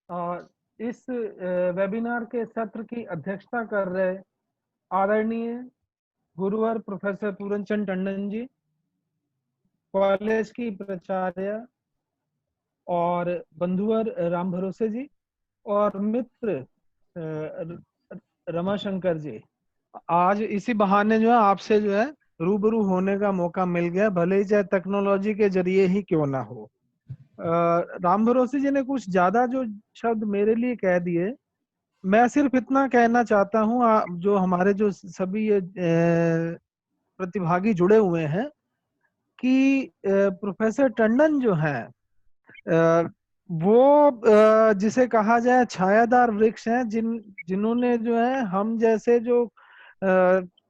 इस वेबिनार के सत्र की अध्यक्षता कर रहे आदरणीय गुरुवर प्रोफेसर पूरनचंद टंडन जी, कॉलेज की प्राचार्य और बंधुवर राम भरोसे जी और मित्र रमाशंकर जी। आज इसी बहाने जो है आपसे जो है रूबरू होने का मौका मिल गया, भले ही चाहे टेक्नोलॉजी के जरिए ही क्यों ना हो। राम भरोसे जी ने कुछ ज्यादा जो शब्द मेरे लिए कह दिए, मैं सिर्फ इतना कहना चाहता हूँ, जो हमारे जो सभी ये प्रतिभागी जुड़े हुए हैं कि प्रोफेसर टंडन जो है वो जिसे कहा जाए छायादार वृक्ष हैं, जिन्होंने जो है हम जैसे जो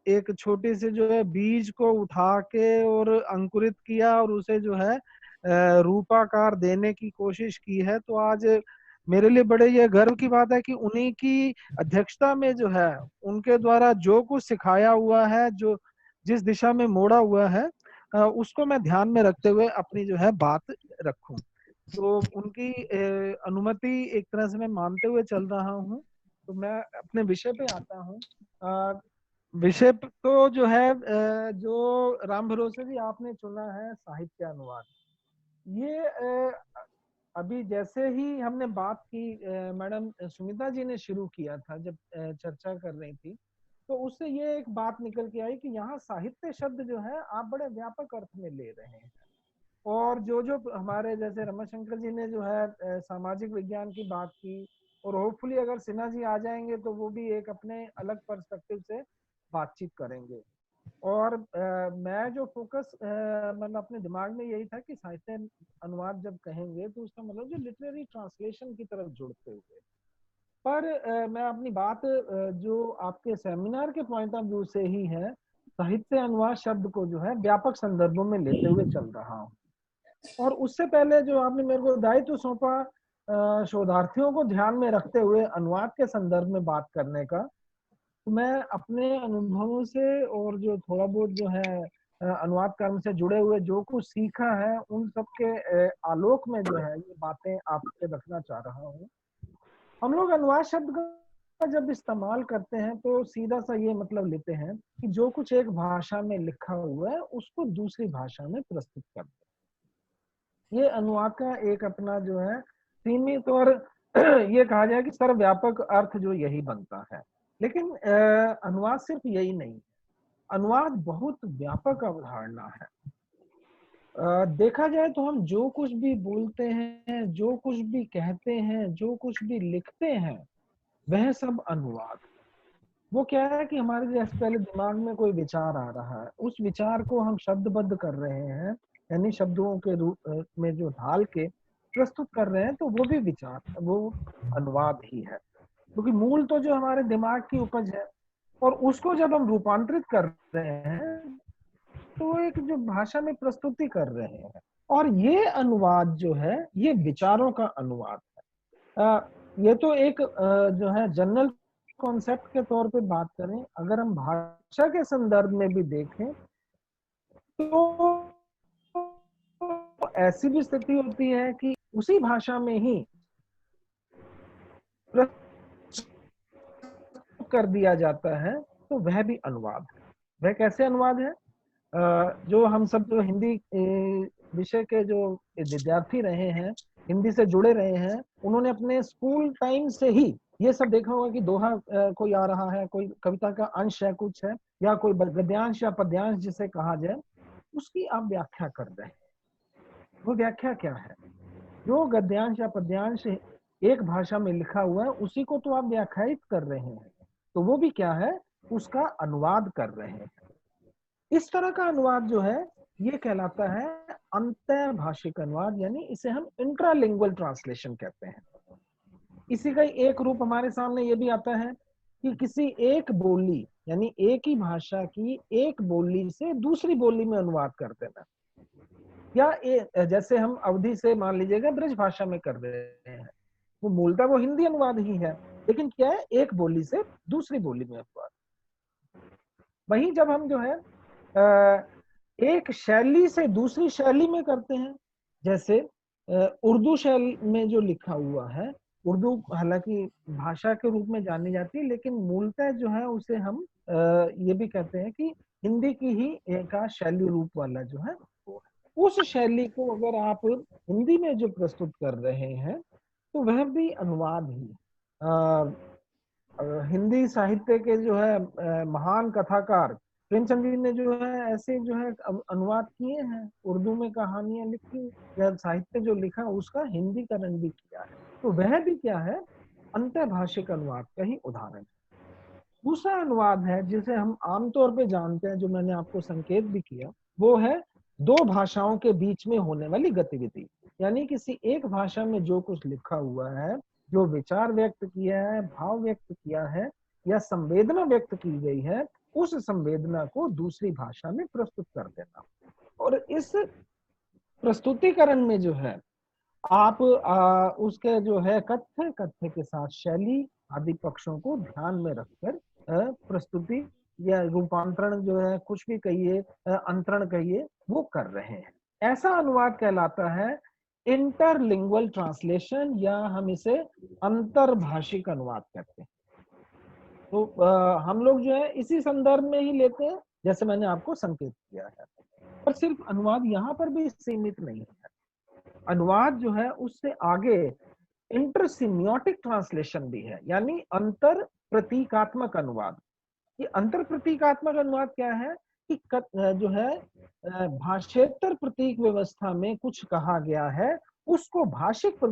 एक छोटे से जो है बीज को उठा के और अंकुरित किया और उसे जो है रूपाकार देने की कोशिश की है। तो आज मेरे लिए बड़े ये गर्व की बात है कि उन्हीं की अध्यक्षता में जो है उनके द्वारा जो कुछ सिखाया हुआ है, जो जिस दिशा में मोड़ा हुआ है, उसको मैं ध्यान में रखते हुए अपनी जो है बात रखूं। तो उनकी अनुमति एक तरह से मैं मानते हुए चल रहा हूँ। तो मैं अपने विषय पे आता हूँ। विषय तो जो है जो राम भरोसे जी आपने चुना है साहित्य अनुवाद। ये अभी जैसे ही हमने बात की, मैडम सुमिता जी ने शुरू किया था जब चर्चा कर रही थी, तो उससे ये एक बात निकल के आई कि यहाँ साहित्य शब्द जो है आप बड़े व्यापक अर्थ में ले रहे हैं। और जो जो हमारे जैसे रमाशंकर जी ने जो है सामाजिक विज्ञान की बात की, और होपफुली अगर सिन्हा जी आ जाएंगे तो वो भी एक अपने अलग पर्सपेक्टिव से बातचीत करेंगे। और मैं जो फोकस मतलब अपने दिमाग में यही था कि साहित्य अनुवाद जब कहेंगे तो उसका मतलब जो लिटरेरी ट्रांसलेशन की तरफ जुड़ते हुए। पर मैं अपनी बात जो आपके सेमिनार के पॉइंट ऑफ व्यू से ही है, साहित्य अनुवाद शब्द को जो है व्यापक संदर्भों में लेते हुए चल रहा हूँ। और उससे पहले जो आपने मेरे को दायित्व सौंपा शोधार्थियों को ध्यान में रखते हुए अनुवाद के संदर्भ में बात करने का, तो मैं अपने अनुभवों से और जो थोड़ा बहुत जो है अनुवाद कर्म से जुड़े हुए जो कुछ सीखा है उन सब के आलोक में जो है ये बातें आपसे रखना चाह रहा हूँ। हम लोग अनुवाद शब्द का जब इस्तेमाल करते हैं तो सीधा सा ये मतलब लेते हैं कि जो कुछ एक भाषा में लिखा हुआ है उसको दूसरी भाषा में प्रस्तुत करते हैं। ये अनुवाद का एक अपना जो है सीमित और ये कहा जाए कि सर्वव्यापक अर्थ जो यही बनता है। लेकिन अनुवाद सिर्फ यही नहीं, अनुवाद बहुत व्यापक अवधारणा है। देखा जाए तो हम जो कुछ भी बोलते हैं, जो कुछ भी कहते हैं, जो कुछ भी लिखते हैं, वह सब अनुवाद। वो क्या है कि हमारे जैसे पहले दिमाग में कोई विचार आ रहा है, उस विचार को हम शब्दबद्ध कर रहे हैं, यानी शब्दों के रूप में जो ढाल के प्रस्तुत कर रहे हैं, तो वो भी विचार, वो अनुवाद ही है। क्योंकि मूल तो जो हमारे दिमाग की उपज है, और उसको जब हम रूपांतरित कर रहे हैं तो एक जो भाषा में प्रस्तुति कर रहे हैं, और ये अनुवाद जो है ये विचारों का अनुवाद है। ये तो एक जो है जनरल कॉन्सेप्ट के तौर पे बात करें, अगर हम भाषा के संदर्भ में भी देखें तो ऐसी भी स्थिति होती है कि उसी भाषा में ही कर दिया जाता है, तो वह भी अनुवाद है। वह कैसे अनुवाद है? जो हम सब जो हिंदी विषय के जो विद्यार्थी रहे हैं, हिंदी से जुड़े रहे हैं, उन्होंने अपने स्कूल टाइम से ही ये सब देखा होगा कि दोहा कोई आ रहा है, कोई कविता का अंश है, कुछ है, या कोई गद्यांश या पद्यांश जिसे कहा जाए, उसकी आप व्याख्या कर रहे हैं। वो व्याख्या क्या है? जो गद्यांश या पद्यांश एक भाषा में लिखा हुआ है उसी को तो आप व्याख्यायित कर रहे हैं, तो वो भी क्या है? उसका अनुवाद कर रहे हैं। इस तरह का अनुवाद जो है ये कहलाता है अंतः भाषिक अनुवाद, यानी इसे हम इंट्रालिंगुअल ट्रांसलेशन कहते हैं। इसी का एक रूप हमारे सामने ये भी आता है कि किसी एक बोली, यानी एक ही भाषा की एक बोली से दूसरी बोली में अनुवाद कर देना, या जैसे हम अवधि से मान लीजिएगा ब्रज भाषा में कर रहे हैं, वो मूलतः वो हिंदी अनुवाद ही है, लेकिन क्या है, एक बोली से दूसरी बोली में अनुवाद। वहीं जब हम जो है एक शैली से दूसरी शैली में करते हैं, जैसे उर्दू शैली में जो लिखा हुआ है उर्दू हालांकि भाषा के रूप में जानी जाती है, लेकिन मूलतः जो है उसे हम ये भी कहते हैं कि हिंदी की ही एक शैली रूप वाला जो है उस शैली को अगर आप हिंदी में जो प्रस्तुत कर रहे हैं तो वह भी अनुवाद ही। हिंदी साहित्य के जो है महान कथाकार प्रेमचंद जी ने जो है ऐसे जो है अनुवाद किए हैं, उर्दू में कहानियां लिखी या साहित्य जो लिखा उसका हिंदीकरण भी किया है। तो वह भी क्या है, अंतर्भाषिक अनुवाद का ही उदाहरण है। दूसरा अनुवाद है जिसे हम आमतौर पे जानते हैं, जो मैंने आपको संकेत भी किया, वो है दो भाषाओं के बीच में होने वाली गतिविधि। यानी किसी एक भाषा में जो कुछ लिखा हुआ है, जो विचार व्यक्त किया है, भाव व्यक्त किया है या संवेदना व्यक्त की गई है, उस संवेदना को दूसरी भाषा में प्रस्तुत कर देना। और इस प्रस्तुतिकरण में जो है आप उसके जो है कथ्य कथ्य के साथ शैली आदि पक्षों को ध्यान में रखकर प्रस्तुति या रूपांतरण जो है, कुछ भी कहिए, अंतरण कहिए, वो कर रहे हैं। ऐसा अनुवाद कहलाता है इंटरलिंगुअल ट्रांसलेशन, या हम इसे अंतर्भाषिक अनुवाद कहते हैं। तो हम लोग जो है इसी संदर्भ में ही लेते हैं, जैसे मैंने आपको संकेत किया है। पर सिर्फ अनुवाद यहाँ पर भी सीमित नहीं है। अनुवाद जो है उससे आगे इंटरसिमियोटिक ट्रांसलेशन भी है, यानी अंतर प्रतीकात्मक अनुवाद। ये अंतर प्रतीकात्मक अनुवाद क्या है कि जो है भाषेतर प्रतीक व्यवस्था में कुछ कहा गया है, उसको भाषिक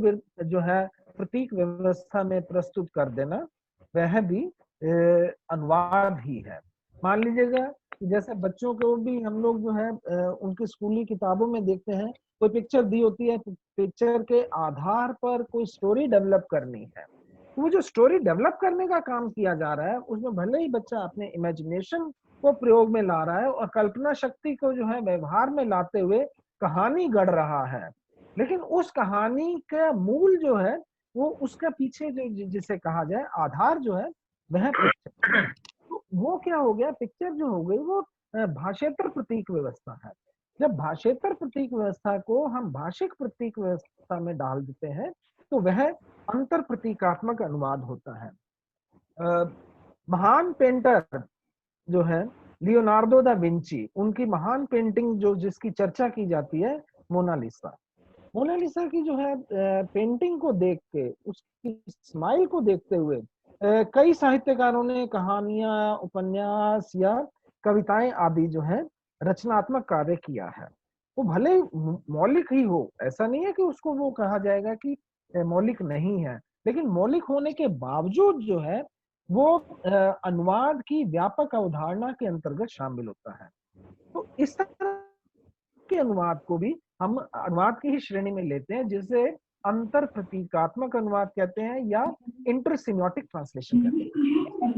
जो है प्रतीक व्यवस्था में प्रस्तुत कर देना, वह भी अनुवाद ही है। मान लीजिएगा जैसे बच्चों को भी हम लोग जो है उनकी स्कूली किताबों में देखते हैं, कोई पिक्चर दी होती है, पिक्चर के आधार पर कोई स्टोरी डेवलप करनी है, वो जो स्टोरी डेवलप करने का काम किया जा रहा है उसमें भले ही बच्चा अपने इमेजिनेशन को प्रयोग में ला रहा है और कल्पना शक्ति को जो है व्यवहार में लाते हुए कहानी गढ़ रहा है, लेकिन उस कहानी का मूल जो है वो उसका पीछे जो जिसे कहा जाए आधार जो है वह पिक्चर। तो वो क्या हो गया, पिक्चर जो हो गई वो भाषेतर प्रतीक व्यवस्था है। जब भाषेतर प्रतीक व्यवस्था को हम भाषिक प्रतीक व्यवस्था में डाल देते हैं तो वह अंतर प्रतीकात्मक अनुवाद होता है। महान पेंटर जो है लियोनार्डो दा विंची, उनकी महान पेंटिंग जो जिसकी चर्चा की जाती है, मोनालिसा। मोनालिसा की जो है पेंटिंग को देख के, उसकी स्माइल को देखते हुए कई साहित्यकारों ने कहानियां, उपन्यास या कविताएं आदि जो है रचनात्मक कार्य किया है। वो भले मौलिक ही हो, ऐसा नहीं है कि उसको वो कहा जाएगा कि मौलिक नहीं है, लेकिन मौलिक होने के बावजूद जो है वो अनुवाद की व्यापक अवधारणा के अंतर्गत शामिल होता है। तो इस तरह के अनुवाद को भी हम अनुवाद की ही श्रेणी में लेते हैं, जिसे अंतर प्रतीकात्मक अनुवाद कहते हैं या इंटरसिमियोटिक ट्रांसलेशन कहते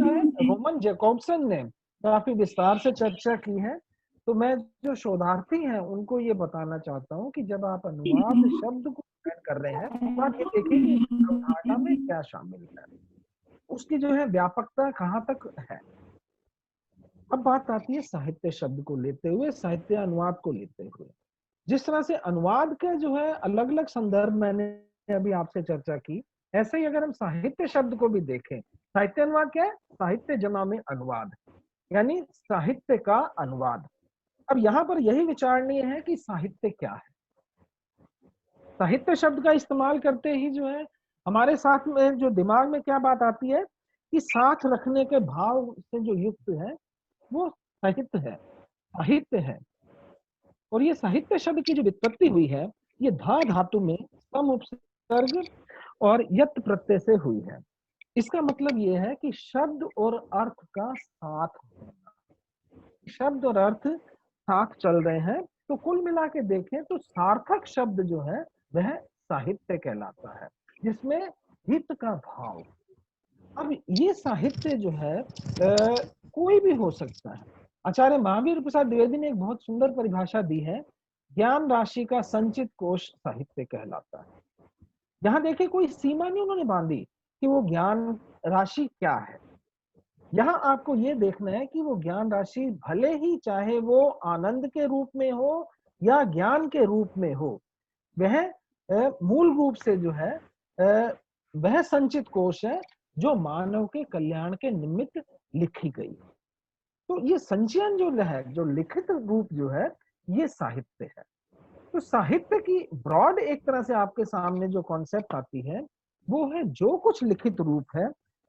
हैं। रोमन जैकोब्सन ने काफी विस्तार से चर्चा की है। तो मैं जो शोधार्थी हैं उनको ये बताना चाहता हूँ कि जब आप अनुवाद शब्द को अध्ययन कर रहे हैं तो आप ये देखिए कि अवधारणा में क्या शामिल है, उसकी जो है व्यापकता कहाँ तक है। अब बात आती है साहित्य शब्द को लेते हुए, साहित्य अनुवाद को लेते हुए। जिस तरह से अनुवाद के जो है अलग अलग संदर्भ मैंने अभी आपसे चर्चा की, ऐसे ही अगर हम साहित्य शब्द को भी देखें, साहित्य अनुवाद क्या है, साहित्य जमा में अनुवाद, यानी साहित्य का अनुवाद। अब यहाँ पर यही विचारणीय है कि साहित्य क्या है। साहित्य शब्द का इस्तेमाल करते ही जो है हमारे साथ में जो दिमाग में क्या बात आती है कि साथ रखने के भाव से जो युक्त है वो साहित्य है, साहित्य है। और ये साहित्य शब्द की जो व्युत्पत्ति हुई है, ये धा धातु में सम उपसर्ग और यत् प्रत्यय से हुई है। इसका मतलब ये है कि शब्द और अर्थ का साथ होना, शब्द और अर्थ साथ चल रहे हैं, तो कुल मिला के देखें तो सार्थक शब्द जो है वह साहित्य कहलाता है, जिसमें हित का भाव। अब ये साहित्य जो है कोई भी हो सकता है। आचार्य महावीर प्रसाद द्विवेदी ने एक बहुत सुंदर परिभाषा दी है, ज्ञान राशि का संचित कोश साहित्य कहलाता है। यहाँ देखिए कोई सीमा नहीं उन्होंने बांधी कि वो ज्ञान राशि क्या है। यहाँ आपको ये देखना है कि वो ज्ञान राशि भले ही चाहे वो आनंद के रूप में हो या ज्ञान के रूप में हो, वह मूल रूप से जो है वह संचित कोश है जो मानव के कल्याण के निमित्त लिखी गई। तो ये संचयन जो है, जो लिखित रूप जो है, ये साहित्य है। तो साहित्य की ब्रॉड एक तरह से आपके सामने जो कॉन्सेप्ट आती है वो है जो कुछ लिखित रूप है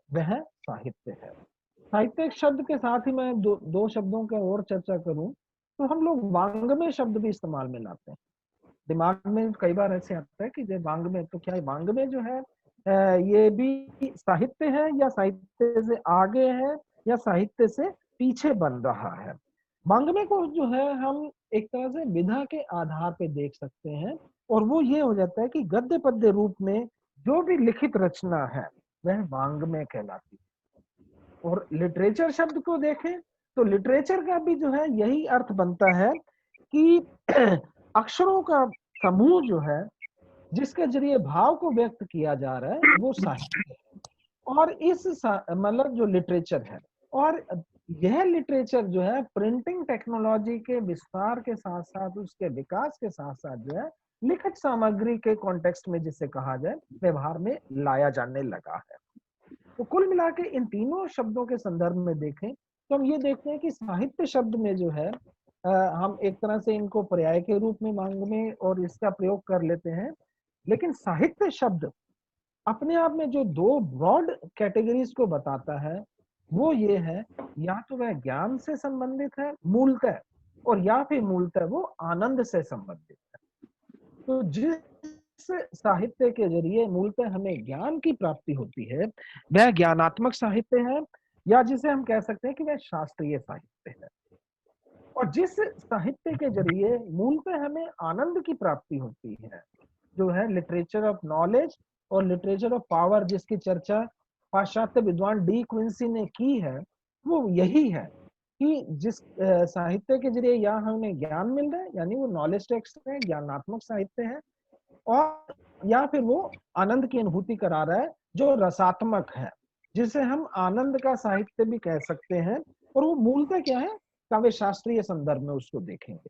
वह साहित्य है। साहित्य एक शब्द के साथ ही मैं दो शब्दों का और चर्चा करूं तो हम लोग वांग्मय शब्द भी इस्तेमाल में लाते हैं। दिमाग में कई बार ऐसे आता है कि ये वांग्मय, तो क्या वांग्मय जो है ये भी साहित्य है या साहित्य से आगे है या साहित्य से पीछे बन रहा है। वांग्मय को जो है हम एक तरह से विधा के आधार पे देख सकते हैं और वो ये हो जाता है कि गद्य पद्य रूप में जो भी लिखित रचना है वह वांग्मय कहलाती है। और लिटरेचर शब्द को देखें तो लिटरेचर का भी जो है यही अर्थ बनता है कि अक्षरों का समूह जो है जिसके जरिए भाव को व्यक्त किया जा रहा है वो साहित्य है। और इस मतलब जो लिटरेचर है, और यह लिटरेचर जो है प्रिंटिंग टेक्नोलॉजी के विस्तार के साथ साथ उसके विकास के साथ साथ जो है लिखित सामग्री के कॉन्टेक्स्ट में जिसे कहा जाए व्यवहार में लाया जाने लगा है। तो कुल मिला के इन तीनों शब्दों के संदर्भ में देखें तो हम ये देखते हैं कि साहित्य शब्द में जो है हम एक तरह से इनको पर्याय के रूप में मांग में और इसका प्रयोग कर लेते हैं। लेकिन साहित्य शब्द अपने आप में जो दो ब्रॉड कैटेगरीज को बताता है वो ये है, या तो वह ज्ञान से संबंधित है मूलतः और या फिर मूलतः वो आनंद से संबंधित है। तो जिस साहित्य के जरिए मूलतः हमें ज्ञान की प्राप्ति होती है वह ज्ञानात्मक साहित्य है, या जिसे हम कह सकते हैं कि वह शास्त्रीय साहित्य है। और जिस साहित्य के जरिए मूलतः हमें आनंद की प्राप्ति होती है जो है लिटरेचर ऑफ नॉलेज और लिटरेचर ऑफ पावर, जिसकी चर्चा पाश्चात्य विद्वान डी क्विंसी ने की है, वो यही है कि जिस साहित्य के जरिए या हमें ज्ञान मिल रहा है यानी वो नॉलेज टेक्स्ट है, ज्ञानात्मक साहित्य है, और या फिर वो आनंद की अनुभूति करा रहा है जो रसात्मक है, जिसे हम आनंद का साहित्य भी कह सकते हैं। और वो मूलतः क्या है, काव्य शास्त्रीय संदर्भ में उसको देखेंगे।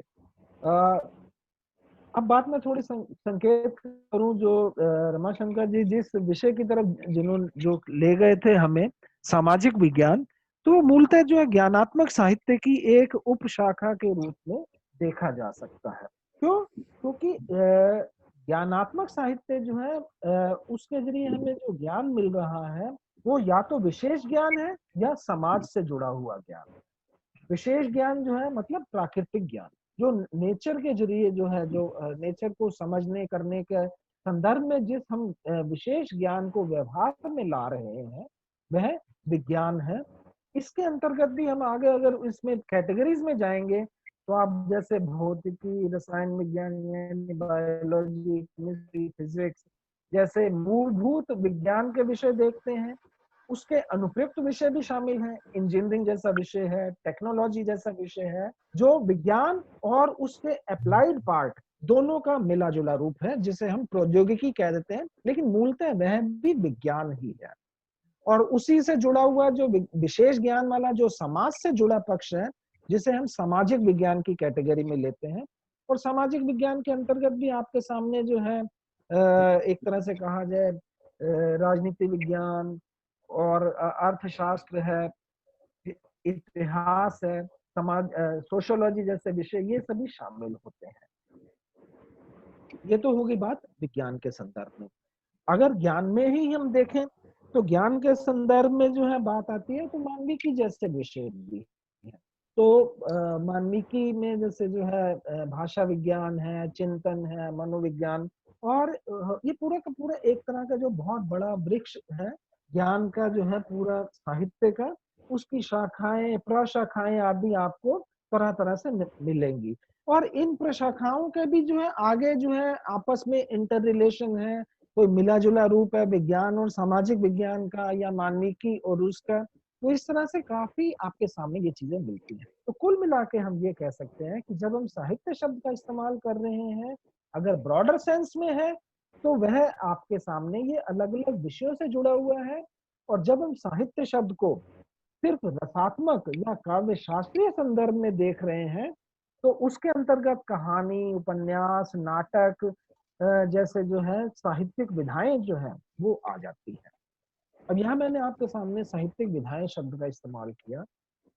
अब बात मैं थोड़ी संकेत करूं जो रमाशंकर जी जिस विषय की तरफ जिन्होंने जो ले गए थे हमें, सामाजिक विज्ञान, तो वो मूलतः जो है ज्ञानात्मक साहित्य की एक उपशाखा के रूप में देखा जा सकता है। क्यों? क्योंकि ज्ञानात्मक साहित्य जो है उसके जरिए हमें जो ज्ञान मिल रहा है वो या तो विशेष ज्ञान है या समाज से जुड़ा हुआ ज्ञान। विशेष ज्ञान जो है मतलब प्राकृतिक ज्ञान जो नेचर के जरिए जो है, जो नेचर को समझने करने के संदर्भ में जिस हम विशेष ज्ञान को व्यवहार में ला रहे हैं वह विज्ञान है। इसके अंतर्गत भी हम आगे अगर इसमें कैटेगरीज में जाएंगे तो आप जैसे भौतिकी, रसायन विज्ञान यानी बायोलॉजी, केमिस्ट्री, फिजिक्स जैसे मूलभूत विज्ञान के विषय देखते हैं। उसके अनुप्रयुक्त विषय भी शामिल हैं, इंजीनियरिंग जैसा विषय है, टेक्नोलॉजी जैसा विषय है, जो विज्ञान और उसके अप्लाइड पार्ट दोनों का मिला जुला रूप है जिसे हम प्रौद्योगिकी कह देते हैं, लेकिन मूलतः वह भी विज्ञान ही है। और उसी से जुड़ा हुआ जो विशेष ज्ञान वाला जो समाज से जुड़ा पक्ष है जिसे हम सामाजिक विज्ञान की कैटेगरी में लेते हैं। और सामाजिक विज्ञान के अंतर्गत भी आपके सामने जो है एक तरह से कहा जाए राजनीति विज्ञान और अर्थशास्त्र है, इतिहास है, समाज सोशियोलॉजी जैसे विषय ये सभी शामिल होते हैं। ये तो होगी बात विज्ञान के संदर्भ में। अगर ज्ञान में ही हम देखें तो ज्ञान के संदर्भ में जो है बात आती है तो मानविकी जैसे विषय भी है। तो मानविकी में जैसे जो है भाषा विज्ञान है, चिंतन है, मनोविज्ञान, और ये पूरा का पूरा एक तरह का जो बहुत बड़ा वृक्ष है ज्ञान का जो है पूरा साहित्य का, उसकी शाखाएं प्रशाखाएं आदि आपको तरह तरह से मिलेंगी। और इन प्रशाखाओं के भी जो है आगे जो है आपस में इंटर रिलेशन है, कोई मिला जुला रूप है विज्ञान और सामाजिक विज्ञान का या मानविकी और उसका। तो इस तरह से काफी आपके सामने ये चीजें मिलती हैं। तो कुल मिला के हम ये कह सकते हैं कि जब हम साहित्य शब्द का इस्तेमाल कर रहे हैं अगर ब्रॉडर सेंस में है तो वह आपके सामने ये अलग अलग विषयों से जुड़ा हुआ है। और जब हम साहित्य शब्द को सिर्फ रसात्मक या काव्य शास्त्रीय संदर्भ में देख रहे हैं तो उसके अंतर्गत कहानी, उपन्यास, नाटक जैसे जो है साहित्यिक विधाएं जो है वो आ जाती है। अब यहाँ मैंने आपके सामने साहित्यिक विधाएं शब्द का इस्तेमाल किया।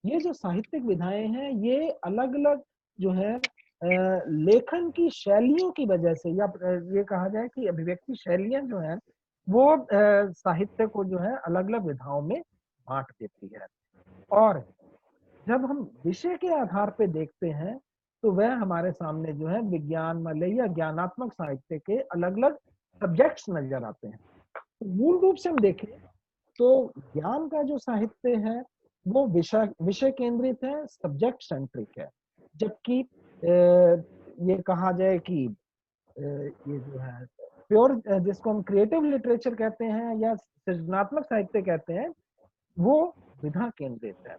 ये जो साहित्यिक विधाएं हैं ये अलग अलग जो है लेखन की शैलियों की वजह से, या ये कहा जाए कि अभिव्यक्ति शैलियां जो है वो साहित्य को जो है अलग अलग विधाओं में बांट देती है। और जब हम विषय के आधार पे देखते हैं तो वह हमारे सामने जो है विज्ञान वाले या ज्ञानात्मक साहित्य के अलग अलग सब्जेक्ट्स नजर आते हैं। तो मूल रूप से हम देखें तो ज्ञान का जो साहित्य है वो विषय विषय केंद्रित है, सब्जेक्ट सेंट्रिक है। जबकि ये कहा जाए कि ये जो है प्योर, जिसको हम क्रिएटिव लिटरेचर कहते हैं या सृजनात्मक साहित्य कहते हैं, वो विधा केंद्रित है।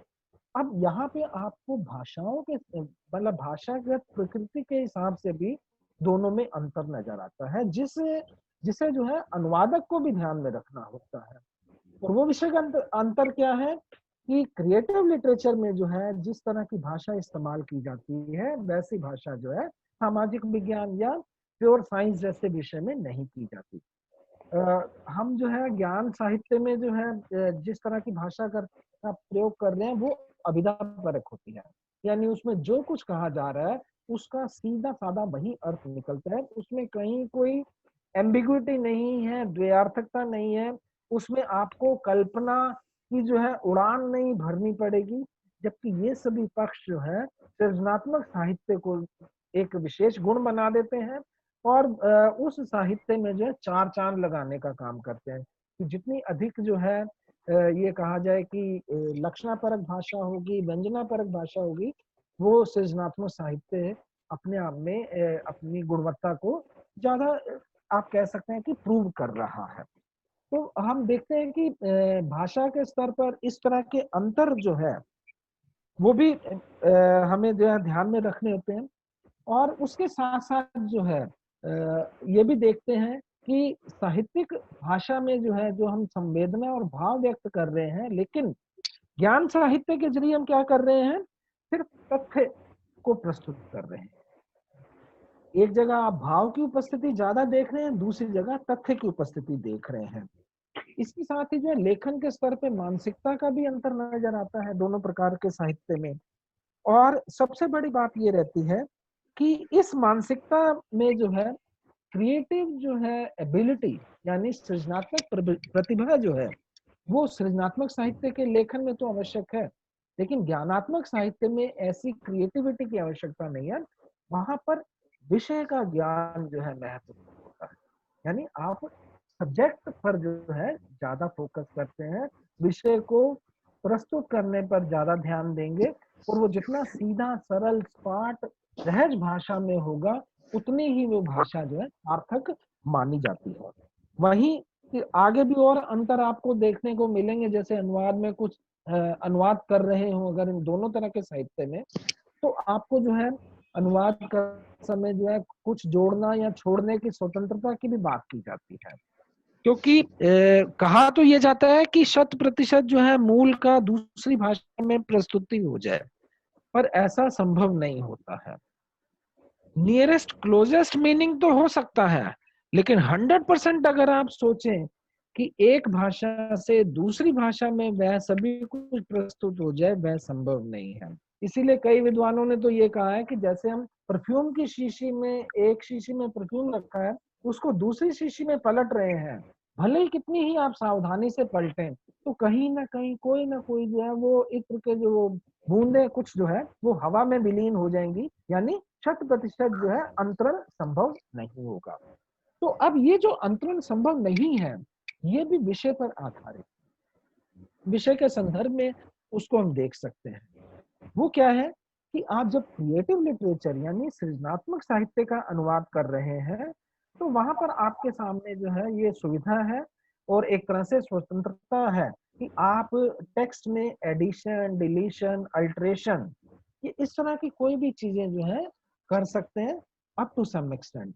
अब यहाँ पे आपको भाषाओं के मतलब भाषागत प्रकृति के हिसाब से भी दोनों में अंतर नजर आता है, जिसे जिसे जो है अनुवादक को भी ध्यान में रखना होता है। और वो विषय का अंतर क्या है कि क्रिएटिव लिटरेचर में जो है जिस तरह की भाषा इस्तेमाल की जाती है वैसी भाषा जो है सामाजिक विज्ञान या प्योर साइंस जैसे विषय में नहीं की जाती। हम जो है ज्ञान साहित्य में जो है जिस तरह की भाषा का प्रयोग कर रहे हैं वो अभिधा परक होती है, यानी उसमें जो कुछ कहा जा रहा है उसका सीधा साधा वही अर्थ निकलता है, उसमें कहीं कोई एम्बिग्विटी नहीं है, द्व्यार्थकता नहीं है, उसमें आपको कल्पना की जो है उड़ान नहीं भरनी पड़ेगी। जबकि ये सभी पक्ष जो है सृजनात्मक साहित्य को एक विशेष गुण बना देते हैं और उस साहित्य में जो है चार चांद लगाने का काम करते हैं कि जितनी अधिक जो है ये कहा जाए कि लक्षणापरक भाषा होगी, व्यंजनापरक भाषा होगी, वो सृजनात्मक साहित्य अपने आप में अपनी गुणवत्ता को ज्यादा आप कह सकते हैं कि प्रूव कर रहा है। तो हम देखते हैं कि भाषा के स्तर पर इस तरह के अंतर जो है वो भी हमें जो है ध्यान में रखने होते हैं। और उसके साथ साथ जो है ये भी देखते हैं कि साहित्यिक भाषा में जो है जो हम संवेदना और भाव व्यक्त कर रहे हैं, लेकिन ज्ञान साहित्य के जरिए हम क्या कर रहे हैं, सिर्फ तथ्य को प्रस्तुत कर रहे हैं। एक जगह आप भाव की उपस्थिति ज्यादा देख रहे हैं, दूसरी जगह तथ्य की उपस्थिति देख रहे हैं। इसके साथ ही जो है लेखन के स्तर पे मानसिकता का भी अंतर नजर आता है दोनों प्रकार के साहित्य में। और सबसे बड़ी बात ये रहती है कि इस मानसिकता में जो है क्रिएटिव जो है एबिलिटी यानी सृजनात्मक प्रतिभा जो है वो सृजनात्मक साहित्य के लेखन में तो आवश्यक है, लेकिन ज्ञानात्मक साहित्य में ऐसी क्रिएटिविटी की आवश्यकता नहीं है। वहां पर विषय का ज्ञान जो है महत्वपूर्ण होता है, यानी आप सब्जेक्ट पर जो है ज्यादा फोकस करते हैं, विषय को प्रस्तुत करने पर ज्यादा ध्यान देंगे और वो जितना सीधा सरल स्पाट सहज भाषा में होगा उतनी ही वो भाषा जो है सार्थक मानी जाती है। वहीं आगे भी और अंतर आपको देखने को मिलेंगे, जैसे अनुवाद में कुछ अनुवाद कर रहे हो अगर इन दोनों तरह के साहित्य में, तो आपको जो है अनुवाद कर समय जो है कुछ जोड़ना या छोड़ने की स्वतंत्रता की भी बात की जाती है। क्योंकि कहा तो ये जाता है कि 100% जो है मूल का दूसरी भाषा में प्रस्तुति हो जाए, पर ऐसा संभव नहीं होता है। नियरेस्ट क्लोजेस्ट मीनिंग तो हो सकता है, लेकिन 100% अगर आप सोचें कि एक भाषा से दूसरी भाषा में वह सभी कुछ प्रस्तुत हो जाए, वह संभव नहीं है। इसीलिए कई विद्वानों ने तो ये कहा है कि जैसे हम परफ्यूम की शीशी में, एक शीशी में परफ्यूम रखा है, उसको दूसरी शीशी में पलट रहे हैं, भले ही कितनी ही आप सावधानी से पलटें तो कहीं ना कहीं कोई ना कोई जो है वो इत्र के जो बूंदे कुछ जो है वो हवा में विलीन हो जाएंगी, यानी 100% जो है अंतरण संभव नहीं होगा। तो अब ये जो अंतरण संभव नहीं है ये भी विषय पर आधारित, विषय के संदर्भ में उसको हम देख सकते हैं। वो क्या है कि आप जब क्रिएटिव लिटरेचर यानी सृजनात्मक साहित्य का अनुवाद कर रहे हैं तो वहां पर आपके सामने जो है ये सुविधा है और एक तरह से स्वतंत्रता है कि आप टेक्स्ट में एडिशन, डिलीशन, अल्टरेशन, ये इस तरह की कोई भी चीजें जो है कर सकते हैं अप टू सम एक्सटेंट।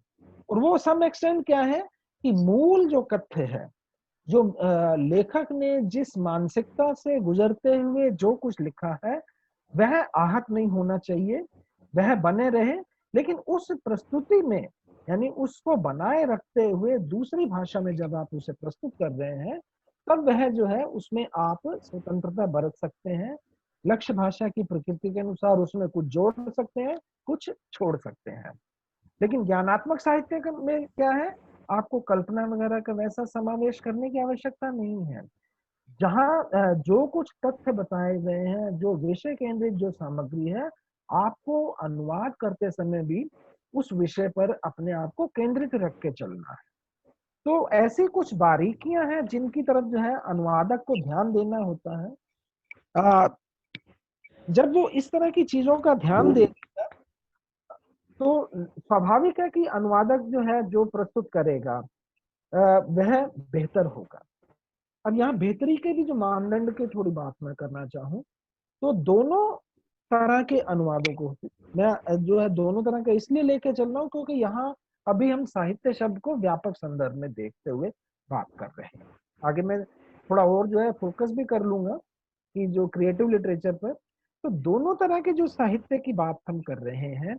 और वो सम एक्सटेंट क्या है कि मूल जो कथ्य है, जो लेखक ने जिस मानसिकता से गुजरते हुए जो कुछ लिखा है वह आहत नहीं होना चाहिए, वह बने रहे, लेकिन उस प्रस्तुति में यानी उसको बनाए रखते हुए दूसरी भाषा में जब आप उसे प्रस्तुत कर रहे हैं, तब वह जो है उसमें आप स्वतंत्रता बरत सकते हैं। लक्ष्य भाषा की प्रकृति के अनुसार उसमें कुछ जोड़ सकते हैं, कुछ छोड़ सकते हैं। लेकिन ज्ञानात्मक साहित्य में क्या है, आपको कल्पना वगैरह का वैसा समावेश करने की आवश्यकता नहीं है। जहां जो कुछ तथ्य बताए गए हैं, जो विषय केंद्रित जो सामग्री है, आपको अनुवाद करते समय भी उस विषय पर अपने आप को केंद्रित रख के चलना है। तो ऐसी कुछ बारीकियां हैं जिनकी तरफ जो है अनुवादक को ध्यान देना होता है। आ, जब वो इस तरह की चीजों का ध्यान देगा, तो स्वाभाविक है कि अनुवादक जो है जो प्रस्तुत करेगा वह बेहतर होगा। अब यहाँ बेहतरी के भी जो मानदंड की थोड़ी बात मैं करना चाहूँ, तो दोनों तरह के अनुवादों को मैं जो है दोनों तरह का इसलिए लेके चल रहा हूँ क्योंकि यहाँ अभी हम साहित्य शब्द को व्यापक संदर्भ में देखते हुए बात कर रहे हैं। आगे मैं थोड़ा और जो है फोकस भी कर लूंगा कि जो क्रिएटिव लिटरेचर पर, तो दोनों तरह के जो साहित्य की बात हम कर रहे हैं,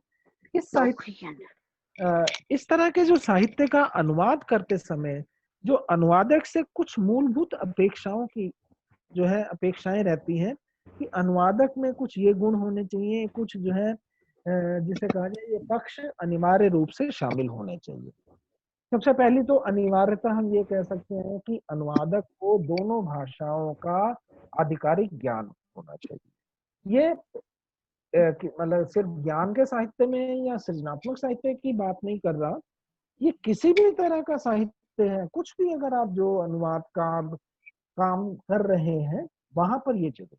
इस साहित्य इस तरह के जो साहित्य का अनुवाद करते समय जो अनुवादक से कुछ मूलभूत अपेक्षाओं की जो है अपेक्षाएं रहती हैं कि अनुवादक में कुछ ये गुण होने चाहिए, कुछ जो है जिसे कहा जाए ये पक्ष अनिवार्य रूप से शामिल होने चाहिए। सबसे पहली तो अनिवार्यता हम ये कह सकते हैं कि अनुवादक को दोनों भाषाओं का आधिकारिक ज्ञान होना चाहिए। ये मतलब सिर्फ ज्ञान के साहित्य में या सृजनात्मक साहित्य की बात नहीं कर रहा, ये किसी भी तरह का साहित्य है, कुछ भी अगर आप जो अनुवाद का काम कर रहे हैं, वहां पर ये जरूरी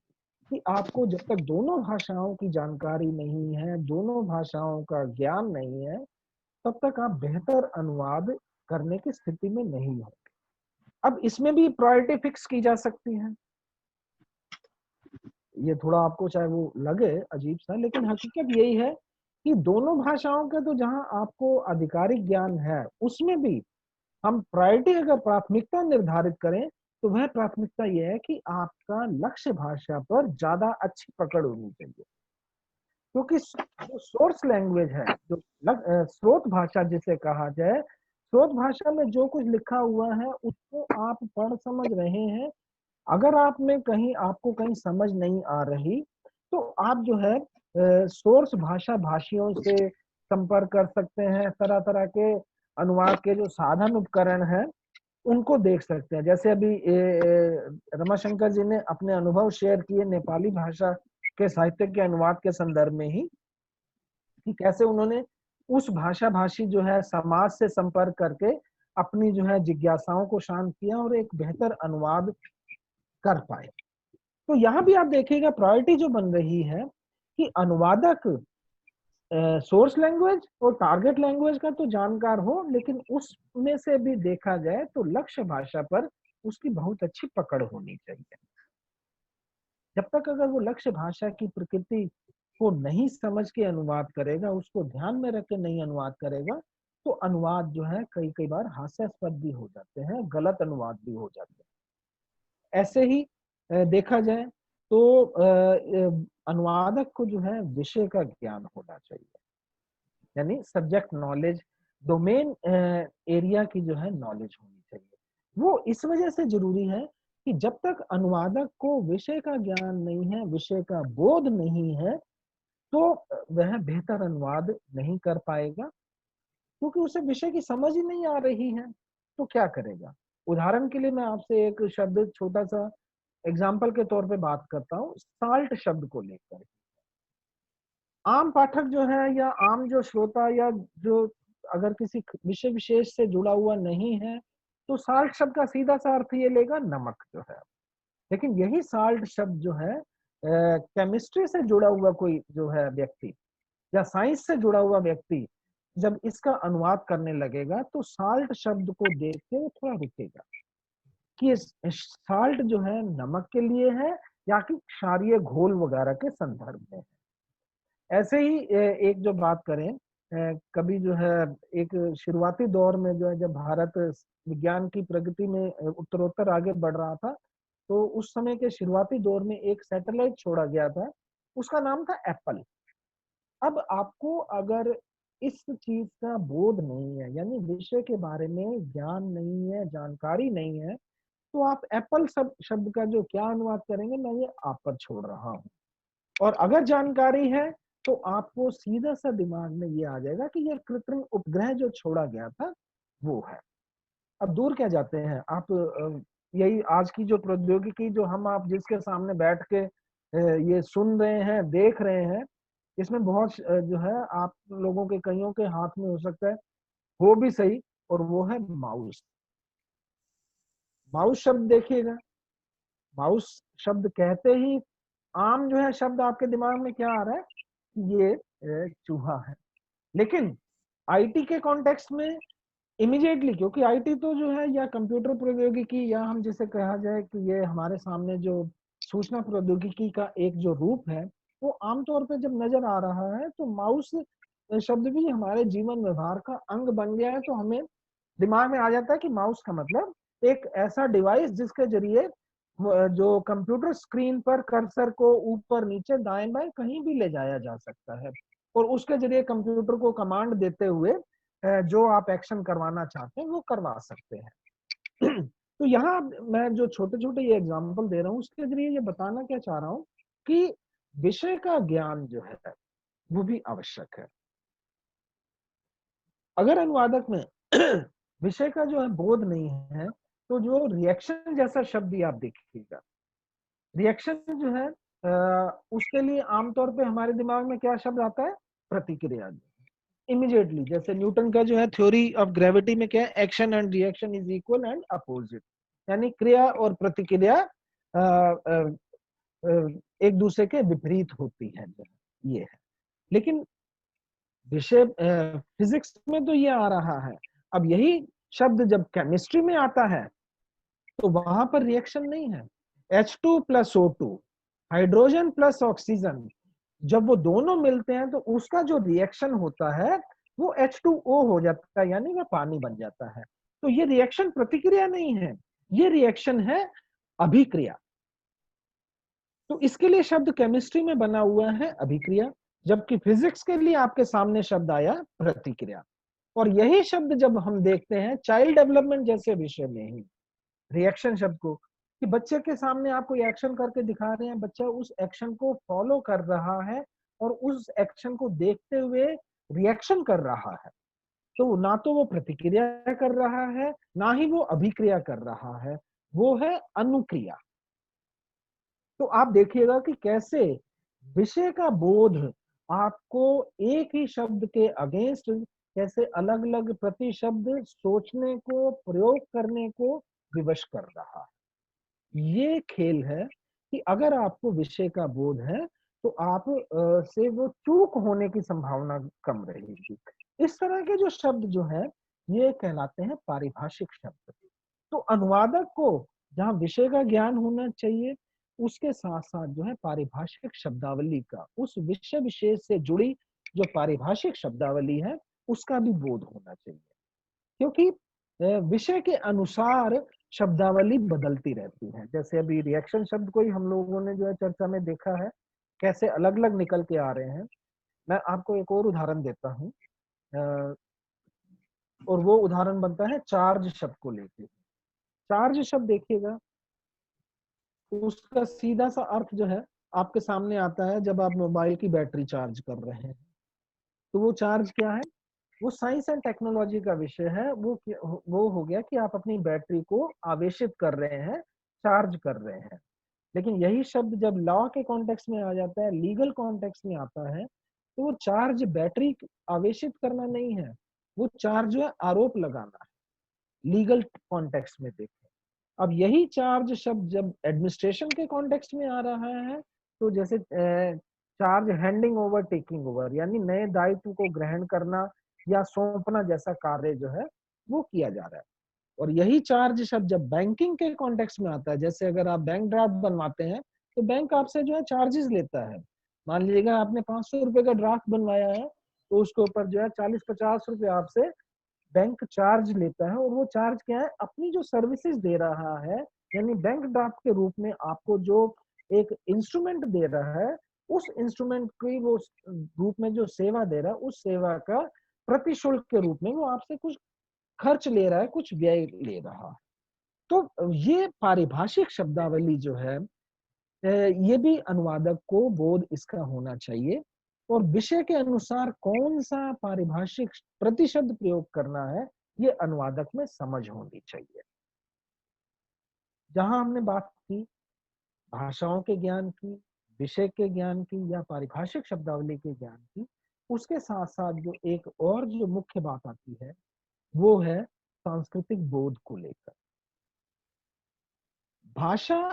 कि आपको जब तक दोनों भाषाओं की जानकारी नहीं है, दोनों भाषाओं का ज्ञान नहीं है, तब तक आप बेहतर अनुवाद करने की स्थिति में नहीं हो। अब इसमें भी प्रायोरिटी फिक्स की जा सकती है। ये थोड़ा आपको चाहे वो लगे अजीब सा, लेकिन हकीकत यही है कि दोनों भाषाओं का तो जहां आपको आधिकारिक ज्ञान है, उसमें भी हम प्रायोरिटी अगर प्राथमिकता निर्धारित करें, तो वह प्राथमिकता यह है कि आपका लक्ष्य भाषा पर ज्यादा अच्छी पकड़ होनी चाहिए। क्योंकि जो सोर्स लैंग्वेज है, जो स्रोत भाषा जिसे कहा जाए, स्रोत भाषा में जो कुछ लिखा हुआ है उसको आप पढ़ समझ रहे हैं। अगर आप में कहीं आपको कहीं समझ नहीं आ रही, तो आप जो है सोर्स भाषा भाषियों से संपर्क कर सकते हैं। तरह तरह के अनुवाद के जो साधन उपकरण हैं उनको देख सकते हैं। जैसे अभी रमाशंकर जी ने अपने अनुभव शेयर किए नेपाली भाषा के साहित्य के अनुवाद के संदर्भ में ही, कि कैसे उन्होंने उस भाषा भाषी जो है समाज से संपर्क करके अपनी जो है जिज्ञासाओं को शांत किया और एक बेहतर अनुवाद कर पाए। तो यहाँ भी आप देखिएगा प्रायोरिटी जो बन रही है कि अनुवादक सोर्स लैंग्वेज और टारगेट लैंग्वेज का तो जानकार हो, लेकिन उसमें से भी देखा जाए तो लक्ष्य भाषा पर उसकी बहुत अच्छी पकड़ होनी चाहिए। जब तक अगर वो लक्ष्य भाषा की प्रकृति को नहीं समझ के अनुवाद करेगा, उसको ध्यान में रख के नहीं अनुवाद करेगा, तो अनुवाद जो है कई कई बार हास्यास्पद भी हो जाते हैं, गलत अनुवाद भी हो जाते हैं। ऐसे ही देखा जाए तो अनुवादक को जो है विषय का ज्ञान होना चाहिए, यानी सब्जेक्ट नॉलेज, डोमेन एरिया की जो है नॉलेज होनी चाहिए। वो इस वजह से जरूरी है कि जब तक अनुवादक को विषय का ज्ञान नहीं है, विषय का बोध नहीं है, तो वह बेहतर अनुवाद नहीं कर पाएगा, क्योंकि उसे विषय की समझ ही नहीं आ रही है, तो क्या करेगा। उदाहरण के लिए मैं आपसे एक शब्द छोटा सा एग्जाम्पल के तौर पे बात करता हूँ, साल्ट शब्द को लेकर। आम पाठक जो है या आम जो श्रोता या जो अगर किसी विषय विशेष से जुड़ा हुआ नहीं है, तो साल्ट शब्द का सीधा सा अर्थ ये लेगा नमक जो है। लेकिन यही साल्ट शब्द जो है केमिस्ट्री से जुड़ा हुआ कोई जो है व्यक्ति या साइंस से जुड़ा हुआ व्यक्ति जब इसका अनुवाद करने लगेगा, तो साल्ट शब्द को देख के वो थोड़ा रुकेगा कि साल्ट जो है नमक के लिए है या कि क्षारीय घोल वगैरह के संदर्भ में। ऐसे ही एक जो बात करें, कभी जो है एक शुरुआती दौर में जो है जब भारत विज्ञान की प्रगति में उत्तरोत्तर आगे बढ़ रहा था, तो उस समय के शुरुआती दौर में एक सैटेलाइट छोड़ा गया था, उसका नाम था एप्पल। अब आपको अगर इस चीज का बोध नहीं है, यानी विषय के बारे में ज्ञान नहीं है, जानकारी नहीं है, तो आप एप्पल शब्द का जो क्या अनुवाद करेंगे, मैं ये आप पर छोड़ रहा हूँ। और अगर जानकारी है तो आपको सीधा सा दिमाग में ये आ जाएगा कि ये कृत्रिम उपग्रह जो छोड़ा गया था वो है। अब दूर क्या जाते हैं आप, यही आज की जो प्रौद्योगिकी जो हम आप जिसके सामने बैठ के ये सुन रहे हैं, देख रहे हैं, इसमें बहुत जो है आप लोगों के कईयों के हाथ में हो सकता है, वो भी सही, और वो है माउस। माउस शब्द देखिएगा, माउस शब्द कहते ही आम जो है शब्द आपके दिमाग में क्या आ रहा है, ये चूहा है। लेकिन आईटी के कॉन्टेक्स्ट में इमीडिएटली, क्योंकि आईटी तो जो है या कंप्यूटर प्रौद्योगिकी या हम जिसे कहा जाए कि ये हमारे सामने जो सूचना प्रौद्योगिकी का एक जो रूप है, वो आमतौर पे जब नजर आ रहा है तो माउस शब्द भी हमारे जीवन व्यवहार का अंग बन गया है। तो हमें दिमाग में आ जाता है कि माउस का मतलब एक ऐसा डिवाइस जिसके जरिए जो कंप्यूटर स्क्रीन पर कर्सर को ऊपर नीचे दाएं बाएं कहीं भी ले जाया जा सकता है, और उसके जरिए कंप्यूटर को कमांड देते हुए जो आप एक्शन करवाना चाहते हैं वो करवा सकते हैं। तो यहाँ मैं जो छोटे छोटे ये एग्जाम्पल दे रहा हूँ उसके जरिए ये बताना क्या चाह रहा हूँ कि विषय का ज्ञान जो है वो भी आवश्यक है। अगर अनुवादक में विषय का जो है बोध नहीं है, तो जो रिएक्शन जैसा शब्द ही आप देखिएगा, रिएक्शन जो है उसके लिए आमतौर पे हमारे दिमाग में क्या शब्द आता है, प्रतिक्रिया। इमीडिएटली, जैसे न्यूटन का जो है थ्योरी ऑफ ग्रेविटी में क्या है, action and reaction is equal and opposite, यानी क्रिया और प्रतिक्रिया एक दूसरे के विपरीत होती है, ये है। लेकिन विषय फिजिक्स में तो ये आ रहा है। अब यही शब्द जब केमिस्ट्री में आता है तो वहां पर रिएक्शन नहीं है। H2 plus O2, hydrogen plus oxygen, जब वो दोनों मिलते हैं तो उसका जो रिएक्शन होता है वो H2O हो जाता है, यानी वह पानी बन जाता है। तो ये रिएक्शन प्रतिक्रिया नहीं है, ये रिएक्शन है अभिक्रिया। तो इसके लिए शब्द केमिस्ट्री में बना हुआ है अभिक्रिया, जबकि फिजिक्स के लिए आपके सामने शब्द आया प्रतिक्रिया। और यही शब्द जब हम देखते हैं चाइल्ड डेवलपमेंट जैसे विषय में ही, रिएक्शन शब्द को, कि बच्चे के सामने आप कोई एक्शन करके दिखा रहे हैं, बच्चा उस एक्शन को फॉलो कर रहा है और उस एक्शन को देखते हुए रिएक्शन कर रहा है, तो ना तो वो प्रतिक्रिया कर रहा है ना ही वो अभिक्रिया कर रहा है, वो है अनुक्रिया। तो आप देखिएगा कि कैसे विषय का बोध आपको एक ही शब्द के अगेंस्ट कैसे अलग अलग प्रति शब्द सोचने को, प्रयोग करने को विवश कर रहा है। ये खेल है कि अगर आपको विषय का बोध है तो आप से वो चूक होने की संभावना कम रहेगी। इस तरह के जो शब्द जो है ये कहलाते हैं पारिभाषिक शब्द। तो अनुवादक को जहाँ विषय का ज्ञान होना चाहिए, उसके साथ साथ जो है पारिभाषिक शब्दावली का, उस विषय विशेष से जुड़ी जो पारिभाषिक शब्दावली है उसका भी बोध होना चाहिए, क्योंकि विषय के अनुसार शब्दावली बदलती रहती है। जैसे अभी रिएक्शन शब्द को ही हम लोगों ने जो है चर्चा में देखा है कैसे अलग अलग निकल के आ रहे हैं। मैं आपको एक और उदाहरण देता हूँ, और वो उदाहरण बनता है चार्ज शब्द को लेके। चार्ज शब्द देखिएगा, उसका सीधा सा अर्थ जो है आपके सामने आता है जब आप मोबाइल की बैटरी चार्ज कर रहे हैं। तो वो चार्ज क्या है, वो साइंस एंड टेक्नोलॉजी का विषय है। वो हो गया कि आप अपनी बैटरी को आवेशित कर रहे हैं, चार्ज कर रहे हैं। लेकिन यही शब्द जब लॉ के कॉन्टेक्स्ट में आ जाता है, लीगल कॉन्टेक्स्ट में आता है, तो वो चार्ज बैटरी आवेशित करना नहीं है, वो चार्ज जो है आरोप लगाना है, लीगल कॉन्टेक्स्ट में देखें। अब यही चार्ज शब्द जब एडमिनिस्ट्रेशन के कॉन्टेक्स्ट में आ रहा है, तो जैसे charge handing over, taking over, यानी नए दायित्व को ग्रहण करना या सौंपना जैसा कार्य जो है वो किया जा रहा है। और यही चार्ज शब्द जब बैंकिंग के कॉन्टेक्स्ट में आता है, जैसे अगर आप बैंक ड्राफ्ट बनवाते हैं तो बैंक आपसे जो है चार्जेस लेता है। मान लीजिएगा आपने 500 रुपए का ड्राफ्ट बनवाया है, तो उसके ऊपर जो है 40-50 रुपए आपसे बैंक चार्ज लेता है। और वो चार्ज क्या है, अपनी जो सर्विसेज दे रहा है, यानी बैंक ड्राफ्ट के रूप में आपको जो एक इंस्ट्रूमेंट दे रहा है, उस इंस्ट्रूमेंट की वो रूप में जो सेवा दे रहा है, उस सेवा का प्रतिशुल्क के रूप में वो आपसे कुछ खर्च ले रहा है, कुछ व्यय ले रहा है। तो ये पारिभाषिक शब्दावली जो है, ये भी अनुवादक को बोध इसका होना चाहिए, और विषय के अनुसार कौन सा पारिभाषिक प्रतिशब्द प्रयोग करना है, ये अनुवादक में समझ होनी चाहिए। जहां हमने बात की भाषाओं के ज्ञान की, विषय के ज्ञान की, या पारिभाषिक शब्दावली के ज्ञान की, उसके साथ साथ जो एक और जो मुख्य बात आती है वो है सांस्कृतिक बोध को लेकर। भाषा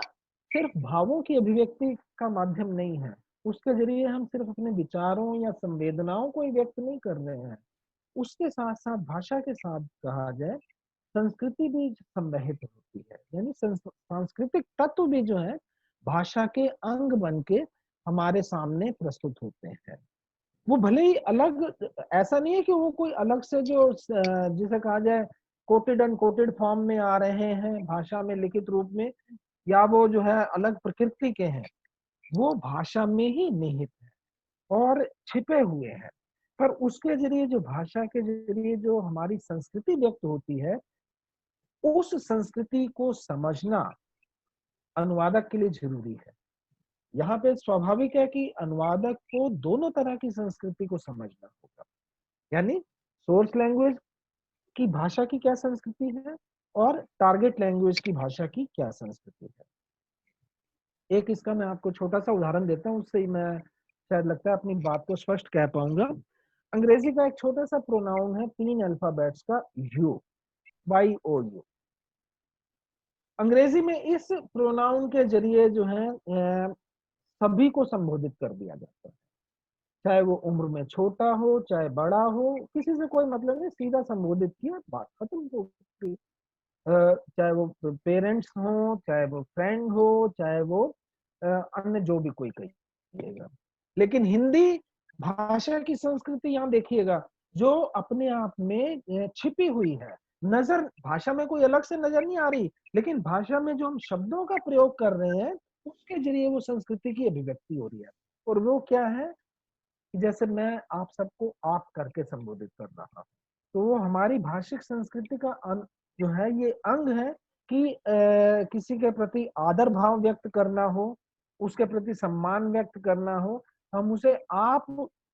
सिर्फ भावों की अभिव्यक्ति का माध्यम नहीं है, उसके जरिए हम सिर्फ अपने विचारों या संवेदनाओं को ही व्यक्त नहीं कर रहे हैं, उसके साथ साथ भाषा के साथ कहा जाए संस्कृति भी सम्मिलित होती है, यानी सांस्कृतिक तत्व भी जो है भाषा के अंग बन के हमारे सामने प्रस्तुत होते हैं। वो भले ही अलग, ऐसा नहीं है कि वो कोई अलग से जो जिसे कहा जाए कोटेड अनकोटेड फॉर्म में आ रहे हैं भाषा में लिखित रूप में, या वो जो है अलग प्रकृति के हैं, वो भाषा में ही निहित है और छिपे हुए हैं। पर उसके जरिए जो भाषा के जरिए जो हमारी संस्कृति व्यक्त होती है, उस संस्कृति को समझना अनुवादक के लिए जरूरी है। यहाँ पे स्वाभाविक है कि अनुवादक को दोनों तरह की संस्कृति को समझना होगा, यानी सोर्स लैंग्वेज की भाषा की क्या संस्कृति है और टारगेट लैंग्वेज की भाषा की क्या संस्कृति है। एक इसका मैं आपको छोटा सा उदाहरण देता हूँ, उससे ही मैं शायद लगता है अपनी बात को स्पष्ट कह पाऊंगा। अंग्रेजी का एक छोटा सा प्रोनाउन है 3 अल्फाबेट्स का यू, YOU। अंग्रेजी में इस प्रोनाउन के जरिए जो है सभी को संबोधित कर दिया जाता है, चाहे वो उम्र में छोटा हो चाहे बड़ा हो, किसी से कोई मतलब नहीं, सीधा संबोधित किया, बात खत्म हो गई। चाहे वो पेरेंट्स हो, चाहे वो फ्रेंड हो, चाहे वो अन्य जो भी कोई कहिएगा। लेकिन हिंदी भाषा की संस्कृति यहाँ देखिएगा जो अपने आप में छिपी हुई है, नजर भाषा में कोई अलग से नजर नहीं आ रही, लेकिन भाषा में जो हम शब्दों का प्रयोग कर रहे हैं उसके जरिए वो संस्कृति की अभिव्यक्ति हो रही है। और वो क्या है कि जैसे मैं आप सबको आप करके संबोधित कर रहा हूं, तो वो हमारी भाषिक संस्कृति का जो है ये अंग है कि किसी के प्रति आदर भाव व्यक्त करना हो, उसके प्रति सम्मान व्यक्त करना हो, हम उसे आप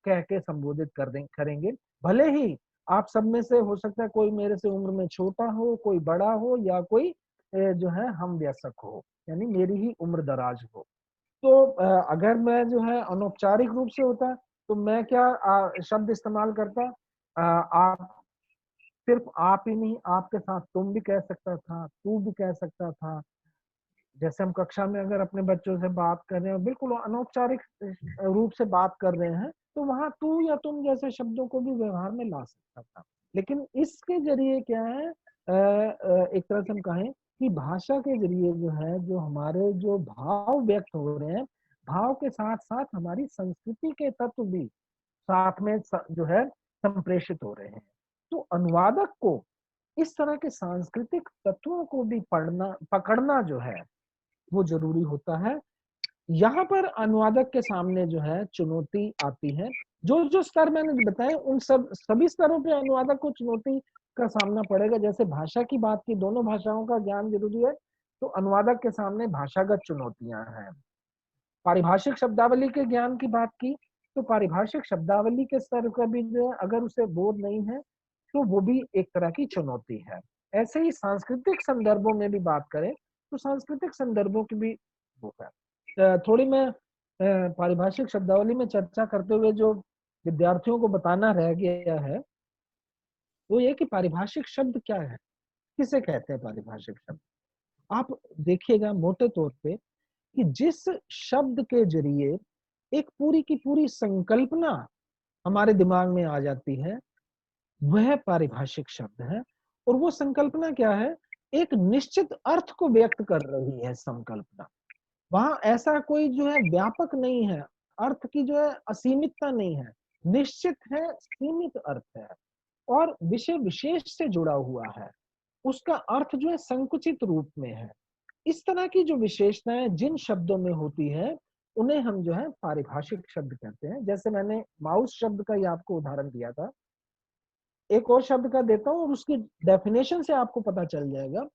कह के संबोधित करेंगे। भले ही आप सब में से हो सकता है कोई मेरे से उम्र में छोटा हो, कोई बड़ा हो, या कोई जो है हम वयस्क हो, यानी मेरी ही उम्र दराज हो। तो अगर मैं जो है अनौपचारिक रूप से होता तो मैं क्या शब्द इस्तेमाल करता, आप, सिर्फ आप ही नहीं, आपके साथ तुम भी कह सकता था, तू भी कह सकता था। जैसे हम कक्षा में अगर अपने बच्चों से बात कर रहे हैं, बिल्कुल अनौपचारिक रूप से बात कर रहे हैं, तो वहां तू या तुम जैसे शब्दों को भी व्यवहार में ला सकता था। लेकिन इसके जरिए क्या है, एक तरह से हम कहें कि भाषा के जरिए जो है जो हमारे जो भाव व्यक्त हो रहे हैं, भाव के साथ साथ हमारी संस्कृति के तत्व भी साथ में जो है संप्रेषित हो रहे हैं। तो अनुवादक को इस तरह के सांस्कृतिक तत्वों को भी पकड़ना जो है वो जरूरी होता है। यहाँ पर अनुवादक के सामने जो है चुनौती आती है, जो जो स्तर मैंने बताए उन सभी स्तरों पे अनुवादक को चुनौती का सामना पड़ेगा। जैसे भाषा की बात की, दोनों भाषाओं का ज्ञान जरूरी है, तो अनुवादक के सामने भाषागत चुनौतियां हैं। पारिभाषिक शब्दावली के ज्ञान की बात की, तो पारिभाषिक शब्दावली के स्तर का भी जो है अगर उसे बोध नहीं है तो वो भी एक तरह की चुनौती है। ऐसे ही सांस्कृतिक संदर्भों में भी बात करें तो सांस्कृतिक संदर्भों की भी वो है। थोड़ी मैं पारिभाषिक शब्दावली में चर्चा करते हुए जो विद्यार्थियों को बताना रह गया है वो ये कि पारिभाषिक शब्द क्या है, किसे कहते हैं पारिभाषिक शब्द। आप देखिएगा मोटे तौर पे कि जिस शब्द के जरिए एक पूरी की पूरी संकल्पना हमारे दिमाग में आ जाती है वह पारिभाषिक शब्द है। और वो संकल्पना क्या है, एक निश्चित अर्थ को व्यक्त कर रही है संकल्पना। वहां ऐसा कोई जो है व्यापक नहीं है, अर्थ की जो है असीमितता नहीं है, निश्चित है, सीमित अर्थ है और विषय विशेष से जुड़ा हुआ है, उसका अर्थ जो है संकुचित रूप में है। इस तरह की जो विशेषताएं जिन शब्दों में होती है उन्हें हम जो है पारिभाषिक शब्द कहते हैं। जैसे मैंने माउस शब्द का ही आपको उदाहरण दिया था, एक और शब्द का देता हूँ और उसकी डेफिनेशन से आपको पता चल जाएगा।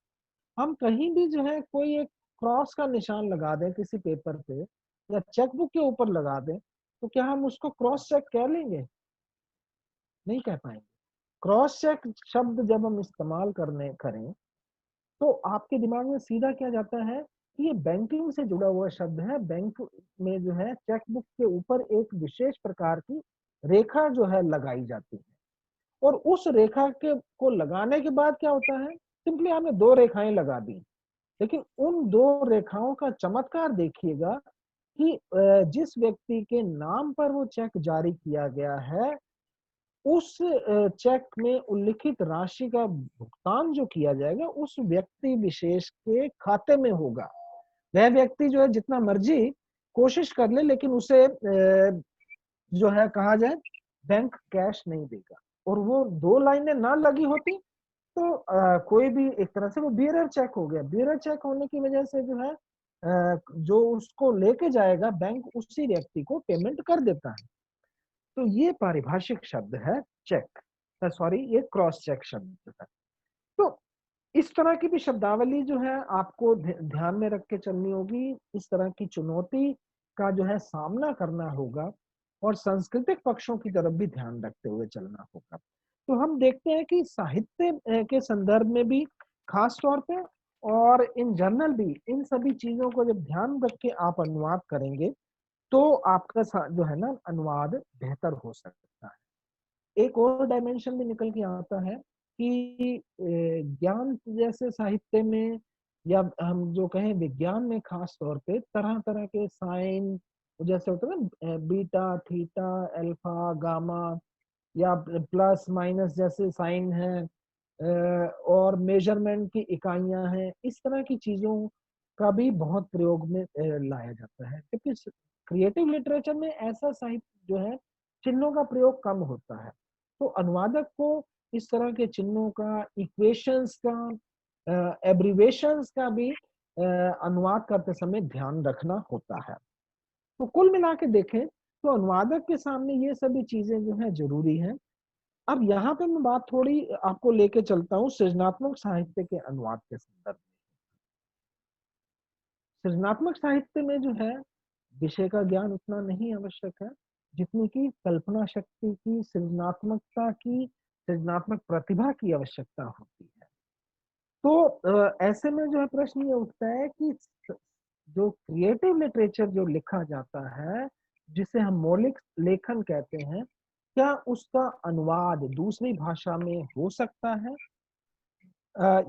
हम कहीं भी जो है कोई एक क्रॉस का निशान लगा दें किसी पेपर पे या चेकबुक के ऊपर लगा दें, तो क्या हम उसको क्रॉस चेक कह लेंगे? नहीं कह पाएंगे। क्रॉस चेक शब्द जब हम इस्तेमाल करने करें तो आपके दिमाग में सीधा क्या जाता है कि ये बैंकिंग से जुड़ा हुआ शब्द है। बैंक में जो है चेकबुक के ऊपर एक विशेष प्रकार की रेखा जो है लगाई जाती है, और उस रेखा के को लगाने के बाद क्या होता है, सिंपली आपने दो रेखाएं लगा दी, लेकिन उन दो रेखाओं का चमत्कार देखिएगा कि जिस व्यक्ति के नाम पर वो चेक जारी किया गया है, उस चेक में उल्लिखित राशि का भुगतान जो किया जाएगा उस व्यक्ति विशेष के खाते में होगा। वह व्यक्ति जो है जितना मर्जी कोशिश कर ले, लेकिन उसे जो है कहा जाए बैंक कैश नहीं देगा। और वो दो लाइनें ना लगी होती तो कोई भी एक तरह से वो बियरर चेक हो गया। बियरर चेक होने की वजह से जो है जो उसको लेके जाएगा बैंक उसी व्यक्ति को पेमेंट कर देता है। तो ये पारिभाषिक शब्द है चेक, सॉरी ये क्रॉस चेक शब्द है। तो इस तरह की भी शब्दावली जो है आपको ध्यान में रख के चलनी होगी। इस तरह की चुनौती का जो है सामना करना होगा और सांस्कृतिक पक्षों की तरफ भी ध्यान रखते हुए चलना होगा। तो हम देखते हैं कि साहित्य के संदर्भ में भी खास तौर पे और इन जनरल भी इन सभी चीजों को जब ध्यान रख के आप अनुवाद करेंगे तो आपका जो है ना अनुवाद बेहतर हो सकता है। एक और डायमेंशन भी निकल के आता है कि ज्ञान जैसे साहित्य में या हम जो कहें विज्ञान में खास तौर पे तरह तरह के साइन जैसे होते हैं ना, बीटा थीटा अल्फा गामा या प्लस माइनस जैसे साइन है, और मेजरमेंट की इकाइयां हैं, इस तरह की चीजों का भी बहुत प्रयोग में लाया जाता है। क्योंकि क्रिएटिव लिटरेचर में ऐसा साहित्य जो है चिन्हों का प्रयोग कम होता है, तो अनुवादक को इस तरह के चिन्हों का, इक्वेशंस का, एब्रिवेशंस का भी अनुवाद करते समय ध्यान रखना होता है। तो कुल मिला के देखें तो अनुवादक के सामने ये सभी चीजें जो है जरूरी है। अब यहाँ पे मैं बात थोड़ी आपको लेके चलता हूँ सृजनात्मक साहित्य के अनुवाद के संदर्भ में। सृजनात्मक साहित्य में जो है विषय का ज्ञान उतना नहीं आवश्यक है जितनी की कल्पना शक्ति की, सृजनात्मकता की, सृजनात्मक प्रतिभा की आवश्यकता होती है। तो ऐसे में जो है प्रश्न ये उठता है कि जो क्रिएटिव लिटरेचर जो लिखा जाता है, जिसे हम मौलिक लेखन कहते हैं, क्या उसका अनुवाद दूसरी भाषा में हो सकता है?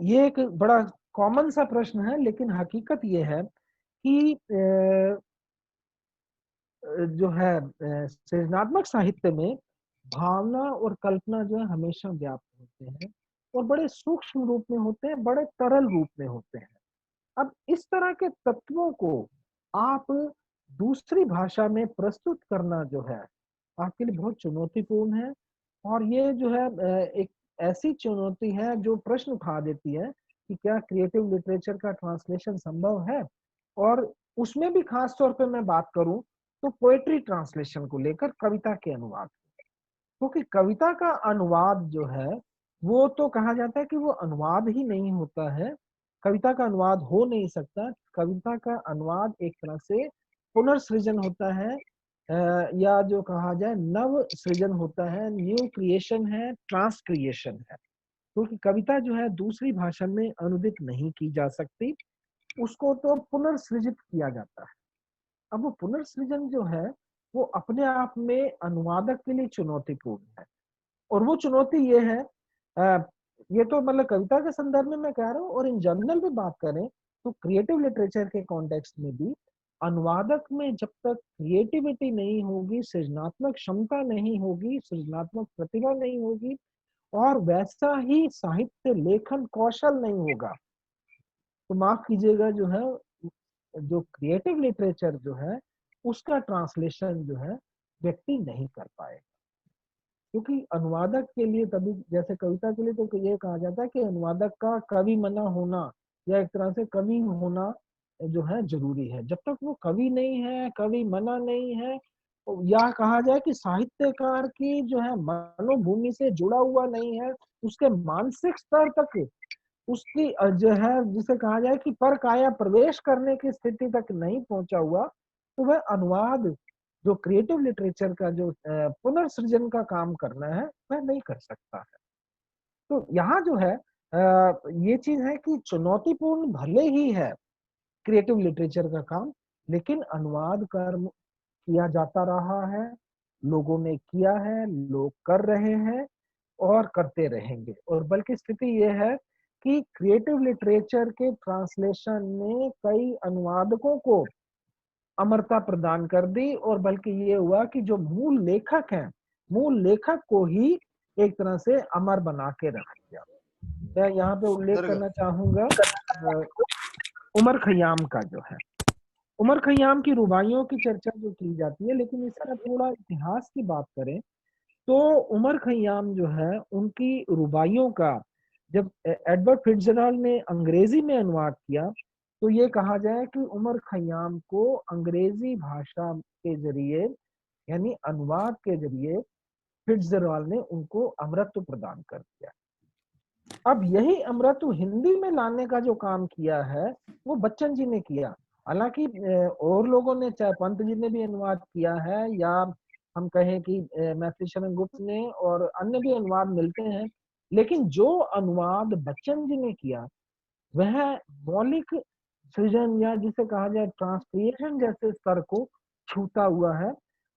ये एक बड़ा कॉमन सा प्रश्न है, लेकिन हकीकत ये है कि जो है सृजनात्मक साहित्य में भावना और कल्पना जो है हमेशा व्याप्त होते हैं और बड़े सूक्ष्म रूप में होते हैं, बड़े तरल रूप में होते हैं। अब इस तरह के तत्वों को आप दूसरी भाषा में प्रस्तुत करना जो है आपके लिए बहुत चुनौतीपूर्ण है। और ये जो है एक ऐसी चुनौती है जो प्रश्न उठा देती है कि क्या क्रिएटिव लिटरेचर का ट्रांसलेशन संभव है। और उसमें भी खास तौर पे मैं बात करूं तो पोएट्री ट्रांसलेशन को लेकर, कविता के अनुवाद, क्योंकि कविता का अनुवाद जो है वो तो कहा जाता है कि वो अनुवाद ही नहीं होता है, कविता का अनुवाद हो नहीं सकता। कविता का अनुवाद एक तरह से पुनर्सृजन होता है, या जो कहा जाए नव सृजन होता है, न्यू क्रिएशन है, ट्रांस क्रिएशन है। क्योंकि कविता जो है दूसरी भाषा में अनुदित नहीं की जा सकती, उसको तो पुनर्सृजित किया जाता है। अब वो पुनर्सृजन जो है वो अपने आप में अनुवादक के लिए चुनौतीपूर्ण है। और वो चुनौती ये है, ये तो मतलब कविता के संदर्भ में मैं कह रहा हूँ, और इन जनरल में बात करें तो क्रिएटिव लिटरेचर के कॉन्टेक्स्ट में भी अनुवादक में जब तक क्रिएटिविटी नहीं होगी, सृजनात्मक क्षमता नहीं होगी, सृजनात्मक प्रतिभा नहीं होगी और वैसा ही साहित्य लेखन कौशल नहीं होगा, तो माफ कीजिएगा जो है जो क्रिएटिव लिटरेचर जो है उसका ट्रांसलेशन जो है व्यक्ति नहीं कर पाएगा। क्योंकि अनुवादक के लिए तभी, जैसे कविता के लिए तो ये कहा जाता है कि अनुवादक का कवि मना होना या एक तरह से कवि होना जो है जरूरी है। जब तक वो कवि नहीं है, कवि मना नहीं है, या कहा जाए कि साहित्यकार की जो है मनोभूमि से जुड़ा हुआ नहीं है, उसके मानसिक स्तर तक उसकी जो है जिसे कहा जाए कि पर काया प्रवेश करने की स्थिति तक नहीं पहुंचा हुआ, तो वह अनुवाद जो क्रिएटिव लिटरेचर का जो पुनर्सृजन का काम करना है वह नहीं कर सकता है। तो यहाँ जो है ये चीज है कि चुनौतीपूर्ण भले ही है क्रिएटिव लिटरेचर का काम, लेकिन अनुवाद कर्म किया जाता रहा है, लोगों ने किया है, लोग कर रहे हैं और करते रहेंगे। और बल्कि स्थिति यह है कि क्रिएटिव लिटरेचर के ट्रांसलेशन ने कई अनुवादकों को अमरता प्रदान कर दी, और बल्कि ये हुआ कि जो मूल लेखक हैं, मूल लेखक को ही एक तरह से अमर बना के रख दिया। मैं यहाँ पे उल्लेख करना चाहूंगा उमर खयाम का जो है, उमर खयाम की रुबाइयों की चर्चा जो की जाती है, लेकिन इसका थोड़ा इतिहास की बात करें तो उमर खयाम जो है उनकी रुबाइयों का जब एडवर्ड फिट्जरल्ड ने अंग्रेजी में अनुवाद किया, तो ये कहा जाए कि उमर खयाम को अंग्रेजी भाषा के जरिए यानी अनुवाद के जरिए फिट्जरल्ड ने उनको अमरत्व प्रदान कर दिया। अब यही अमरत्व हिंदी में लाने का जो काम किया है वो बच्चन जी ने किया। हालांकि और लोगों ने, चाहे पंत जी ने भी अनुवाद किया है, या हम कहें कि मैथिली शरण गुप्त ने और अन्य भी अनुवाद मिलते हैं, लेकिन जो अनुवाद बच्चन जी ने किया वह मौलिक सृजन या जिसे कहा जाए ट्रांसक्रिएशन जैसे स्तर को छूता हुआ है।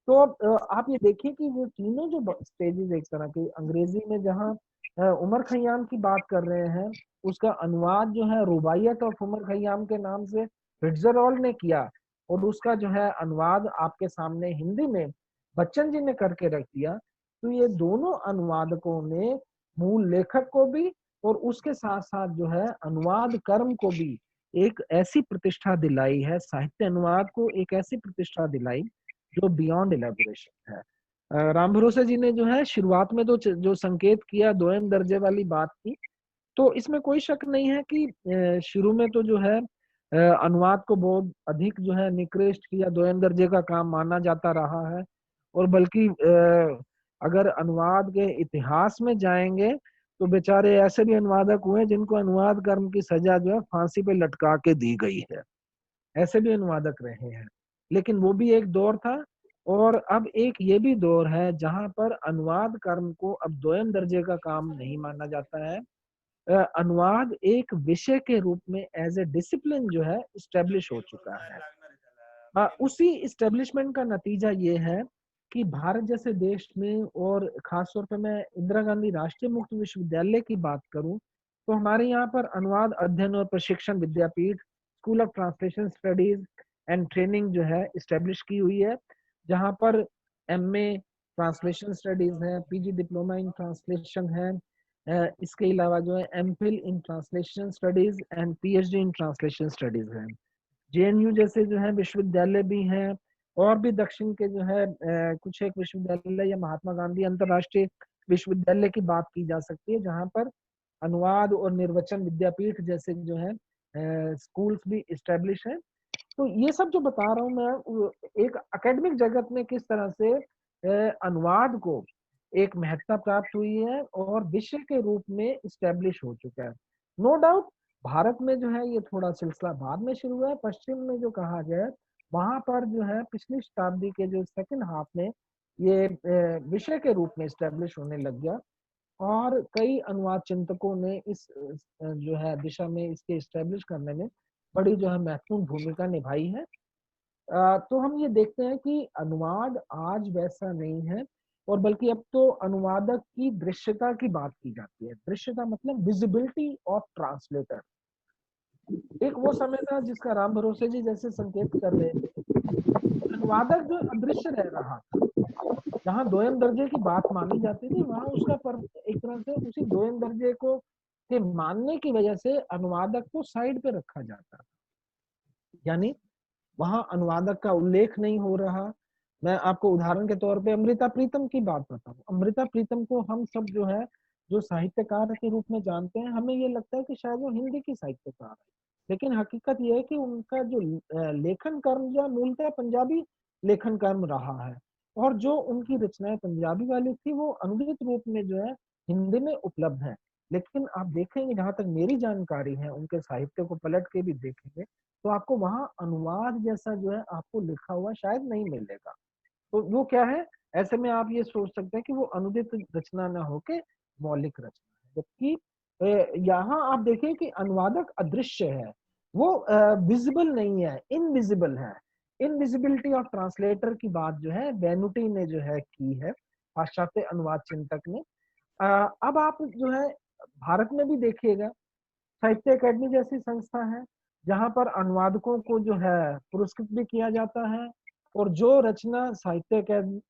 तो अब आप ये देखिए कि वो तीनों जो स्टेजेस एक तरह के अंग्रेजी में जहाँ उमर खयाम की बात कर रहे हैं, उसका अनुवाद जो है रुबाइयत ऑफ उमर खयाम के नाम से फिट्जरॉल्ड ने किया, और उसका जो है अनुवाद आपके सामने हिंदी में बच्चन जी ने करके रख दिया। तो ये दोनों अनुवादकों ने मूल लेखक को भी और उसके साथ साथ जो है अनुवाद कर्म को भी एक ऐसी प्रतिष्ठा दिलाई है, साहित्य अनुवाद को एक ऐसी प्रतिष्ठा दिलाई जो बियॉन्ड इलेबोरेशन है। राम भरोसे जी ने जो है शुरुआत में तो जो संकेत किया दोयम दर्जे वाली बात की, तो इसमें कोई शक नहीं है कि शुरू में तो जो है अनुवाद को बहुत अधिक जो है निकृष्ट या दोयम दर्जे का काम माना जाता रहा है। और बल्कि अगर अनुवाद के इतिहास में जाएंगे तो बेचारे ऐसे भी अनुवादक हुए जिनको अनुवाद कर्म की सजा जो है फांसी पे लटका के दी गई है, ऐसे भी अनुवादक रहे हैं। लेकिन वो भी एक दौर था, और अब एक ये भी दौर है जहां पर अनुवाद कर्म को अब दोयम दर्जे का काम नहीं माना जाता है। अनुवाद एक विषय के रूप में एज ए डिसिप्लिन जो है इस्टेब्लिश हो चुका है। उसी इस्टेब्लिशमेंट का नतीजा ये है कि भारत जैसे देश में, और खासतौर पर मैं इंदिरा गांधी राष्ट्रीय मुक्त विश्वविद्यालय की बात करूं, तो हमारे यहाँ पर अनुवाद अध्ययन और प्रशिक्षण विद्यापीठ school of translation studies and training जो है इस्टेब्लिश की हुई है, जहाँ पर एमए ट्रांसलेशन स्टडीज है, पीजी डिप्लोमा इन ट्रांसलेशन है, इसके अलावा जो है MPhil in translation studies and PhD in translation studies है। जेएनयू जैसे जो है विश्वविद्यालय भी हैं, और भी दक्षिण के जो है कुछ एक विश्वविद्यालय या महात्मा गांधी अंतरराष्ट्रीय विश्वविद्यालय की बात की जा सकती है, जहां पर अनुवाद और निर्वचन विद्यापीठ जैसे जो है स्कूल्स भी इस्टेब्लिश है। तो ये सब जो बता रहा हूँ मैं, एक एकेडमिक जगत में किस तरह से अनुवाद को एक महत्ता प्राप्त हुई है और विषय के रूप में इस्टेब्लिश हो चुका है। नो डाउट भारत में जो है ये थोड़ा सिलसिला बाद में शुरू हुआ है, पश्चिम में जो कहा जाए वहां पर जो है पिछली शताब्दी के जो सेकंड हाफ में ये विषय के रूप में इस्टेब्लिश होने लग गया, और कई अनुवाद चिंतकों ने इस जो है दिशा में इसके इस्टेब्लिश करने में बड़ी जो है महत्वपूर्ण भूमिका निभाई है। तो हम ये देखते हैं कि अनुवाद आज वैसा नहीं है, और बल्कि अब तो अनुवादक की दृश्यता की बात की जाती है। दृश्यता मतलब विजिबिलिटी ऑफ ट्रांसलेटर। एक वो समय था जिसका राम भरोसे जी जैसे संकेत कर रहे थे, अनुवादक जो अदृश्य रह रहा था, जहां दोयम दर्जे की बात मानी जाती थी वहां उसका पर एक तरह से उसी दोयम दर्जे को के मानने की वजह से अनुवादक को साइड पे रखा जाता, यानी वहां अनुवादक का उल्लेख नहीं हो रहा। मैं आपको उदाहरण के तौर पे अमृता प्रीतम की बात बताऊं। अमृता प्रीतम को हम सब जो है जो साहित्यकार के रूप में जानते हैं, हमें ये लगता है कि शायद वो हिंदी की साहित्यकार है, लेकिन हकीकत यह है कि उनका जो लेखन कर्म जो मूलतः पंजाबी लेखन कर्म रहा है। और जो उनकी रचनाएं पंजाबी वाली थी वो अनुदित रूप में जो है हिंदी में उपलब्ध है। लेकिन आप देखेंगे, जहां तक मेरी जानकारी है, उनके साहित्य को पलट के भी देखेंगे तो आपको वहां अनुवाद जैसा जो है आपको लिखा हुआ शायद नहीं मिलेगा। तो वो क्या है, ऐसे में आप ये सोच सकते हैं कि वो अनुदित रचना ना होके मौलिक रचना है। जबकि यहाँ आप देखें कि अनुवादक अदृश्य है, वो विजिबल नहीं है, इनविजिबल है। इनविजिबिलिटी ऑफ ट्रांसलेटर की बात जो है बेनुटी ने जो है की है, पाश्चात्य अनुवाद चिंतक ने। अब आप जो है भारत में भी देखिएगा, साहित्य अकेडमी जैसी संस्था है जहां पर अनुवादकों को जो है पुरस्कृत भी किया जाता है। और जो रचना साहित्य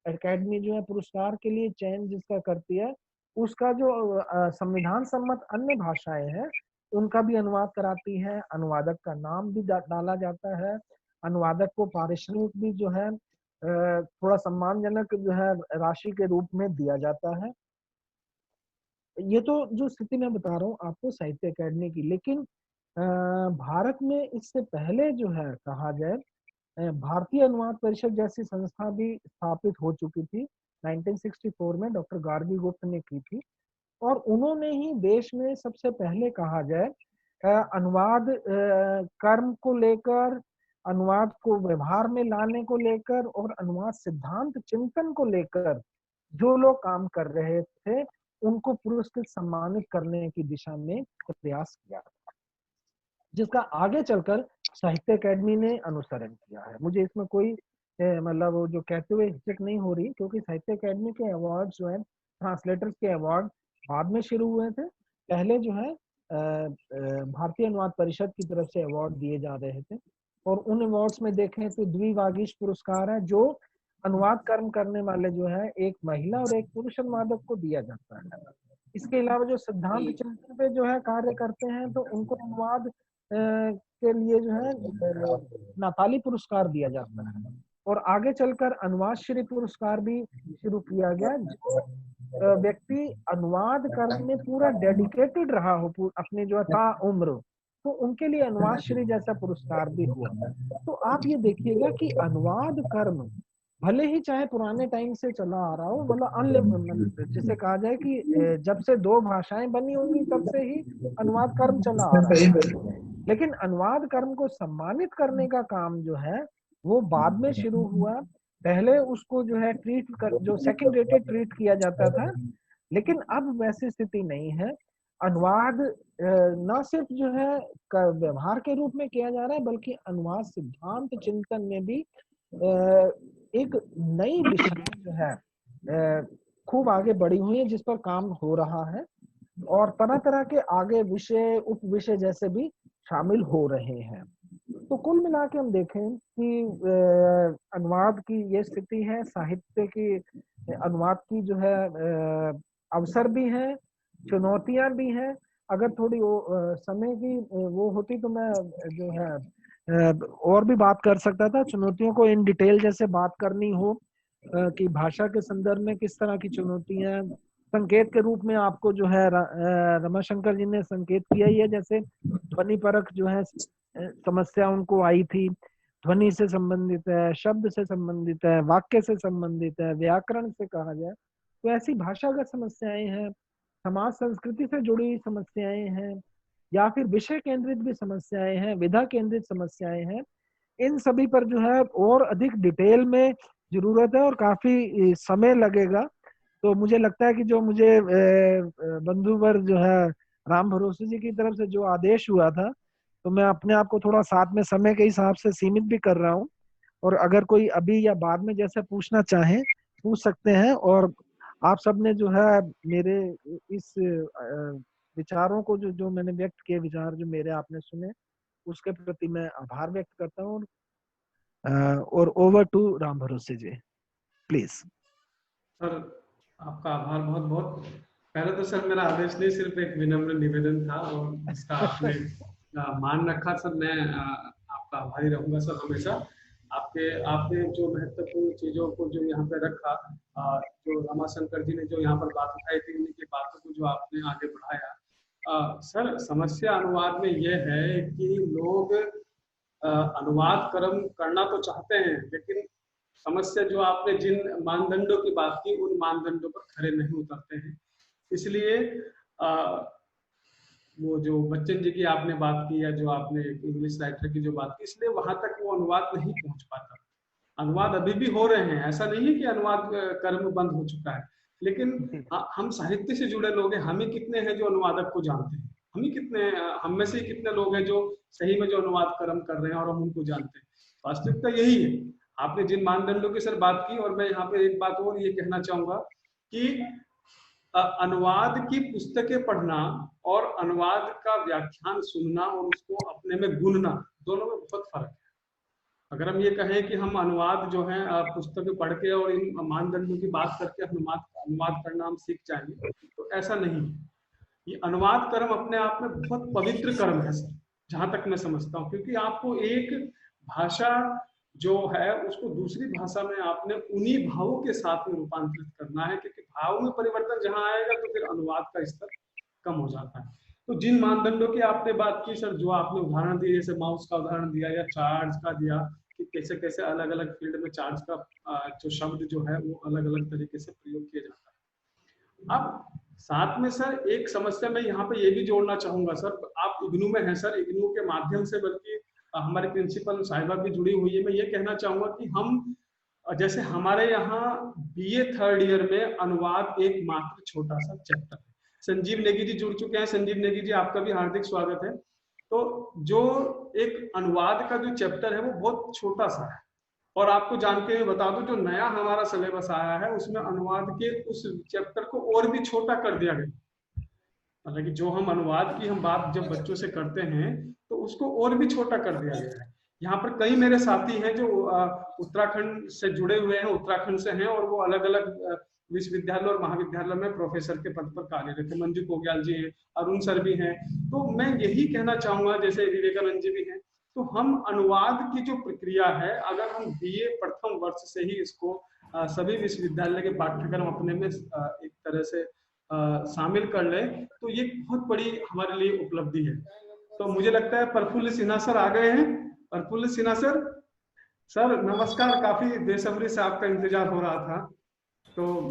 अकेडमी जो है पुरस्कार के लिए चयन जिसका करती है, उसका जो संविधान सम्मत अन्य भाषाएं हैं उनका भी अनुवाद कराती है। अनुवादक का नाम भी डाला जाता है। अनुवादक को पारिश्रमिक भी जो है थोड़ा सम्मानजनक जो है राशि के रूप में दिया जाता है। ये तो जो स्थिति मैं बता रहा हूँ आपको साहित्य अकेडमी की। लेकिन भारत में इससे पहले जो है कहा जाए, भारतीय अनुवाद परिषद जैसी संस्था भी स्थापित हो चुकी थी। 1964 में डॉक्टर गार्गी गुप्त ने की थी, और उन्होंने ही देश में सबसे पहले कहा जाए अनुवाद कर्म को लेकर, अनुवाद को व्यवहार में लाने को लेकर और अनुवाद सिद्धांत चिंतन को लेकर जो लोग काम कर रहे थे उनको पुरस्कृत सम्मानित करने की दिशा में प्रयास किया, जिसका आगे चलकर साहित्य अकेडमी ने अनुसरण किया है। मुझे इसमें कोई मतलब वो जो कहते हुए हिचक नहीं हो रही, क्योंकि साहित्य अकेडमी के अवार्ड जो है, ट्रांसलेटर्स के अवार्ड बाद में शुरू हुए थे। पहले जो है भारतीय अनुवाद परिषद की तरफ से अवार्ड दिए जा रहे थे। और उन अवार्ड्स में देखें तो द्विवागीश पुरस्कार है, जो अनुवाद कर्म करने वाले जो है एक महिला और एक पुरुष अनुवादक को दिया जाता है। इसके अलावा जो सिद्धांत चिंतन पे जो है कार्य करते हैं तो उनको अनुवाद के लिए जो है नाताली पुरस्कार दिया जाता है। और आगे चलकर अनुवाद श्री पुरस्कार भी शुरू किया गया, जो व्यक्ति अनुवाद करने में पूरा डेडिकेटेड रहा हो अपने जो था उम्र, तो उनके लिए अनुवाद श्री जैसा पुरस्कार भी हुआ। तो आप ये देखिएगा कि अनुवाद कर्म भले ही चाहे पुराने टाइम से चला आ रहा हो, मतलब अनलिमिटेड, जिसे कहा जाए कि जब से दो भाषाएं बनी होंगी तब से ही अनुवाद कर्म चला आ रहा है। लेकिन अनुवाद कर्म को सम्मानित करने का काम जो है वो बाद में शुरू हुआ। पहले उसको जो है जो सेकंड रेटेड ट्रीट किया जाता था, लेकिन अब वैसी स्थिति नहीं है। अनुवाद न सिर्फ जो है व्यवहार के रूप में किया जा रहा है, बल्कि अनुवाद सिद्धांत चिंतन में भी एक नई दिशा जो है खूब आगे बढ़ी हुई है, जिस पर काम हो रहा है। और तरह तरह के आगे विषय उप विषय जैसे भी शामिल हो रहे हैं। तो कुल मिला के हम देखें कि अनुवाद की ये स्थिति है, साहित्य की अनुवाद की जो है अवसर भी है, चुनौतियां भी हैं। अगर थोड़ी समय की वो होती तो मैं जो है और भी बात कर सकता था चुनौतियों को इन डिटेल, जैसे बात करनी हो कि भाषा के संदर्भ में किस तरह की चुनौतियां, संकेत के रूप में आपको जो है रमाशंकर जी ने संकेत किया ही है, जैसे ध्वनि परख जो है समस्या उनको आई थी, ध्वनि से संबंधित है, शब्द से संबंधित है, वाक्य से संबंधित है, व्याकरण से कहा जाए तो ऐसी भाषागत समस्याएं हैं, समाज संस्कृति से जुड़ी समस्याएं हैं, या फिर विषय केंद्रित भी समस्याएं हैं, विधा केंद्रित समस्याएं हैं। इन सभी पर जो है और अधिक डिटेल में जरूरत है और काफी समय लगेगा। तो मुझे लगता है कि जो मुझे बंधुवर जो है राम भरोसे जी की तरफ से जो आदेश हुआ था, तो मैं अपने आप को थोड़ा साथ में समय के हिसाब से सीमित भी कर रहा हूँ। और अगर कोई अभी या बाद में जैसे पूछना चाहे पूछ सकते हैं। और आप सबने जो है मेरे इस विचारों को जो जो मैंने व्यक्त किए, विचार जो मेरे आपने सुने, उसके प्रति मैं आभार व्यक्त करता हूँ। और ओवर टू राम भरोसे जी, प्लीज। सर आपका आभार बहुत बहुत। पहले तो सर मेरा आदेश नहीं, सिर्फ एक विनम्र निवेदन था, और इसका आपने मान रखा सर। मैं आपका आभारी रहूंगा सर हमेशा। आपने जो महत्वपूर्ण चीजों को जो यहाँ पे रखा, जो रमाशंकर जी ने जो यहाँ पर बात उठाई थी, उनकी बातों को जो आपने आगे बढ़ाया। सर समस्या अनुवाद में यह है कि लोग अनुवाद कर्म करना तो चाहते हैं, लेकिन समस्या जो आपने जिन मानदंडों की बात की उन मानदंडों पर खरे नहीं उतरते हैं। इसलिए वो जो बच्चन जी की आपने बात की या जो आपने इंग्लिश राइटर की जो बात की, इसलिए वहां तक वो अनुवाद नहीं पहुंच पाता। अनुवाद अभी भी हो रहे हैं, ऐसा नहीं है कि अनुवाद कर्म बंद हो चुका है, लेकिन हम साहित्य से जुड़े लोग हैं, हम ही कितने हैं जो अनुवादक को जानते हैं, हम ही कितने, हम में से कितने लोग हैं जो सही में जो अनुवाद कर्म कर रहे हैं और हम उनको जानते हैं। वास्तविकता यही है। आपने जिन मानदंडों की सर बात की, और मैं यहाँ पे एक बात और ये कहना चाहूंगा कि अनुवाद की पुस्तकें पढ़ना और अनुवाद का व्याख्यान सुनना और उसको अपने में गुनना, दोनों में बहुत फर्क है। अगर हम ये कहें कि हम अनुवाद जो है पुस्तकें पढ़ के और इन मानदंडों की बात करके अनुवाद करना हम सीख जाएंगे, तो ऐसा नहीं है। ये अनुवाद कर्म अपने आप में बहुत पवित्र कर्म है सर, जहां तक मैं समझता हूँ, क्योंकि आपको एक भाषा जो है उसको दूसरी भाषा में आपने उन्हीं भावों के साथ में रूपांतरित करना है, क्योंकि भाव में परिवर्तन जहां आएगा तो फिर अनुवाद का स्तर कम हो जाता है। तो जिन मानदंडों की आपने बात की सर, जो आपने उदाहरण दिए, जैसे माउस का उदाहरण दिया या चार्ज का दिया, कि कैसे कैसे अलग अलग फील्ड में चार्ज का जो शब्द जो है वो अलग अलग तरीके से प्रयोग किया जाता है। अब साथ में सर एक समस्या मैं यहाँ पे ये भी जोड़ना चाहूंगा सर, आप इग्नू में हैं सर, इग्नू के माध्यम से बल्कि हमारे प्रिंसिपल साहिबा भी जुड़ी हुई है। मैं ये कहना चाहूंगा कि हम, जैसे हमारे यहाँ बीए थर्ड ईयर में अनुवाद एक मात्र छोटा सा चैप्टर है। संजीव नेगी जी जुड़ चुके हैं। संजीव नेगी जी, आपका भी हार्दिक स्वागत है। तो जो एक अनुवाद का जो चैप्टर है वो बहुत छोटा सा है, और आपको जान के बता दूं, जो नया हमारा सिलेबस आया है उसमें अनुवाद के उस चैप्टर को और भी छोटा कर दिया गया। मतलब कि जो हम अनुवाद की हम बात जब बच्चों से करते हैं तो उसको और भी छोटा कर दिया गया है। यहाँ पर कई मेरे साथी हैं जो उत्तराखंड से जुड़े हुए हैं, उत्तराखंड से हैं, और वो अलग अलग विश्वविद्यालय और महाविद्यालय में प्रोफेसर के पद पर कार्यरत है। मंजू पोग्याल जी हैं, अरुण सर भी हैं। तो मैं यही कहना चाहूंगा, जैसे विवेकानंद जी भी हैं, तो हम अनुवाद की जो प्रक्रिया है, अगर हम बीए प्रथम वर्ष से ही इसको सभी विश्वविद्यालय के पाठ्यक्रम अपने में एक तरह से शामिल कर ले, तो ये बहुत बड़ी हमारे लिए उपलब्धि है। तो मुझे लगता है प्रफुल्ल सिन्हा सर आ गए हैं। प्रफुल्ल सिन्हा सर, सर नमस्कार, काफी बेसब्री से आपका इंतजार हो रहा था। तो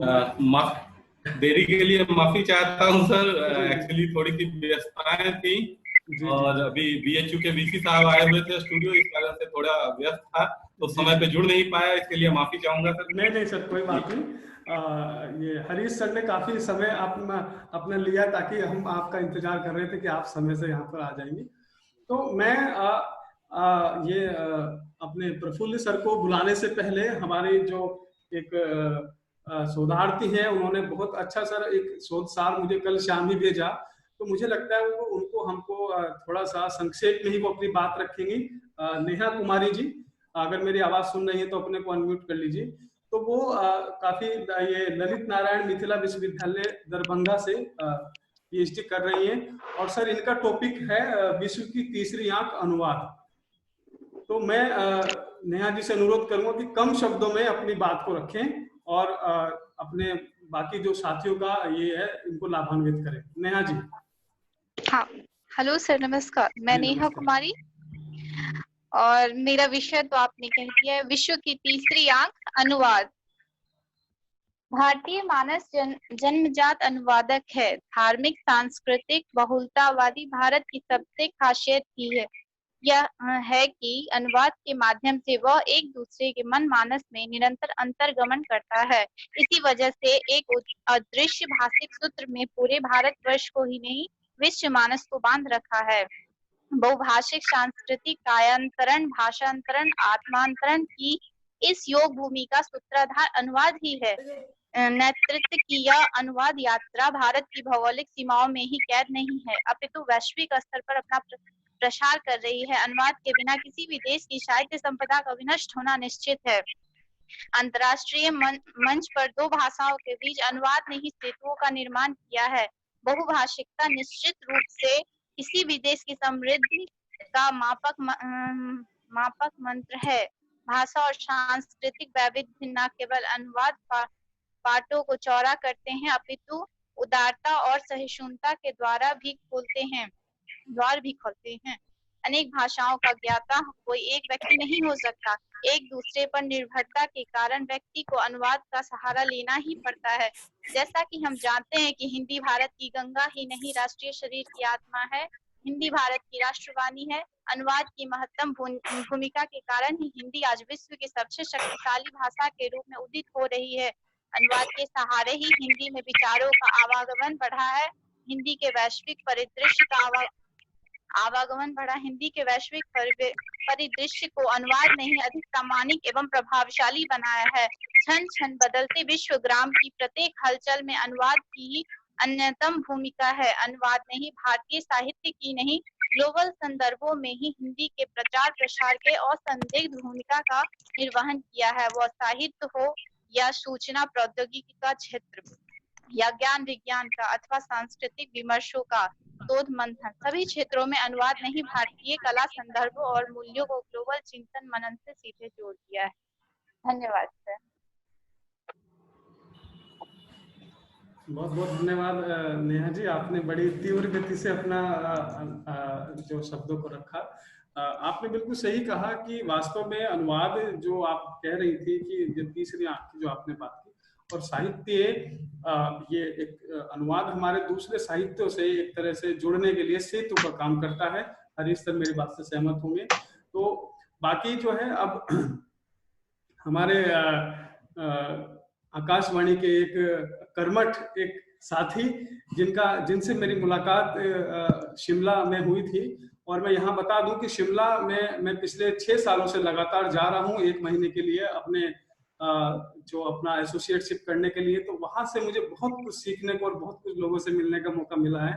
देरी के लिए माफी चाहता हूं सर, एक्चुअली थोड़ी सी व्यस्तताएं थी और अभी बीएचयू के वीसी साहब आए हुए थे स्टूडियो, इस कारण से थोड़ा व्यस्त था, तो समय पे जुड़ नहीं पाया, इसके लिए माफी चाहूंगा सर। नहीं सर, कोई बात नहीं। ये हरीश सर ने काफी समय अपने लिया, ताकि हम आपका इंतजार कर रहे थे कि आप समय से यहाँ पर आ जाएंगे। तो मैं ये अपने प्रफुल्ल सर को बुलाने से पहले हमारे जो एक शोधार्थी हैं, उन्होंने बहुत अच्छा सर एक शोध सार मुझे कल शाम ही भेजा, तो मुझे लगता है वो उनको हमको थोड़ा सा संक्षेप में ही वो अपनी बात रखेंगी। नेहा कुमारी जी, अगर मेरी आवाज सुन रही है तो अपने को अनम्यूट कर लीजिए। तो वो काफी ये ललित नारायण मिथिला विश्वविद्यालय दरभंगा से पीएचडी कर रही हैं, और सर इनका टॉपिक है विश्व की तीसरी आंख, अनुवाद। तो मैं नेहा जी से अनुरोध करूंगा कि कम शब्दों में अपनी बात को रखें और अपने बाकी जो साथियों का ये है इनको लाभान्वित करें। नेहा जी। हाँ, हेलो सर, नमस्कार। मैं नेहा कुमारी, और मेरा विषय तो आपने कह दिया है, विश्व की तीसरी आंख, अनुवाद। भारतीय मानस जन्मजात अनुवादक है। धार्मिक, सांस्कृतिक, बहुलतावादी भारत की सबसे खासियत की है यह है कि अनुवाद के माध्यम से वह एक दूसरे के मन मानस में निरंतर अंतर्गमन करता है। इसी वजह से एक अदृश्य भाषिक सूत्र में पूरे भारतवर्ष को ही नहीं, विश्व मानस को बांध रखा है। बहुभाषिक, सांस्कृतिक, कायांतरण, भाषांतरण, आत्मांतरण की इस योग भूमि का सूत्रधार अनुवाद ही है। नेतृत्व की यह अनुवाद यात्रा भारत की भौगोलिक सीमाओं में ही कैद नहीं है, अपितु वैश्विक स्तर पर अपना प्रसार कर रही है। अनुवाद के बिना किसी भी देश की साहित्य संपदा का विनष्ट होना निश्चित है। अंतर्राष्ट्रीय मंच पर दो भाषाओं के बीच अनुवाद ने ही सेतुओं का निर्माण किया है। बहुभाषिकता निश्चित रूप से किसी भी देश की समृद्धि का मापक मंत्र है। भाषा और सांस्कृतिक वैविध्य न केवल अनुवाद पाटों को चौड़ा करते हैं, अपितु उदारता और सहिष्णुता के द्वार भी खोलते हैं। अनेक भाषाओं का ज्ञाता कोई एक व्यक्ति नहीं हो सकता। एक दूसरे पर निर्भरता के कारण व्यक्ति को अनुवाद का सहारा लेना ही पड़ता है। जैसा कि हम जानते हैं कि हिंदी भारत की गंगा ही नहीं, राष्ट्रीय शरीर की आत्मा है। हिंदी भारत की राष्ट्रवाणी है। अनुवाद की महत्तम भूमिका के कारण ही हिंदी आज विश्व की सबसे शक्तिशाली भाषा के रूप में उदित हो रही है। अनुवाद के सहारे ही हिंदी में विचारों का आवागमन बढ़ा है। हिंदी के वैश्विक परिदृश्य का आवागमन बढ़ा। हिंदी के वैश्विक परिदृश्य को अनुवाद ने ही अधिक प्रामाणिक एवं प्रभावशाली बनाया है। क्षण क्षण बदलते विश्वग्राम की प्रत्येक हलचल में अनुवाद की ही अन्यतम भूमिका है। अनुवाद ने ही भारतीय साहित्य की नहीं, ग्लोबल संदर्भों में ही हिंदी के प्रचार प्रसार के असंदिग्ध भूमिका का निर्वहन किया है। वह साहित्य हो या सूचना प्रौद्योगिकी का क्षेत्र या ज्ञान विज्ञान का अथवा सांस्कृतिक विमर्शों का शोध मंथन, सभी क्षेत्रों में अनुवाद ने ही भारतीय कला संदर्भों और मूल्यों को ग्लोबल चिंतन मनन से सीधे जोड़ दिया है। धन्यवाद सर। बहुत बहुत धन्यवाद नेहा जी, आपने बड़ी तीव्र गति से अपना जो शब्दों को रखा। आपने बिल्कुल सही कहा कि वास्तव में अनुवाद जो आप कह रही थी कि जो तीसरी आंख की जो आपने बात की, और साहित्य ये एक अनुवाद हमारे दूसरे साहित्यों से एक तरह से जुड़ने के लिए सेतु का काम करता है। हरीश सर मेरी बात से सहमत होंगे। तो बाकी जो है अब हमारे आकाशवाणी के एक कर्मठ एक साथी जिनसे मेरी मुलाकात शिमला में हुई थी, और मैं यहाँ बता दूं कि शिमला में मैं पिछले 6 सालों से लगातार जा रहा हूँ 1 महीने के लिए अपने जो अपना एसोसिएटशिप करने के लिए। तो वहां से मुझे बहुत कुछ सीखने को और बहुत कुछ लोगों से मिलने का मौका मिला है।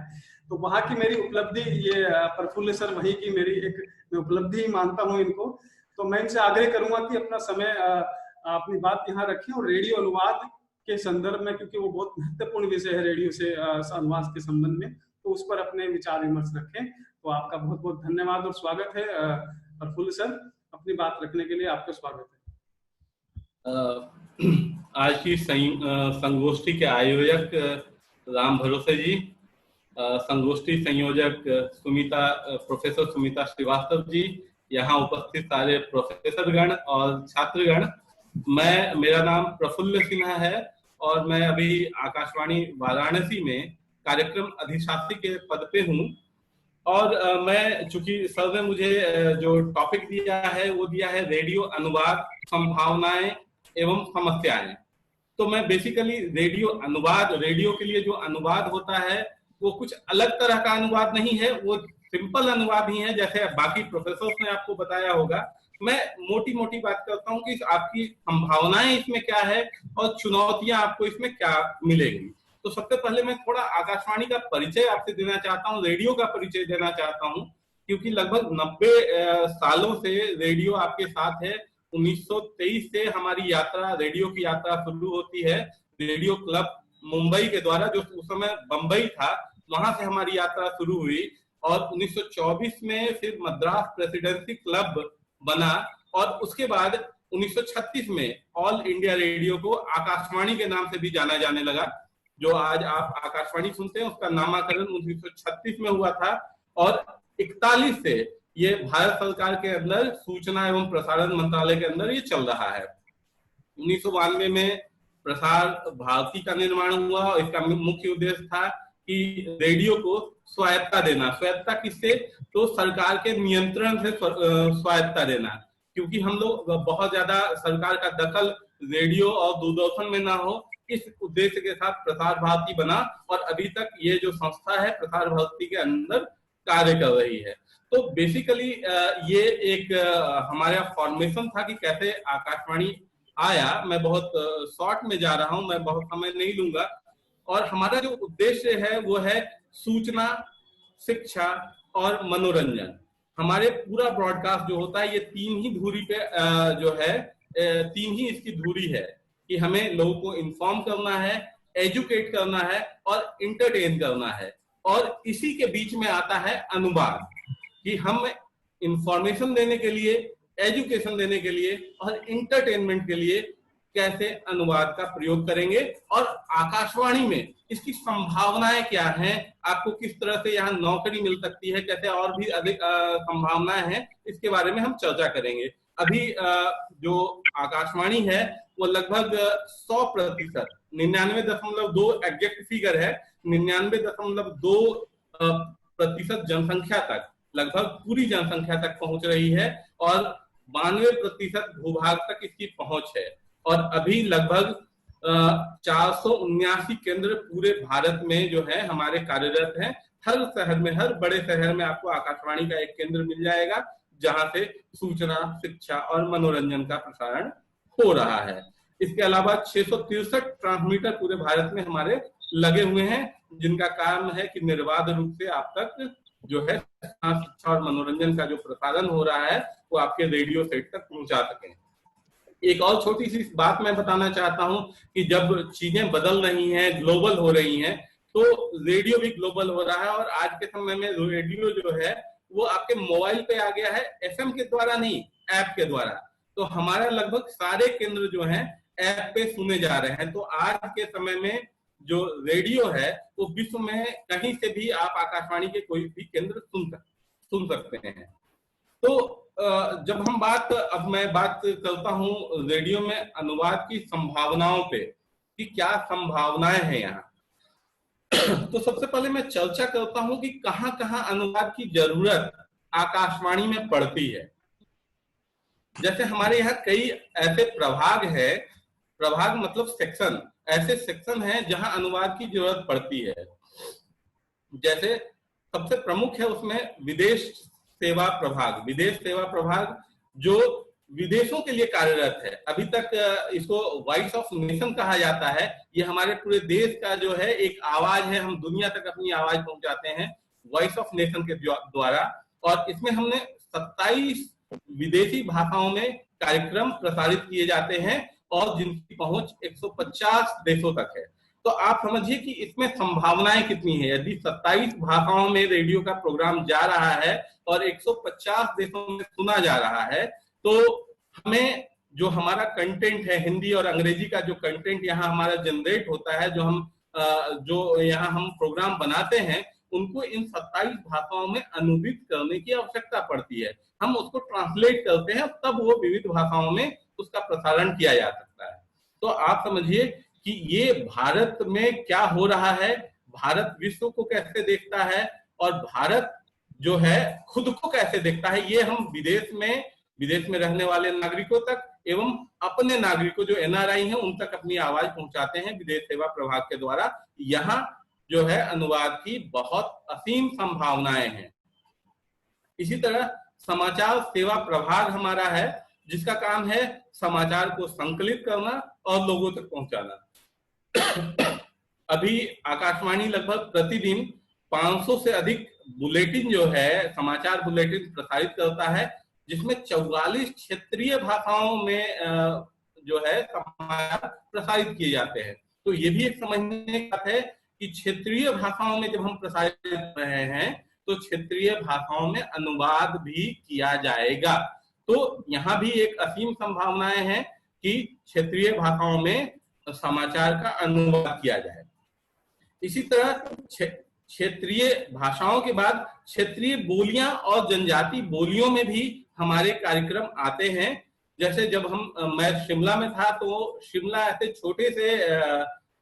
तो वहां की मेरी उपलब्धि, ये प्रफुल्ल सर वहीं की मेरी एक मैं उपलब्धि ही मानता हूँ इनको। तो मैं इनसे आग्रह करूंगा कि अपना समय अपनी बात यहाँ रखें और रेडियो अनुवाद के संदर्भ में, क्योंकि वो बहुत महत्वपूर्ण विषय है रेडियो से अनुवाद के संबंध में, तो उस पर अपने विचार विमर्श रखें। तो आपका बहुत बहुत धन्यवाद और स्वागत है प्रफुल्ल सर, अपनी बात रखने के लिए आपका स्वागत है। आज की संगोष्ठी के आयोजक राम भरोसे जी, संगोष्ठी संयोजक प्रोफेसर सुमिता श्रीवास्तव जी, यहाँ उपस्थित सारे प्रोफेसरगण और छात्रगण, मेरा नाम प्रफुल्ल सिन्हा है और मैं अभी आकाशवाणी वाराणसी में कार्यक्रम अधिशासी के पद पे हूँ। और मैं, चूंकि सर ने मुझे जो टॉपिक दिया है वो दिया है रेडियो अनुवाद, संभावनाएं एवं समस्याएं। तो मैं बेसिकली रेडियो के लिए जो अनुवाद होता है वो कुछ अलग तरह का अनुवाद नहीं है, वो सिंपल अनुवाद ही है जैसे बाकी प्रोफेसर्स ने आपको बताया होगा। मैं मोटी मोटी बात करता हूँ कि आपकी संभावनाएं इसमें क्या है और चुनौतियां आपको इसमें क्या मिलेगी। तो सबसे पहले मैं थोड़ा आकाशवाणी का परिचय आपसे देना चाहता हूँ, रेडियो का परिचय देना चाहता हूँ, क्योंकि लगभग 90 सालों से रेडियो आपके साथ है। 1923 से हमारी यात्रा, रेडियो की यात्रा शुरू होती है रेडियो क्लब मुंबई के द्वारा, जो उस समय बंबई था, वहां से हमारी यात्रा शुरू हुई। और 1924 में फिर मद्रास प्रेसिडेंसी क्लब बना और उसके बाद 1936 में ऑल इंडिया रेडियो को आकाशवाणी के नाम से भी जाना जाने लगा। जो आज आप आकाशवाणी सुनते हैं उसका नामकरण 1936 में हुआ था और 41 से ये भारत सरकार के अंदर सूचना एवं प्रसारण मंत्रालय के अंदर ये चल रहा है। 1992 में प्रसार भारती का निर्माण हुआ और इसका मुख्य उद्देश्य था कि रेडियो को स्वायत्तता देना। स्वायत्तता किससे? तो सरकार के नियंत्रण से स्वायत्तता देना, क्योंकि हम लोग बहुत ज्यादा सरकार का दखल रेडियो और दूरदर्शन में ना हो, इस उद्देश्य के साथ प्रसार भारती बना और अभी तक ये जो संस्था है प्रसार भारती के अंदर कार्य कर रही है। तो बेसिकली ये एक हमारा फॉर्मेशन था कि कैसे आकाशवाणी आया। मैं बहुत शॉर्ट में जा रहा हूं, मैं बहुत समय नहीं लूंगा। और हमारा जो उद्देश्य है वो है सूचना, शिक्षा और मनोरंजन। हमारे पूरा ब्रॉडकास्ट जो होता है ये 3 ही धुरी पे जो है 3 ही इसकी धुरी है कि हमें लोगों को इन्फॉर्म करना है, एजुकेट करना है और इंटरटेन करना है। और इसी के बीच में आता है अनुवाद, कि हम इंफॉर्मेशन देने के लिए, एजुकेशन देने के लिए और इंटरटेनमेंट के लिए कैसे अनुवाद का प्रयोग करेंगे और आकाशवाणी में इसकी संभावनाएं क्या हैं, आपको किस तरह से यहाँ नौकरी मिल सकती है, कैसे और भी अधिक संभावनाएं हैं, इसके बारे में हम चर्चा करेंगे। अभी जो आकाशवाणी है वो लगभग 100%, 99.2 एग्जैक्ट फिगर है, 99.2% जनसंख्या तक, लगभग पूरी जनसंख्या तक पहुंच रही है और 92% भूभाग तक इसकी पहुंच है। और अभी लगभग 479 केंद्र पूरे भारत में जो है हमारे कार्यरत हैं। हर शहर में, हर बड़े शहर में आपको आकाशवाणी का एक केंद्र मिल जाएगा जहां से सूचना, शिक्षा और मनोरंजन का प्रसारण हो रहा है। इसके अलावा 663 ट्रांसमीटर पूरे भारत में हमारे लगे हुए हैं, जिनका काम है कि निर्बाध रूप से आप तक जो है शिक्षा और मनोरंजन का जो प्रसारण हो रहा है वो आपके रेडियो सेट तक पहुंचा सकें। एक और छोटी सी बात मैं बताना चाहता हूं कि जब चीजें बदल रही हैं, ग्लोबल हो रही हैं, तो रेडियो भी ग्लोबल हो रहा है। और आज के समय में रेडियो जो है वो आपके मोबाइल पे आ गया है, एफएम के द्वारा नहीं, ऐप के द्वारा। तो हमारा लगभग सारे केंद्र जो हैं ऐप पे सुने जा रहे हैं। तो आज के समय में जो रेडियो है वो विश्व में कहीं से भी आप आकाशवाणी के कोई भी केंद्र सुन सकते हैं। तो जब हम अब मैं बात करता हूं रेडियो में अनुवाद की संभावनाओं पे कि क्या संभावनाएं हैं यहाँ। तो सबसे पहले मैं चर्चा करता हूं कि कहां कहां अनुवाद की जरूरत आकाशवाणी में पड़ती है। जैसे हमारे यहाँ कई ऐसे प्रभाग है, प्रभाग मतलब सेक्शन, ऐसे सेक्शन हैं जहां अनुवाद की जरूरत पड़ती है। जैसे सबसे प्रमुख है उसमें विदेश सेवा प्रभाग। विदेश सेवा प्रभाग जो विदेशों के लिए कार्यरत है। अभी तक इसको वॉइस ऑफ नेशन कहा जाता है। ये हमारे पूरे देश का जो है एक आवाज है, हम दुनिया तक अपनी आवाज पहुंचाते हैं वॉइस ऑफ नेशन के द्वारा। और इसमें हमने 27 विदेशी भाषाओं में कार्यक्रम प्रसारित किए जाते हैं और जिनकी पहुंच 150 देशों तक है। तो आप समझिए कि इसमें संभावनाएं कितनी है। यदि 27 भाषाओं में रेडियो का प्रोग्राम जा रहा है और 150 देशों में सुना जा रहा है, तो हमें जो हमारा कंटेंट है, हिंदी और अंग्रेजी का जो कंटेंट यहाँ हमारा जनरेट होता है, जो यहाँ हम प्रोग्राम बनाते हैं, उनको इन 27 भाषाओं में अनुवादित करने की आवश्यकता पड़ती है। हम उसको ट्रांसलेट करते हैं, तब वो विविध भाषाओं में उसका प्रसारण किया जा सकता है। तो आप समझिए कि ये भारत में क्या हो रहा है, भारत विश्व को कैसे देखता है और भारत जो है खुद को कैसे देखता है, ये हम विदेश में रहने वाले नागरिकों तक एवं अपने नागरिकों जो एनआरआई हैं उन तक अपनी आवाज पहुंचाते हैं विदेश सेवा प्रभाग के द्वारा। यहाँ जो है अनुवाद की बहुत असीम संभावनाएं हैं। इसी तरह समाचार सेवा प्रभाग हमारा है, जिसका काम है समाचार को संकलित करना और लोगों तक पहुंचाना। अभी आकाशवाणी लगभग प्रतिदिन 500 से अधिक बुलेटिन जो है, समाचार बुलेटिन प्रसारित करता है, जिसमें 44 क्षेत्रीय भाषाओं में जो है समाचार प्रसारित किए जाते हैं। तो ये भी एक समझने की बात है कि क्षेत्रीय भाषाओं में जब हम प्रसारित कर रहे हैं तो क्षेत्रीय भाषाओं में अनुवाद भी किया जाएगा। तो यहाँ भी एक असीम संभावनाएं हैं कि क्षेत्रीय भाषाओं में समाचार का अनुवाद किया जाए। इसी तरह क्षेत्रीय भाषाओं के बाद क्षेत्रीय बोलियां और जनजाति बोलियों में भी हमारे कार्यक्रम आते हैं। जैसे जब मैं शिमला में था तो शिमला ऐसे छोटे से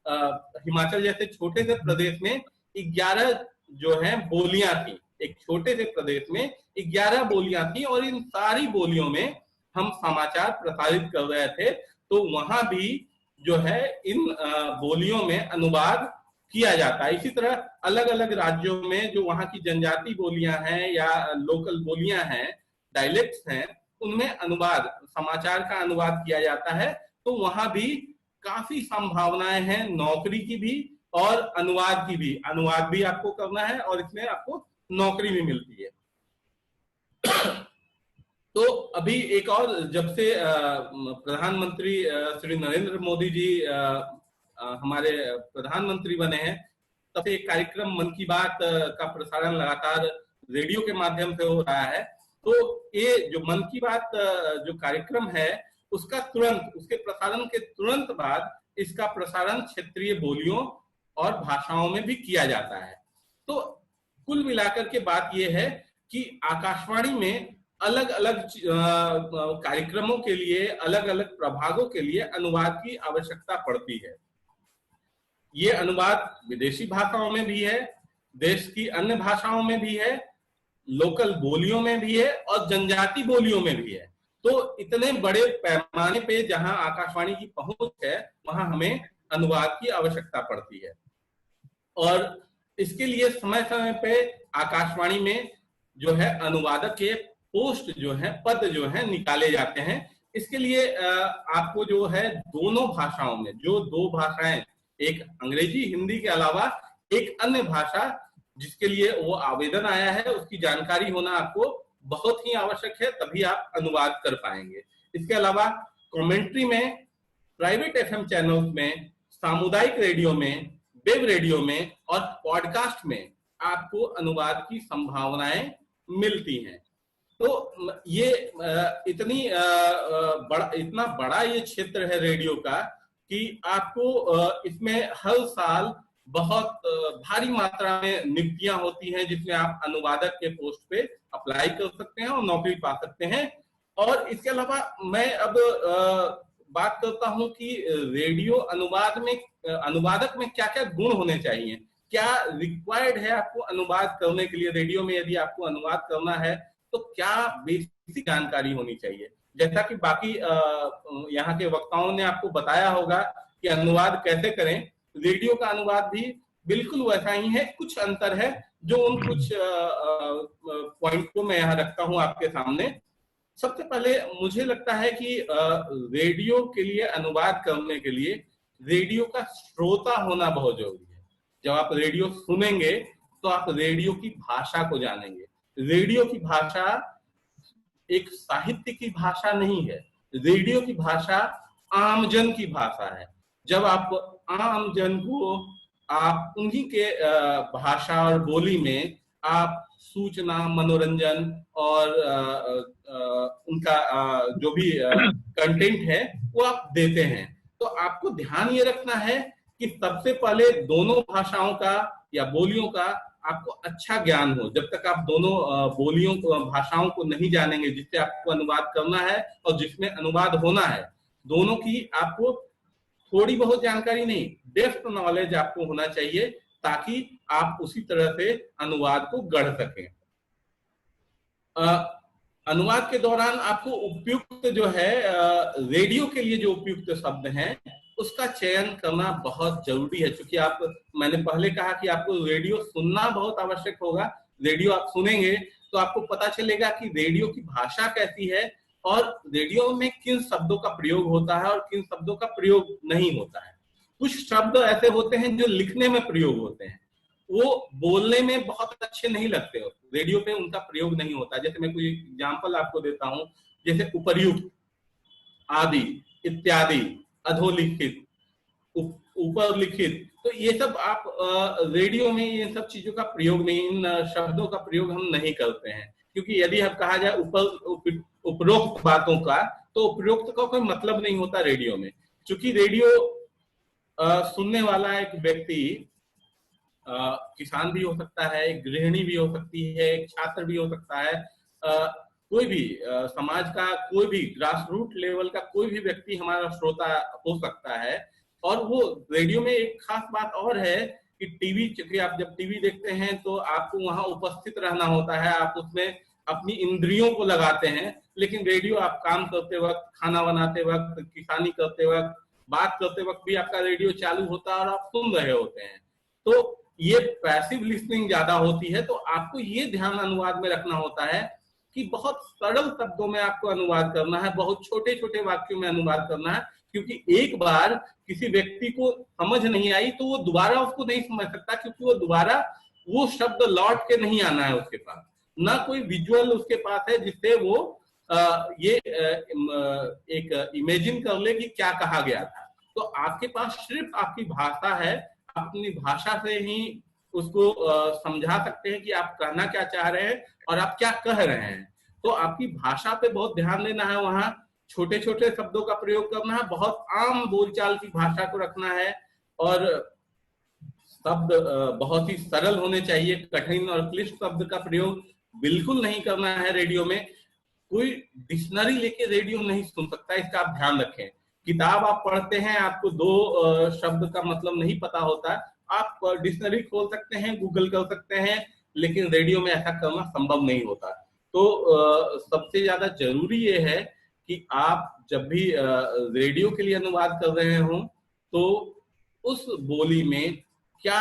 हिमाचल जैसे छोटे से प्रदेश में 11 जो है बोलियां थी। एक छोटे से प्रदेश में 11 बोलियां थी और इन सारी बोलियों में हम समाचार प्रसारित कर रहे थे। तो वहां भी जो है इन बोलियों में अनुवाद किया जाता है। इसी तरह अलग अलग राज्यों में जो वहां की जनजाति बोलियां हैं या लोकल बोलियां हैं, डायलेक्ट्स हैं, उनमें अनुवाद, समाचार का अनुवाद किया जाता है। तो वहां भी काफी संभावनाएं हैं नौकरी की भी और अनुवाद की भी। अनुवाद भी आपको करना है और इसमें आपको नौकरी भी मिलती है। तो अभी एक और, जब से प्रधानमंत्री श्री नरेंद्र मोदी जी हमारे प्रधानमंत्री बने हैं, तब से एक कार्यक्रम मन की बात का प्रसारण लगातार रेडियो के माध्यम से हो रहा है। तो ये जो मन की बात जो कार्यक्रम है उसके प्रसारण के तुरंत बाद इसका प्रसारण क्षेत्रीय बोलियों और भाषाओं में भी किया जाता है। तो कुल मिलाकर के बात यह है कि आकाशवाणी में अलग अलग कार्यक्रमों के लिए, अलग अलग प्रभागों के लिए अनुवाद की आवश्यकता पड़ती है। ये अनुवाद विदेशी भाषाओं में भी है, देश की अन्य भाषाओं में भी है, लोकल बोलियों में भी है और जनजाति बोलियों में भी है। तो इतने बड़े पैमाने पे जहां आकाशवाणी की पहुंच है, वहां हमें अनुवाद की आवश्यकता पड़ती है। और इसके लिए समय समय पे आकाशवाणी में जो है अनुवादक के पोस्ट जो है, पद जो है निकाले जाते हैं। इसके लिए आपको जो है दोनों भाषाओं में, जो दो भाषाएं, एक अंग्रेजी हिंदी के अलावा एक अन्य भाषा जिसके लिए वो आवेदन आया है, उसकी जानकारी होना आपको बहुत ही आवश्यक है, तभी आप अनुवाद कर पाएंगे। इसके अलावा कमेंट्री में, प्राइवेट एफएम चैनल्स में, सामुदायिक रेडियो में, वेब रेडियो में और पॉडकास्ट में आपको अनुवाद की संभावनाएं मिलती हैं। तो ये इतना बड़ा ये क्षेत्र है रेडियो का कि आपको इसमें हर साल बहुत भारी मात्रा में नियुक्तियां होती हैं, जिसमें आप अनुवादक के पोस्ट पे अप्लाई कर सकते हैं और नौकरी पा सकते हैं। और इसके अलावा मैं अब बात करता हूं कि रेडियो अनुवादक में क्या क्या गुण होने चाहिए, क्या रिक्वायर्ड है आपको अनुवाद करने के लिए। रेडियो में यदि आपको अनुवाद करना है तो क्या बेसिक जानकारी होनी चाहिए। जैसा कि बाकी यहाँ के वक्ताओं ने आपको बताया होगा कि अनुवाद कैसे करें, रेडियो का अनुवाद भी बिल्कुल वैसा ही है। कुछ अंतर है जो उन कुछ पॉइंट को मैं यहाँ रखता हूँ आपके सामने। सबसे पहले मुझे लगता है कि रेडियो के लिए अनुवाद करने के लिए रेडियो का श्रोता होना बहुत जरूरी है। जब आप रेडियो सुनेंगे तो आप रेडियो की भाषा को जानेंगे। रेडियो की भाषा एक साहित्य की भाषा नहीं है, रेडियो की भाषा आमजन की भाषा है। जब आप आमजन को आप उन्हीं के भाषा और बोली में आप सूचना, मनोरंजन और उनका जो भी कंटेंट है वो आप देते हैं, तो आपको ध्यान ये रखना है कि सबसे पहले दोनों भाषाओं का या बोलियों का आपको अच्छा ज्ञान हो। जब तक आप दोनों बोलियों को, भाषाओं को नहीं जानेंगे जिससे आपको अनुवाद करना है और जिसमें अनुवाद होना है, दोनों की आपको थोड़ी बहुत जानकारी नहीं, डेप्थ नॉलेज आपको होना चाहिए, ताकि आप उसी तरह से अनुवाद को गढ़ सकें। अनुवाद के दौरान आपको उपयुक्त जो है रेडियो के लिए जो उपयुक्त शब्द हैं उसका चयन करना बहुत जरूरी है। क्योंकि मैंने पहले कहा कि आपको रेडियो सुनना बहुत आवश्यक होगा। रेडियो आप सुनेंगे तो आपको पता चलेगा कि रेडियो की भाषा कैसी है और रेडियो में किन शब्दों का प्रयोग होता है और किन शब्दों का प्रयोग नहीं होता है। कुछ शब्द ऐसे होते हैं जो लिखने में प्रयोग होते हैं, वो बोलने में बहुत अच्छे नहीं लगते, रेडियो पे उनका प्रयोग नहीं होता। जैसे मैं कोई एग्जांपल आपको देता हूं, जैसे उपर्युक्त, आदि, इत्यादि, अधोलिखित, ऊपर लिखित, तो ये सब आप रेडियो में ये सब चीजों का प्रयोग नहीं, इन शब्दों का प्रयोग हम नहीं करते हैं। क्योंकि यदि हम कहा जाए उपरोक्त बातों का, तो उपरोक्त का कोई मतलब नहीं होता रेडियो में। क्योंकि रेडियो सुनने वाला एक व्यक्ति किसान भी हो सकता है, एक गृहिणी भी हो सकती है, एक छात्र भी हो सकता है, कोई भी समाज का कोई भी ग्रास रूट लेवल का कोई भी व्यक्ति हमारा श्रोता हो सकता है। और वो रेडियो में एक खास बात और है कि टीवी, क्योंकि आप जब टीवी देखते हैं तो आपको वहां उपस्थित रहना होता है, आप उसमें अपनी इंद्रियों को लगाते हैं। लेकिन रेडियो आप काम करते वक्त, खाना बनाते वक्त, किसानी करते वक्त, बात करते वक्त भी आपका रेडियो चालू होता है और आप सुन रहे होते हैं। तो ये पैसिव लिसनिंग ज्यादा होती है। तो आपको ये ध्यान अनुवाद में रखना होता है कि बहुत सरल शब्दों में आपको अनुवाद करना है, बहुत छोटे छोटे वाक्यों में अनुवाद करना है। क्योंकि एक बार किसी व्यक्ति को समझ नहीं आई तो वो दोबारा उसको नहीं समझ सकता, क्योंकि वो दोबारा वो शब्द लौट के नहीं आना है उसके पास, ना कोई विजुअल उसके पास है जिससे वो एक इमेजिन कर ले कि क्या कहा गया था। तो आपके पास सिर्फ आपकी भाषा है, अपनी भाषा से ही उसको समझा सकते हैं कि आप कहना क्या चाह रहे हैं और आप क्या कह रहे हैं। तो आपकी भाषा पे बहुत ध्यान देना है, वहां छोटे छोटे शब्दों का प्रयोग करना है, बहुत आम बोलचाल की भाषा को रखना है और शब्द बहुत ही सरल होने चाहिए। कठिन और क्लिष्ट शब्द का प्रयोग बिल्कुल नहीं करना है रेडियो में। कोई डिक्शनरी लेके रेडियो नहीं सुन सकता, इसका आप ध्यान रखें। किताब आप पढ़ते हैं, आपको दो शब्द का मतलब नहीं पता होता, आप डिक्शनरी खोल सकते हैं, गूगल कर सकते हैं, लेकिन रेडियो में ऐसा करना संभव नहीं होता। तो सबसे ज्यादा जरूरी ये है कि आप जब भी रेडियो के लिए अनुवाद कर रहे हो तो उस बोली में क्या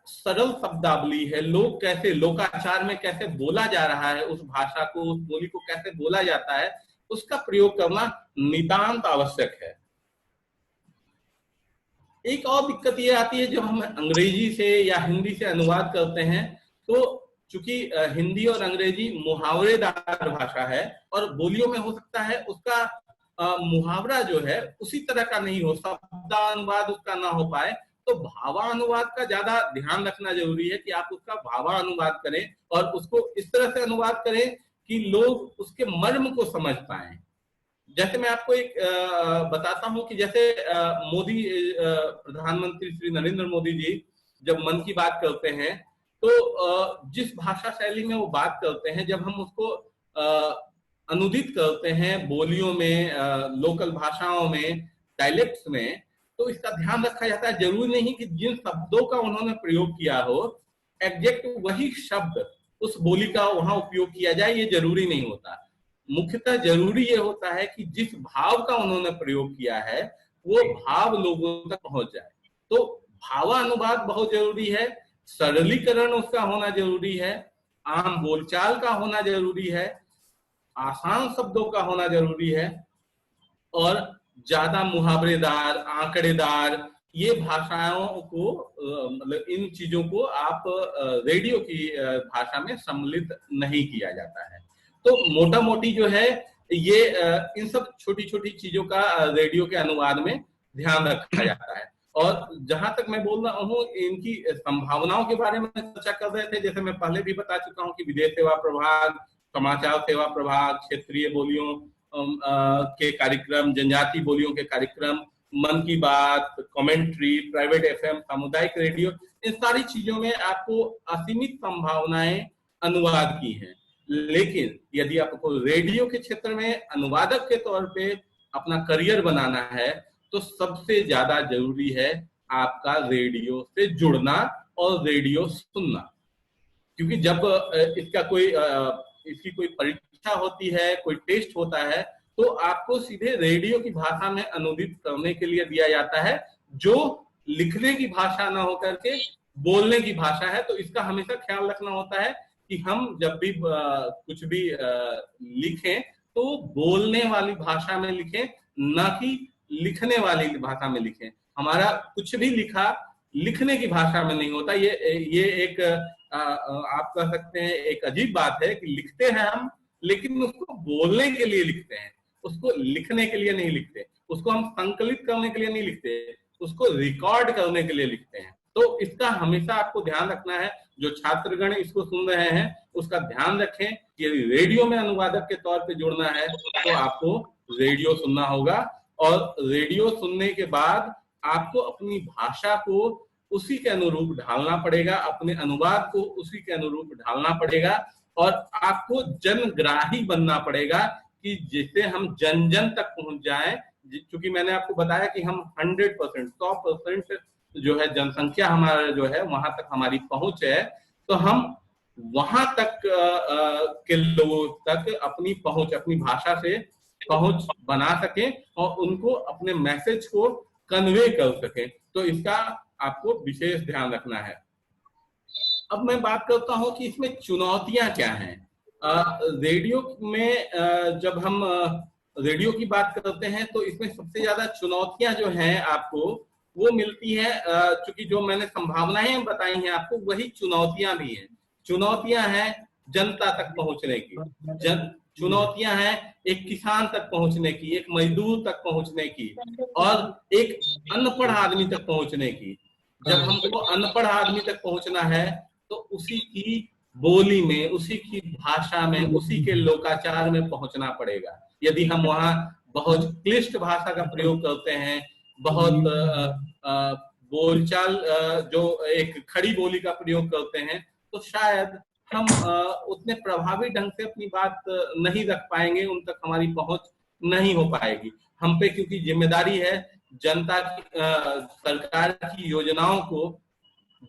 सरल शब्दावली है, लोग कैसे, लोकाचार में कैसे बोला जा रहा है, उस भाषा को, उस बोली को कैसे बोला जाता है, उसका प्रयोग करना नितांत आवश्यक है। एक और दिक्कत ये आती है, जब हम अंग्रेजी से या हिंदी से अनुवाद करते हैं तो चूंकि हिंदी और अंग्रेजी मुहावरेदार भाषा है और बोलियों में हो सकता है उसका मुहावरा जो है उसी तरह का नहीं हो, शब्दानुवाद उसका ना हो पाए, तो भावानुवाद का ज्यादा ध्यान रखना जरूरी है कि आप उसका भावानुवाद करें और उसको इस तरह से अनुवाद करें कि लोग उसके मर्म को समझ पाएं। जैसे मैं आपको एक बताता हूं कि जैसे मोदी प्रधानमंत्री श्री नरेंद्र मोदी जी जब मन की बात करते हैं तो जिस भाषा शैली में वो बात करते हैं, जब हम उसको अनुदित करते हैं बोलियों में, लोकल भाषाओं में, डायलेक्ट्स में, तो इसका ध्यान रखा जाता है। जरूरी नहीं कि जिन शब्दों का उन्होंने प्रयोग किया हो एग्जैक्ट वही शब्द उस बोली का वहां उपयोग किया जाए, ये जरूरी नहीं होता। मुख्यतः जरूरी ये होता है कि जिस भाव का उन्होंने प्रयोग किया है वो भाव लोगों तक पहुंच जाए। तो भावानुवाद बहुत जरूरी है, सरलीकरण उसका होना जरूरी है, आम बोलचाल का होना जरूरी है, आसान शब्दों का होना जरूरी है, और ज्यादा मुहावरेदार, आंकड़ेदार ये भाषाओं को मतलब इन चीजों को आप रेडियो की भाषा में सम्मिलित नहीं किया जाता है। तो मोटा मोटी जो है ये इन सब छोटी छोटी चीजों का रेडियो के अनुवाद में ध्यान रखा जाता है। और जहां तक मैं बोल रहा हूँ इनकी संभावनाओं के बारे में चर्चा कर रहे थे, जैसे मैं पहले भी बता चुका हूँ कि विदेश सेवा प्रभाग, समाचार सेवा प्रभाग, क्षेत्रीय बोलियों के कार्यक्रम, जनजाति बोलियों के कार्यक्रम, मन की बात, कमेंट्री, प्राइवेट एफएम, सामुदायिक रेडियो, इन सारी चीजों में आपको असीमित संभावनाएं अनुवाद की हैं। लेकिन यदि आपको रेडियो के क्षेत्र में अनुवादक के तौर पे अपना करियर बनाना है तो सबसे ज्यादा जरूरी है आपका रेडियो से जुड़ना और रेडियो सुनना। क्योंकि जब इसकी कोई परीक्षा होती है, कोई टेस्ट होता है, तो आपको सीधे रेडियो की भाषा में अनुदित करने के लिए दिया जाता है, जो लिखने की भाषा ना होकर के बोलने की भाषा है। तो इसका हमेशा ख्याल रखना होता है कि हम जब भी कुछ भी लिखें तो बोलने वाली भाषा में लिखें, ना कि लिखने वाली भाषा में लिखें। हमारा कुछ भी लिखा लिखने की भाषा में नहीं होता। ये एक आप कह सकते हैं एक अजीब बात है कि लिखते हैं हम, लेकिन उसको बोलने के लिए लिखते हैं, उसको लिखने के लिए नहीं लिखते, उसको हम संकलित करने के लिए नहीं लिखते, उसको रिकॉर्ड करने के लिए लिखते हैं। तो इसका हमेशा आपको ध्यान रखना है। जो छात्रगण इसको सुन रहे हैं उसका ध्यान रखें कि रेडियो में अनुवादक के तौर पे जुड़ना है तो आपको रेडियो सुनना होगा, और रेडियो सुनने के बाद आपको अपनी भाषा को उसी के अनुरूप ढालना पड़ेगा, अपने अनुवाद को उसी के अनुरूप ढालना पड़ेगा, और आपको जनग्राही बनना पड़ेगा कि जिससे हम जन जन तक पहुंच जाएं। क्योंकि मैंने आपको बताया कि हम 100%, 100% जो है जनसंख्या हमारा जो है वहां तक हमारी पहुंच है, तो हम वहां तक के लोगों तक अपनी पहुंच, अपनी भाषा से पहुंच बना सकें और उनको अपने मैसेज को कन्वे कर सकें। तो इसका आपको विशेष ध्यान रखना है। अब मैं बात करता हूं कि इसमें चुनौतियां क्या हैं। रेडियो में जब हम रेडियो की बात करते हैं तो इसमें सबसे ज्यादा चुनौतियां जो हैं आपको वो मिलती है, क्योंकि जो मैंने संभावनाएं बताई हैं आपको वही चुनौतियां भी हैं। चुनौतियां हैं जनता तक पहुंचने की, चुनौतियां हैं एक किसान तक पहुंचने की, एक मजदूर तक पहुंचने की, और एक अनपढ़ आदमी तक पहुंचने की। जब हमको अनपढ़ आदमी तक पहुंचना है तो उसी की बोली में, उसी की भाषा में, उसी के लोकाचार में पहुंचना पड़ेगा। यदि हम वहां बहुत क्लिष्ट भाषा का प्रयोग करते हैं, बहुत बोलचाल जो एक खड़ी बोली का प्रयोग करते हैं, तो शायद हम उतने प्रभावी ढंग से अपनी बात नहीं रख पाएंगे, उन तक हमारी पहुंच नहीं हो पाएगी। हम पे क्योंकि जिम्मेदारी है जनता की, सरकार की योजनाओं को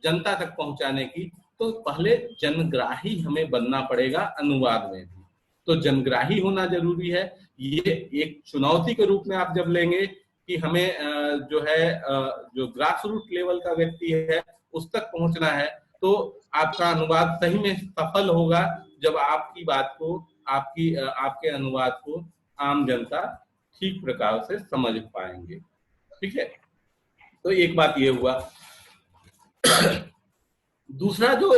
जनता तक पहुंचाने की, तो पहले जनग्राही हमें बनना पड़ेगा अनुवाद में भी। तो जनग्राही होना जरूरी है। ये एक चुनौती के रूप में आप जब लेंगे कि हमें जो है जो ग्रास रूट लेवल का व्यक्ति है उस तक पहुंचना है, तो आपका अनुवाद सही में सफल होगा जब आपकी बात को, आपके अनुवाद को आम जनता ठीक प्रकार से समझ पाएंगे। ठीक है, तो एक बात ये हुआ। दूसरा जो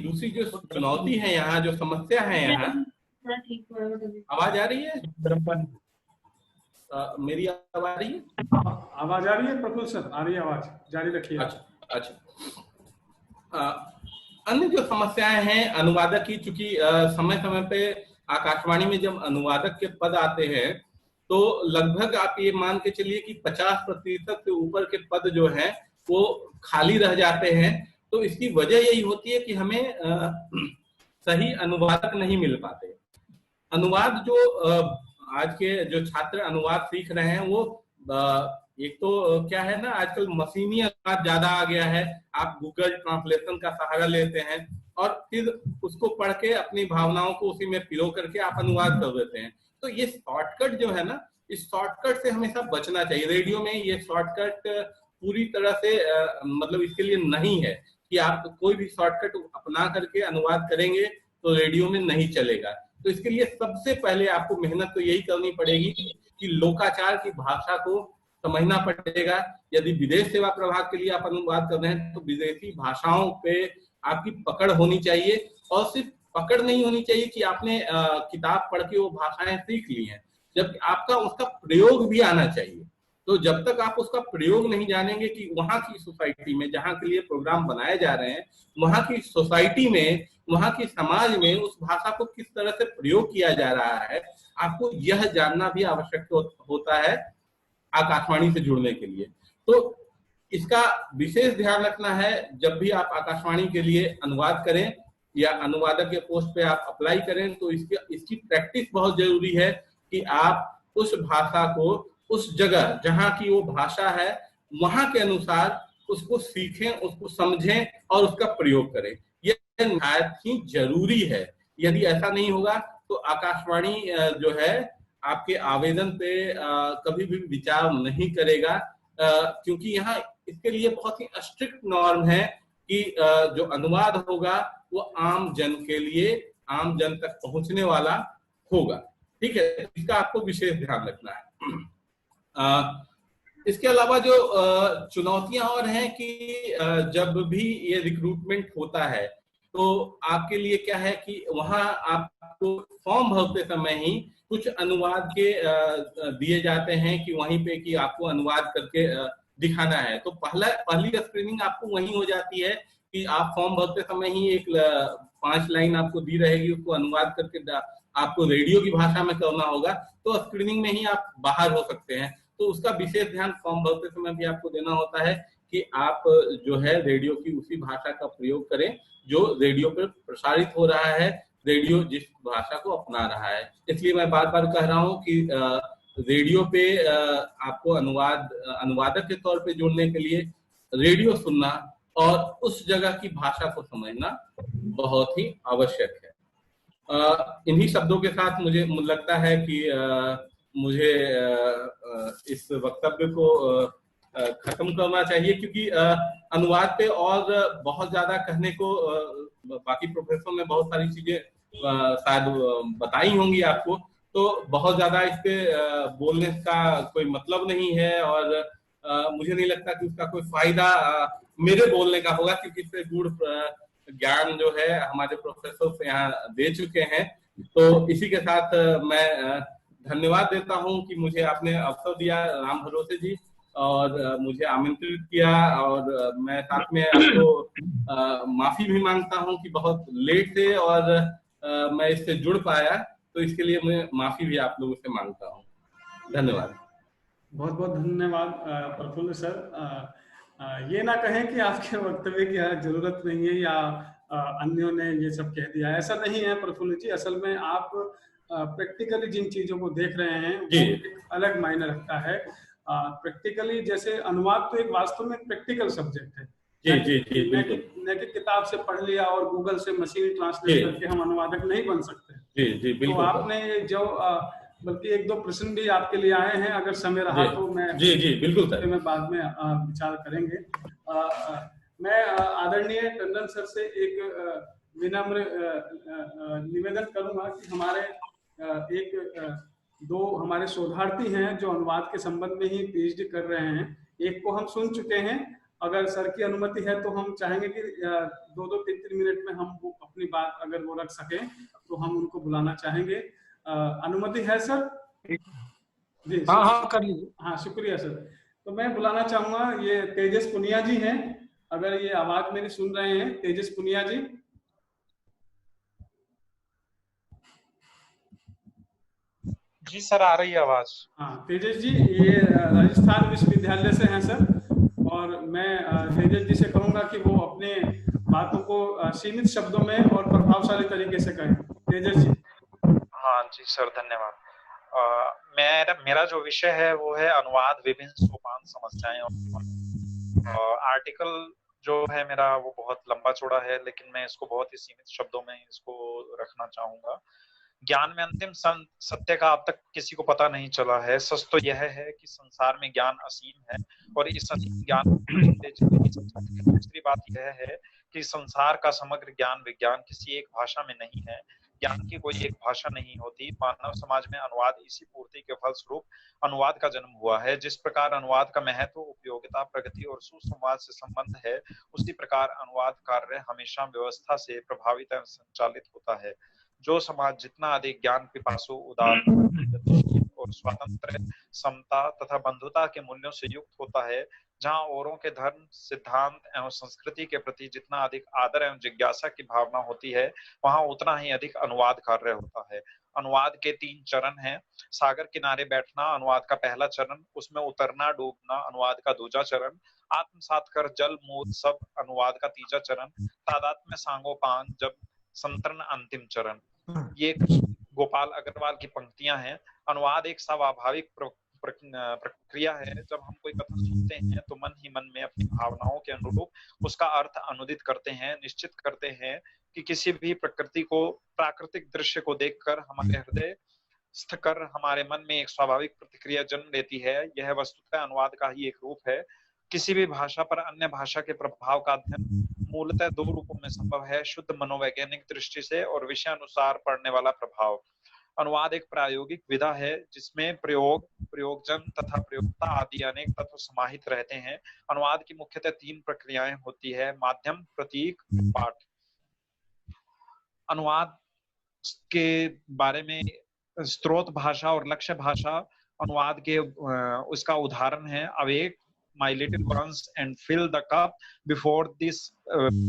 दूसरी जो चुनौती है यहाँ, जो समस्या है यहाँ, आवाज आ रही है? मेरी आवाज आ रही है? आवाज आ रही है प्रफुल्ल सर? आ रही है आवाज, जारी रखिए। अच्छा। अन्य जो समस्याएं हैं अनुवादक की, चूंकि समय समय पे आकाशवाणी में जब अनुवादक के पद आते हैं तो लगभग आप ये मान के चलिए कि 50% से ऊपर के पद जो हैं वो खाली रह जाते हैं। तो इसकी वजह यही होती है कि हमें सही अनुवादक नहीं मिल पाते। अनुवाद जो आज के जो छात्र अनुवाद सीख रहे हैं वो एक तो क्या है ना, आजकल मशीनी अनुवाद ज्यादा आ गया है। आप गूगल ट्रांसलेशन का सहारा लेते हैं और फिर उसको पढ़ के अपनी भावनाओं को उसी में पिरो करके आप अनुवाद कर देते हैं। तो ये शॉर्टकट जो है ना, इस शॉर्टकट से हमेशा बचना चाहिए। रेडियो में ये शॉर्टकट पूरी तरह से मतलब इसके लिए नहीं है कि आप कोई भी शॉर्टकट अपना करके अनुवाद करेंगे तो रेडियो में नहीं चलेगा। तो इसके लिए सबसे पहले आपको मेहनत तो यही करनी पड़ेगी कि लोकाचार की भाषा को समझना पड़ेगा। यदि विदेश सेवा प्रभाग के लिए आप अनुवाद कर रहे हैं तो विदेशी भाषाओं पे आपकी पकड़ होनी चाहिए, और सिर्फ पकड़ नहीं होनी चाहिए कि आपने किताब पढ़ के वो भाषाएं सीख ली हैं, जबकि आपका उसका प्रयोग भी आना चाहिए। तो जब तक आप उसका प्रयोग नहीं जानेंगे कि वहां की सोसाइटी में, जहां के लिए प्रोग्राम बनाए जा रहे हैं, वहां की सोसाइटी में, वहां की समाज में उस भाषा को किस तरह से प्रयोग किया जा रहा है, आपको यह जानना भी आवश्यक होता है आकाशवाणी से जुड़ने के लिए। तो इसका विशेष ध्यान रखना है जब भी आप आकाशवाणी के लिए अनुवाद करें या अनुवादक के पोस्ट पे आप अप्लाई करें, तो इसकी प्रैक्टिस बहुत जरूरी है कि आप उस भाषा को उस जगह जहां की वो भाषा है वहां के अनुसार उसको सीखें, उसको समझें और उसका प्रयोग करें। यह निहायत ही जरूरी है। यदि ऐसा नहीं होगा तो आकाशवाणी जो है आपके आवेदन पे कभी भी विचार नहीं करेगा, क्योंकि यहाँ इसके लिए बहुत ही स्ट्रिक्ट नॉर्म है कि जो अनुवाद होगा वो आम जन के लिए, आम जन तक पहुंचने वाला होगा। ठीक है, इसका आपको विशेष ध्यान रखना है। इसके अलावा जो चुनौतियां और हैं कि जब भी ये रिक्रूटमेंट होता है तो आपके लिए क्या है कि वहां आपको फॉर्म भरते समय ही कुछ अनुवाद के दिए जाते हैं कि वहीं पे कि आपको अनुवाद करके दिखाना है। तो पहली स्क्रीनिंग आपको वहीं हो जाती है कि आप फॉर्म भरते समय ही एक 5 लाइन आपको दी रहेगी, उसको अनुवाद करके आपको रेडियो की भाषा में करना होगा। तो स्क्रीनिंग में ही आप बाहर हो सकते हैं। तो उसका विशेष ध्यान फॉर्म भरते समय भी आपको देना होता है कि आप जो है रेडियो की उसी भाषा का प्रयोग करें जो रेडियो पर प्रसारित हो रहा है, रेडियो जिस भाषा को अपना रहा है। इसलिए मैं बार बार कह रहा हूं कि रेडियो पे आपको अनुवादक के तौर पे जुड़ने के लिए रेडियो सुनना और उस जगह की भाषा को समझना बहुत ही आवश्यक है। इन्हीं शब्दों के साथ मुझे लगता है कि मुझे इस वक्तव्य को खत्म करना चाहिए, क्योंकि अनुवाद पे और बहुत ज्यादा कहने को बाकी प्रोफेसर ने बहुत सारी चीजें शायद बताई होंगी आपको, तो बहुत ज्यादा इस पे बोलने का कोई मतलब नहीं है और मुझे नहीं लगता कि उसका कोई फायदा मेरे बोलने का होगा, क्योंकि इससे गूढ़ ज्ञान जो है हमारे प्रोफेसर से यहाँ दे चुके हैं। तो इसी के साथ मैं धन्यवाद देता हूँ कि मुझे आपने अवसर दिया, राम भरोसे जी, और मुझे आमंत्रित किया, और मैं साथ में आपको माफी भी मांगता हूँ कि बहुत लेट से और मैं इससे जुड़ पाया, तो इसके लिए मैं माफी भी आप लोगों से मांगता हूँ। धन्यवाद। बहुत बहुत धन्यवाद प्रफुल्ल सर। ये ना कहें कि आपके वक्तव्य की जरूरत नहीं है या अन्यों ने ये सब कह दिया। ऐसा नहीं है प्रफुल्ल जी, असल में आप प्रैक्टिकली जिन चीजों को देख रहे हैं वो एक अलग मायने रखता है। प्रैक्टिकली जैसे अनुवाद तो एक वास्तव में प्रैक्टिकल सब्जेक्ट है। न कि किताब से पढ़ लिया और गूगल से मशीन ट्रांसलेट करके हम अनुवादक नहीं बन सकते। तो आपने जो बल्कि एक दो प्रश्न भी आपके लिए आए हैं, अगर समय रहा तो मैं बिल्कुल मैं बाद में विचार करेंगे। मैं आदरणीय टंडन सर से एक विनम्र निवेदन करूंगा कि हमारे दो हमारे शोधार्थी हैं जो अनुवाद के संबंध में ही पीएचडी कर रहे हैं। एक को हम सुन चुके हैं, अगर सर की अनुमति है तो हम चाहेंगे कि 2-3 मिनट में हम वो अपनी बात अगर वो रख सके तो हम उनको बुलाना चाहेंगे। अनुमति है सर? जी हाँ कर लीजिए। हाँ शुक्रिया सर। तो मैं बुलाना चाहूंगा, ये तेजस पुनिया जी हैं, अगर ये आवाज मेरी सुन रहे हैं। तेजस पुनिया जी। जी सर आ रही है आवाज। हाँ तेजस जी ये राजस्थान विश्वविद्यालय से हैं सर, और मैं तेजस जी से कहूंगा कि वो अपने बातों को सीमित शब्दों में और प्रभावशाली तरीके से कहें। तेजस जी। हाँ जी सर धन्यवाद। मेरा जो विषय है वो है अनुवाद विभिन्न सोपान समस्याएं। आर्टिकल जो है मेरा वो बहुत लंबा चौड़ा है, लेकिन मैं इसको बहुत ही सीमित शब्दों में इसको रखना चाहूंगा। ज्ञान में अंतिम सत्य का अब तक किसी को पता नहीं चला है। सच तो यह है कि संसार में ज्ञान असीम है, और इस असीम ज्ञान दूसरी बात यह है कि संसार का समग्र ज्ञान विज्ञान किसी एक भाषा में नहीं है। ज्ञान की कोई एक भाषा नहीं होती। मानव समाज में अनुवाद इसी पूर्ति के फलस्वरूप अनुवाद का जन्म हुआ है। जिस प्रकार अनुवाद का महत्व, उपयोगिता, प्रगति और सुसंवाद से संबंध है, उसी प्रकार अनुवाद कार्य हमेशा व्यवस्था से प्रभावित एवं संचालित होता है। जो समाज जितना अधिक ज्ञान पिपासु, उदार और स्वतंत्र, समता तथा बंधुता के मूल्यों से युक्त होता है, जहाँ औरों के धर्म, सिद्धांत एवं संस्कृति के प्रति जितना अधिक आदर एवं जिज्ञासा की भावना होती है, वहाँ उतना ही अधिक अनुवाद कार्य होता है। अनुवाद के 3 चरण हैं। सागर किनारे बैठना अनुवाद का पहला चरण, उसमें उतरना डूबना अनुवाद का दूसरा चरण, आत्मसात कर जल मूल सब अनुवाद का तीसरा चरण, तादात्म्य सांगोपांग जब संतरण अंतिम चरण। ये गोपाल अग्रवाल की पंक्तियां हैं। अनुवाद एक स्वाभाविक प्रक्रिया है। जब हम कोई कथा सुनते हैं तो मन ही मन में अपनी भावनाओं के अनुरूप उसका अर्थ अनुदित करते हैं, निश्चित करते हैं कि किसी भी प्राकृतिक दृश्य को देखकर हमारे हृदय स्थ कर हमारे मन में एक स्वाभाविक प्रतिक्रिया जन्म लेती है। यह वस्तुतः अनुवाद का ही एक रूप है। किसी भी भाषा पर अन्य भाषा के प्रभाव का अध्ययन मूलतः 2 रूपों में संभव है, शुद्ध मनोवैज्ञानिक दृष्टि से और विषय अनुसार पढ़ने वाला प्रभाव। अनुवाद एक प्रायोगिक विधा है जिसमें प्रयोग, प्रयोगजन तथा प्रयोक्ता आदि अनेक तत्व समाहित रहते हैं। अनुवाद की मुख्यतः 3 प्रक्रियाएं होती है: माध्यम, प्रतीक, पाठ। अनुवाद के बारे में स्रोत भाषा और लक्ष्य भाषा अनुवाद के उसका उदाहरण है awake, My little ones, and fill the cup before this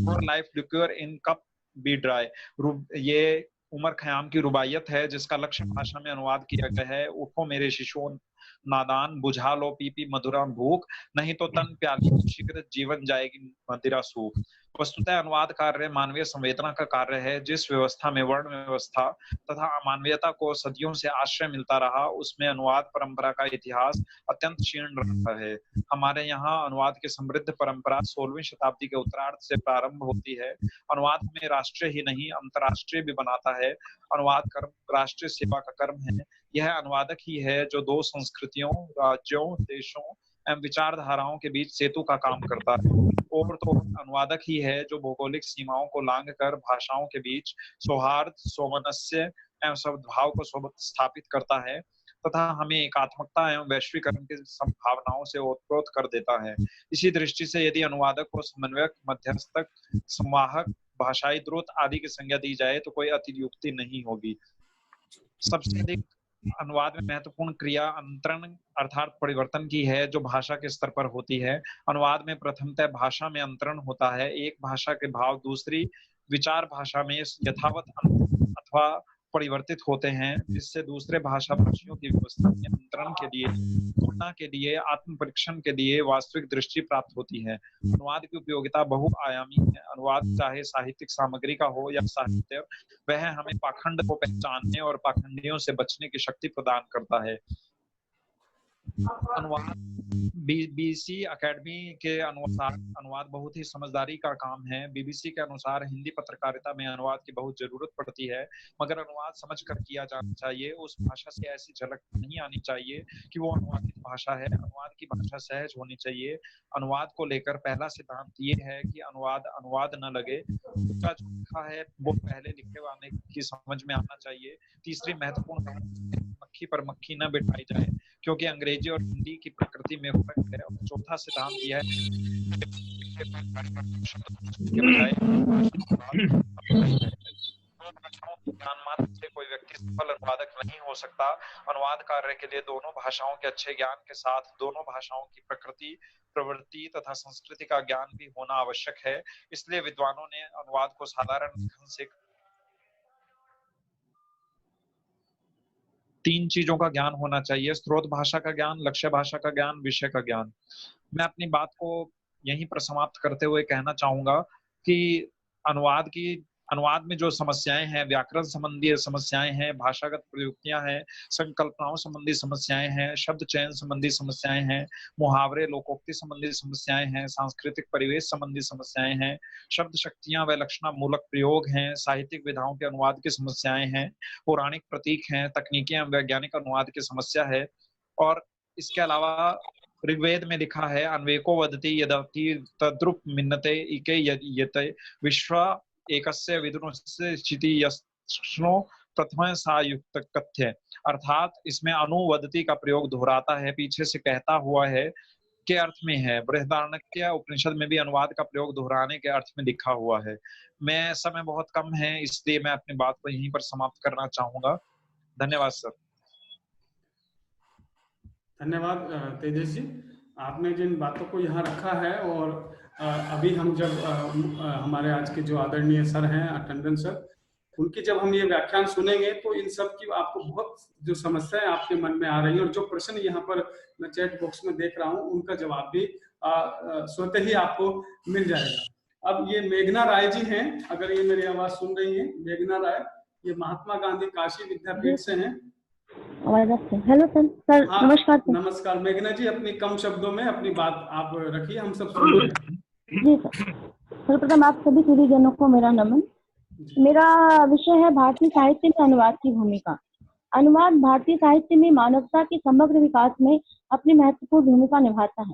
poor life liquor in cup be dry। ये उमर खयाम की रुबायत है जिसका लक्ष्य भाषा में अनुवाद किया गया है। उठो मेरे शिशुओं नादान, बुझा लो पी पी मधुरा भूख, नहीं तो तन प्याली शीघ्र जीवन जाएगी मदिरा सूख। वस्तुतः अनुवाद कार्य मानवीय संवेदना का कार्य है। जिस व्यवस्था में वर्ण व्यवस्था तथा अमानवीयता को सदियों से आश्रय मिलता रहा, उसमें अनुवाद परंपरा का इतिहास अत्यंत क्षीण रहा है। हमारे यहाँ अनुवाद की समृद्ध परंपरा 16वीं शताब्दी के उत्तरार्ध से प्रारंभ होती है। अनुवाद में राष्ट्रीय ही नहीं अंतर्राष्ट्रीय भी बनाता है। अनुवाद कर्म राष्ट्रीय सेवा का कर्म है। यह अनुवादक ही है जो 2 संस्कृतियों, राज्यों, देशों एवं विचारधाराओं के बीच सेतु का काम करता है। और तो अनुवादक ही है जो भौगोलिक सीमाओं को लांघ कर भाषाओं के बीच सौहार्द, सौमनस्य एवं सद्भाव को स्थापित करता है तथा हमें एकात्मकता एवं वैश्वीकरण की संभावनाओं से ओतप्रोत कर देता है। इसी दृष्टि से यदि अनुवादक को समन्वयक, मध्यस्थक, संवाहक, भाषाई दूत आदि की संज्ञा दी जाए तो कोई अतियुक्ति नहीं होगी। सबसे अधिक अनुवाद में महत्वपूर्ण क्रिया अंतरण अर्थात परिवर्तन की है जो भाषा के स्तर पर होती है। अनुवाद में प्रथमतः भाषा में अंतरण होता है। एक भाषा के भाव दूसरी विचार भाषा में यथावत अथवा परिवर्तित होते हैं, जिससे दूसरे भाषा भाषियों की व्यवस्था नियंत्रण के लिए, तुलना के लिए, आत्म परीक्षण के लिए वास्तविक दृष्टि प्राप्त होती है। अनुवाद की उपयोगिता बहुआयामी है। अनुवाद चाहे साहित्यिक सामग्री का हो या साहित्य, वह हमें पाखंड को पहचानने और पाखंडियों से बचने की शक्ति प्रदान करता है। अनुवाद बीबीसी एकेडमी के अनुसार अनुवाद बहुत ही समझदारी का काम है। बीबीसी के अनुसार हिंदी पत्रकारिता में अनुवाद की बहुत जरूरत पड़ती है, मगर अनुवाद समझकर किया जाना चाहिए। उस भाषा से ऐसी झलक नहीं आनी चाहिए कि वो अनुवादित भाषा है। अनुवाद की भाषा सहज होनी चाहिए। अनुवाद को लेकर पहला सिद्धांत ये है कि अनुवाद न लगे। दूसरा जो लिखा है वो पहले लिखे वाले की समझ में आना चाहिए। तीसरी महत्वपूर्ण बात, मक्खी पर मक्खी न बिठाई जाए, क्योंकि अंग्रेजी और हिंदी की प्रकृति में फर्क है। और चौथा सिद्धांत यह है के बजाय ज्ञान मात्र से कोई व्यक्ति सफल अनुवादक नहीं हो सकता। अनुवाद कार्य के लिए दोनों भाषाओं के अच्छे ज्ञान के साथ दोनों भाषाओं की प्रकृति, प्रवृत्ति तथा संस्कृति का ज्ञान भी होना आवश्यक है। इसलिए विद्वानों ने अनुवाद को साधारण ढंग से 3 चीजों का ज्ञान होना चाहिए: स्रोत भाषा का ज्ञान, लक्ष्य भाषा का ज्ञान, विषय का ज्ञान। मैं अपनी बात को यहीं पर समाप्त करते हुए कहना चाहूंगा कि अनुवाद में जो समस्याएं हैं, व्याकरण संबंधी समस्याएं हैं, भाषागत प्रयुक्तियां हैं, संकल्पनाओं संबंधी समस्याएं हैं, शब्द चयन संबंधी समस्याएं हैं, मुहावरे लोकोक्ति संबंधी समस्याएं हैं, सांस्कृतिक परिवेश संबंधी समस्याएं हैं, शब्द शक्तियां व लक्षणा मूलक प्रयोग हैं, साहित्यिक विधाओं के अनुवाद की समस्याएं हैं, पौराणिक प्रतीक हैं, तकनीकी एवं वैज्ञानिक अनुवाद की समस्या है। और इसके अलावा ऋग्वेद में लिखा है, अन्वेको वदति यदति तद्रुप मिन्नते इके यते विश्व एकस्य विदुनस्य चिति यस्नो प्रथम सायुक्त कथ्य। अर्थात इसमें अनुवदति का प्रयोग दोहराता है, पीछे से कहता हुआ है के अर्थ में है। बृहदारण्यक उपनिषद में भी अनुवाद का प्रयोग दोहराने के अर्थ में लिखा हुआ है। मैं समय बहुत कम है, इसलिए मैं अपनी बात को यहीं पर समाप्त करना चाहूंगा। धन्यवाद सर। धन्यवाद तेजस जी, आपने जिन बातों को यहाँ रखा है। और अभी हम जब हमारे आज के जो आदरणीय सर हैं, टंडन सर, उनकी जब हम ये व्याख्यान सुनेंगे तो इन सब की आपको बहुत जो समस्याएं आपके मन में आ रही हैं और जो प्रश्न यहाँ पर मैं चैट बॉक्स में देख रहा हूँ, उनका जवाब भी स्वतः ही आपको मिल जाएगा। अब ये मेघना राय जी हैं, अगर ये मेरी आवाज सुन रही है, मेघना राय, ये महात्मा गांधी काशी विद्यापीठ से हैं। Hello sir. हाँ, नमस्कार। नमस्कार मेघना जी, अपनी कम शब्दों में अपनी बात आप रखिए, हम सब सुन रहे हैं। जी सर। सर्वप्रथम आप सभी सूर्यजनों को मेरा नमन। मेरा विषय है भारतीय साहित्य में अनुवाद की भूमिका। अनुवाद भारतीय साहित्य में मानवता के समग्र विकास में अपनी महत्वपूर्ण भूमिका निभाता है।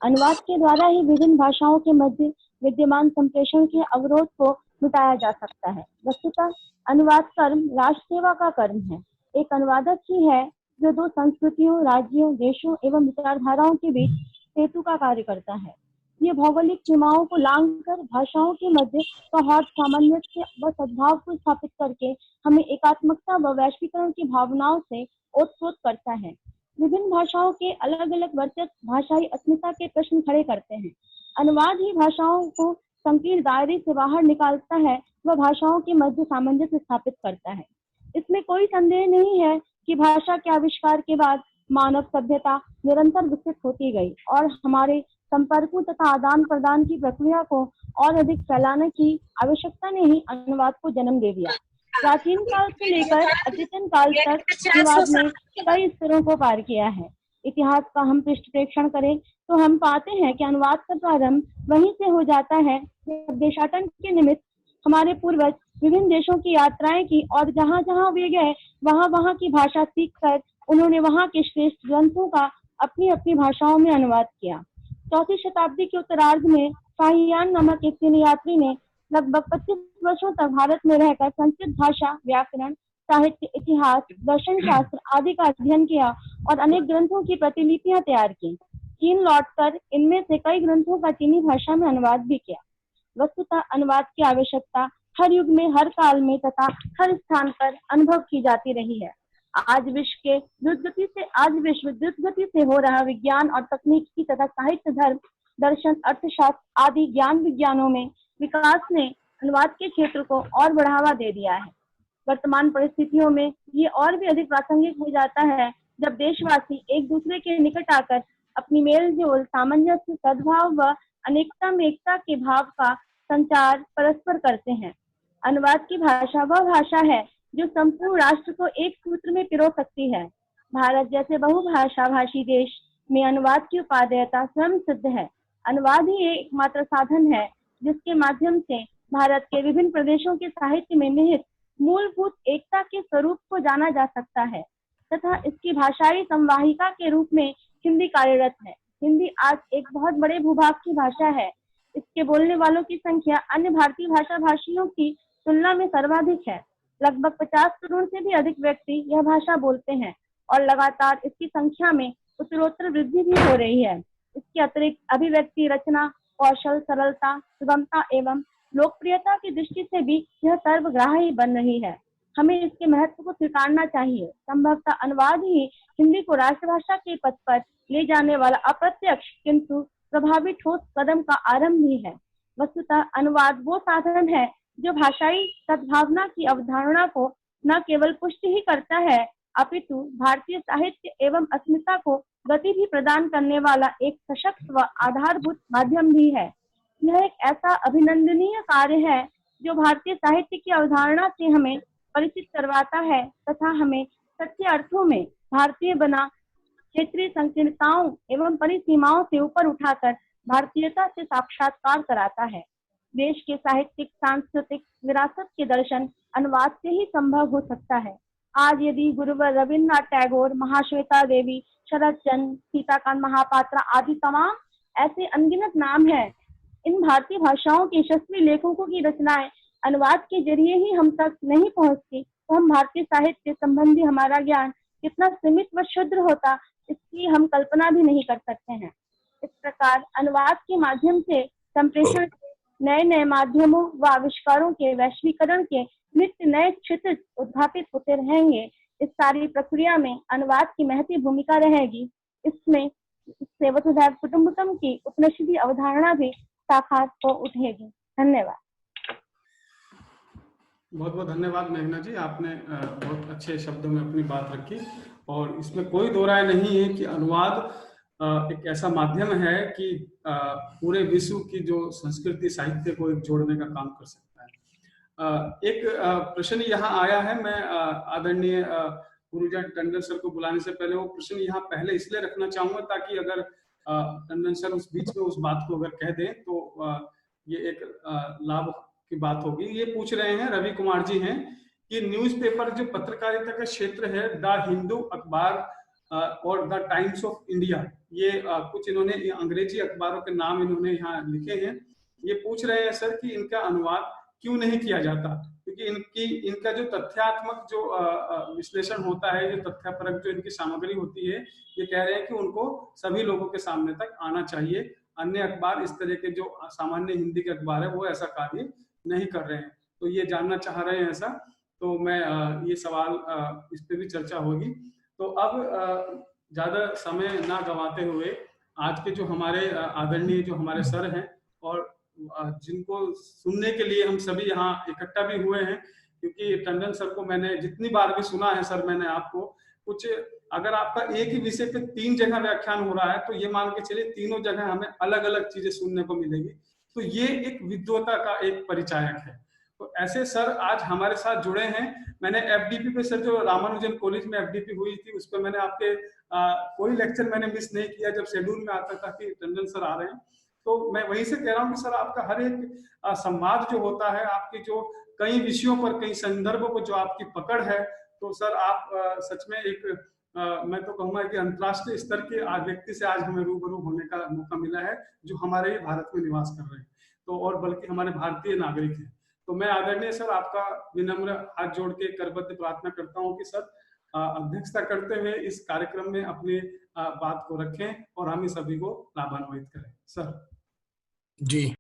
अनुवाद के द्वारा ही विभिन्न भाषाओं के मध्य विद्यमान संप्रेषण के अवरोध को मिटाया जा सकता है। वस्तुतः अनुवाद कर्म राष्ट्र सेवा का कर्म है। एक अनुवादक ही है जो दो संस्कृतियों, राज्यों, देशों एवं विचारधाराओं के बीच सेतु का कार्य करता है। ये भौगोलिक सीमाओं को लांघकर भाषाओं के मध्य सौहार्द, सामंजस्य व सद्भाव को स्थापित करके हमें एकात्मकता व वैश्वीकरण की भावनाओं से ओतप्रोत करता है। विभिन्न भाषाओं के अलग अलग वर्चस्व भाषाई अस्मिता के प्रश्न खड़े करते हैं। अनुवाद ही भाषाओं को संकीर्ण दायरे से बाहर निकालता है व भाषाओं के मध्य सामंजस्य स्थापित करता है। इसमें कोई संदेह नहीं है कि भाषा के आविष्कार के बाद मानव सभ्यता निरंतर विकसित होती गई और हमारे संपर्कों तथा आदान प्रदान की प्रक्रिया को और अधिक फैलाने की आवश्यकता ने ही अनुवाद को जन्म दे दिया। प्राचीन काल से लेकर अद्यतन काल तक अनुवाद ने कई स्तरों को पार किया है। इतिहास का हम पृष्ठप्रेक्षण करें तो हम पाते हैं कि अनुवाद का प्रारंभ वहीं से हो जाता है जब देशाटन के निमित्त हमारे पूर्वज विभिन्न देशों की यात्राएं की और जहाँ जहाँ वे गए वहाँ की भाषा सीख कर उन्होंने वहाँ के श्रेष्ठ ग्रंथों का अपनी अपनी भाषाओं में अनुवाद किया। 4वीं शताब्दी के उत्तरार्ध में शाहीयान नामक एक चीनी यात्री ने लगभग 25 वर्षों तक भारत में रहकर संस्कृत भाषा, व्याकरण, साहित्य, इतिहास, दर्शन शास्त्र आदि का अध्ययन किया और अनेक ग्रंथों की प्रतिलिपियां तैयार की। चीन लौटकर इनमें से कई ग्रंथों का चीनी भाषा में अनुवाद भी किया। वस्तुतः अनुवाद की आवश्यकता हर युग में, हर काल में तथा हर स्थान पर अनुभव की जाती रही है। आज विश्व द्रुत गति से हो रहा विज्ञान और तकनीकी तथा साहित्य, धर्म, दर्शन, अर्थशास्त्र आदि ज्ञान विज्ञानों में विकास ने अनुवाद के क्षेत्र को और बढ़ावा दे दिया है। वर्तमान परिस्थितियों में ये और भी अधिक प्रासंगिक हो जाता है जब देशवासी एक दूसरे के निकट आकर अपनी मेल जोल, सामंजस्य, सद्भाव व अनेकता में एकता के भाव का संचार परस्पर करते हैं। अनुवाद की भाषा वह भाषा है जो संपूर्ण राष्ट्र को एक सूत्र में पिरो सकती है। भारत जैसे बहुभाषा भाषी देश में अनुवाद की उपादेयता स्वयं सिद्ध है। अनुवाद ही एकमात्र साधन है जिसके माध्यम से भारत के विभिन्न प्रदेशों के साहित्य में निहित मूलभूत एकता के स्वरूप को जाना जा सकता है तथा इसकी भाषाई संवाहिका के रूप में हिंदी कार्यरत है। हिंदी आज एक बहुत बड़े भूभाग की भाषा है। इसके बोलने वालों की संख्या अन्य भारतीय भाषा भाषियों की तुलना में सर्वाधिक है। लगभग 50 करोड़ से भी अधिक व्यक्ति यह भाषा बोलते हैं और लगातार इसकी संख्या में उत्तरोत्तर वृद्धि भी हो रही है। इसके अतिरिक्त अभिव्यक्ति, रचना, कौशल, सरलता, सुगमता एवं लोकप्रियता की दृष्टि से भी यह सर्वग्राही बन रही है। हमें इसके महत्व को स्वीकारना चाहिए। संभवतः अनुवाद ही हिंदी को राष्ट्रभाषा के पथ पर ले जाने वाला अप्रत्यक्ष किंतु प्रभावी ठोस कदम का आरंभ भी है। वस्तुतः अनुवाद वो साधन है जो भाषाई सद्भावना की अवधारणा को न केवल पुष्टि ही करता है अपितु भारतीय साहित्य एवं अस्मिता को गति भी प्रदान करने वाला एक सशक्त व आधारभूत माध्यम भी है। यह एक ऐसा अभिनंदनीय कार्य है जो भारतीय साहित्य की अवधारणा से हमें परिचित करवाता है तथा हमें सच्चे अर्थों में भारतीय बना क्षेत्रीय संकीर्णताओं एवं परिसीमाओं से ऊपर उठाकर भारतीयता से साक्षात्कार कराता है। देश के साहित्यिक सांस्कृतिक विरासत के दर्शन अनुवाद से ही संभव हो सकता है। आज यदि गुरुवर रविन्द्रनाथ टैगोर, महाश्वेता देवी, शरद चंद्र, सीताकांत महापात्रा आदि तमाम ऐसे अनगिनत नाम हैं, इन भारतीय भाषाओं के यशस्वी लेखकों की रचनाएं अनुवाद के जरिए ही हम तक नहीं पहुंचती तो हम भारतीय साहित्य संबंधी हमारा ज्ञान कितना सीमित व क्षुद्र होता इसकी हम कल्पना भी नहीं कर सकते हैं। इस प्रकार अनुवाद के माध्यम से संप्रेषण नए नए माध्यमों व आविष्कारों के वैश्वीकरण के नित्य नए क्षेत्र उद्घाटित होते रहेंगे। इस सारी प्रक्रिया में अनुवाद की महती भूमिका रहेगी। इससे वसुधैव कुटुम्बकम की उपनिषदीय अवधारणा भी साकार हो उठेगी। धन्यवाद। बहुत बहुत धन्यवाद मेघना जी, आपने बहुत अच्छे शब्दों में अपनी बात रखी और इसमें कोई दो राय नहीं है कि अनुवाद एक ऐसा माध्यम है कि पूरे विश्व की जो संस्कृति साहित्य को एक जोड़ने का काम कर सकता है। एक प्रश्न यहाँ आया है, मैं आदरणीय गुरुजन टंडन सर को बुलाने से पहले वो प्रश्न यहाँ पहले इसलिए रखना चाहूंगा ताकि अगर टंडन सर उस बीच में उस बात को अगर कह दें तो ये एक लाभ की बात होगी। ये पूछ रहे हैं, रवि कुमार जी हैं, कि न्यूज़पेपर जो पत्रकारिता का क्षेत्र है, द हिंदू अखबार और द टाइम्स ऑफ इंडिया, ये कुछ इन्होंने अंग्रेजी अखबारों के नाम इन्होंने यहाँ लिखे हैं। ये पूछ रहे हैं सर कि इनका अनुवाद क्यों नहीं किया जाता, क्योंकि इनका जो तथ्यात्मक जो विश्लेषण होता है, जो तथ्यपरक जो इनकी सामग्री होती है, ये कह रहे हैं कि उनको सभी लोगों के सामने तक आना चाहिए। अन्य अखबार, इस तरह के जो सामान्य हिंदी के अखबार है, वो ऐसा कार्य नहीं कर रहे हैं। तो ये जानना चाह रहे हैं ऐसा, तो मैं ये सवाल इस पे भी चर्चा होगी। तो अब ज्यादा समय ना गंवाते हुए आज के जो हमारे आदरणीय जो हमारे सर हैं और जिनको सुनने के लिए हम सभी यहाँ इकट्ठा भी हुए हैं, क्योंकि टंडन सर को मैंने जितनी बार भी सुना है सर, मैंने आपको कुछ, अगर आपका एक ही विषय पे 3 जगह व्याख्यान हो रहा है तो ये मान के चलिए तीनों जगह हमें अलग अलग चीजें सुनने को मिलेगी। तो ये एक विद्वता का एक परिचायक है। तो ऐसे सर आज हमारे साथ जुड़े हैं। मैंने एफडीपी पे सर, जो रामानुजन कॉलेज में एफडीपी हुई थी, उस पर मैंने आपके कोई लेक्चर मैंने मिस नहीं किया। जब शेड्यूल में आता था कि टंडन सर आ रहे हैं, तो मैं वहीं से कह रहा हूँ कि सर आपका हर एक संवाद जो होता है, आपकी जो कई विषयों पर, कई संदर्भों पर जो आपकी पकड़ है, तो सर आप सच में एक मैं तो कहूँगा कि अंतर्राष्ट्रीय स्तर के व्यक्ति से आज हमें रूबरू होने का मौका मिला है, जो हमारे ही भारत में निवास कर रहे हैं, तो और बल्कि हमारे भारतीय नागरिक हैं। तो मैं आदरणीय सर आपका विनम्र हाथ जोड़ के करबद्ध प्रार्थना करता हूँ कि सर अध्यक्षता करते हुए इस कार्यक्रम में अपनी बात को रखें और हम सभी को लाभान्वित करें। सर जी।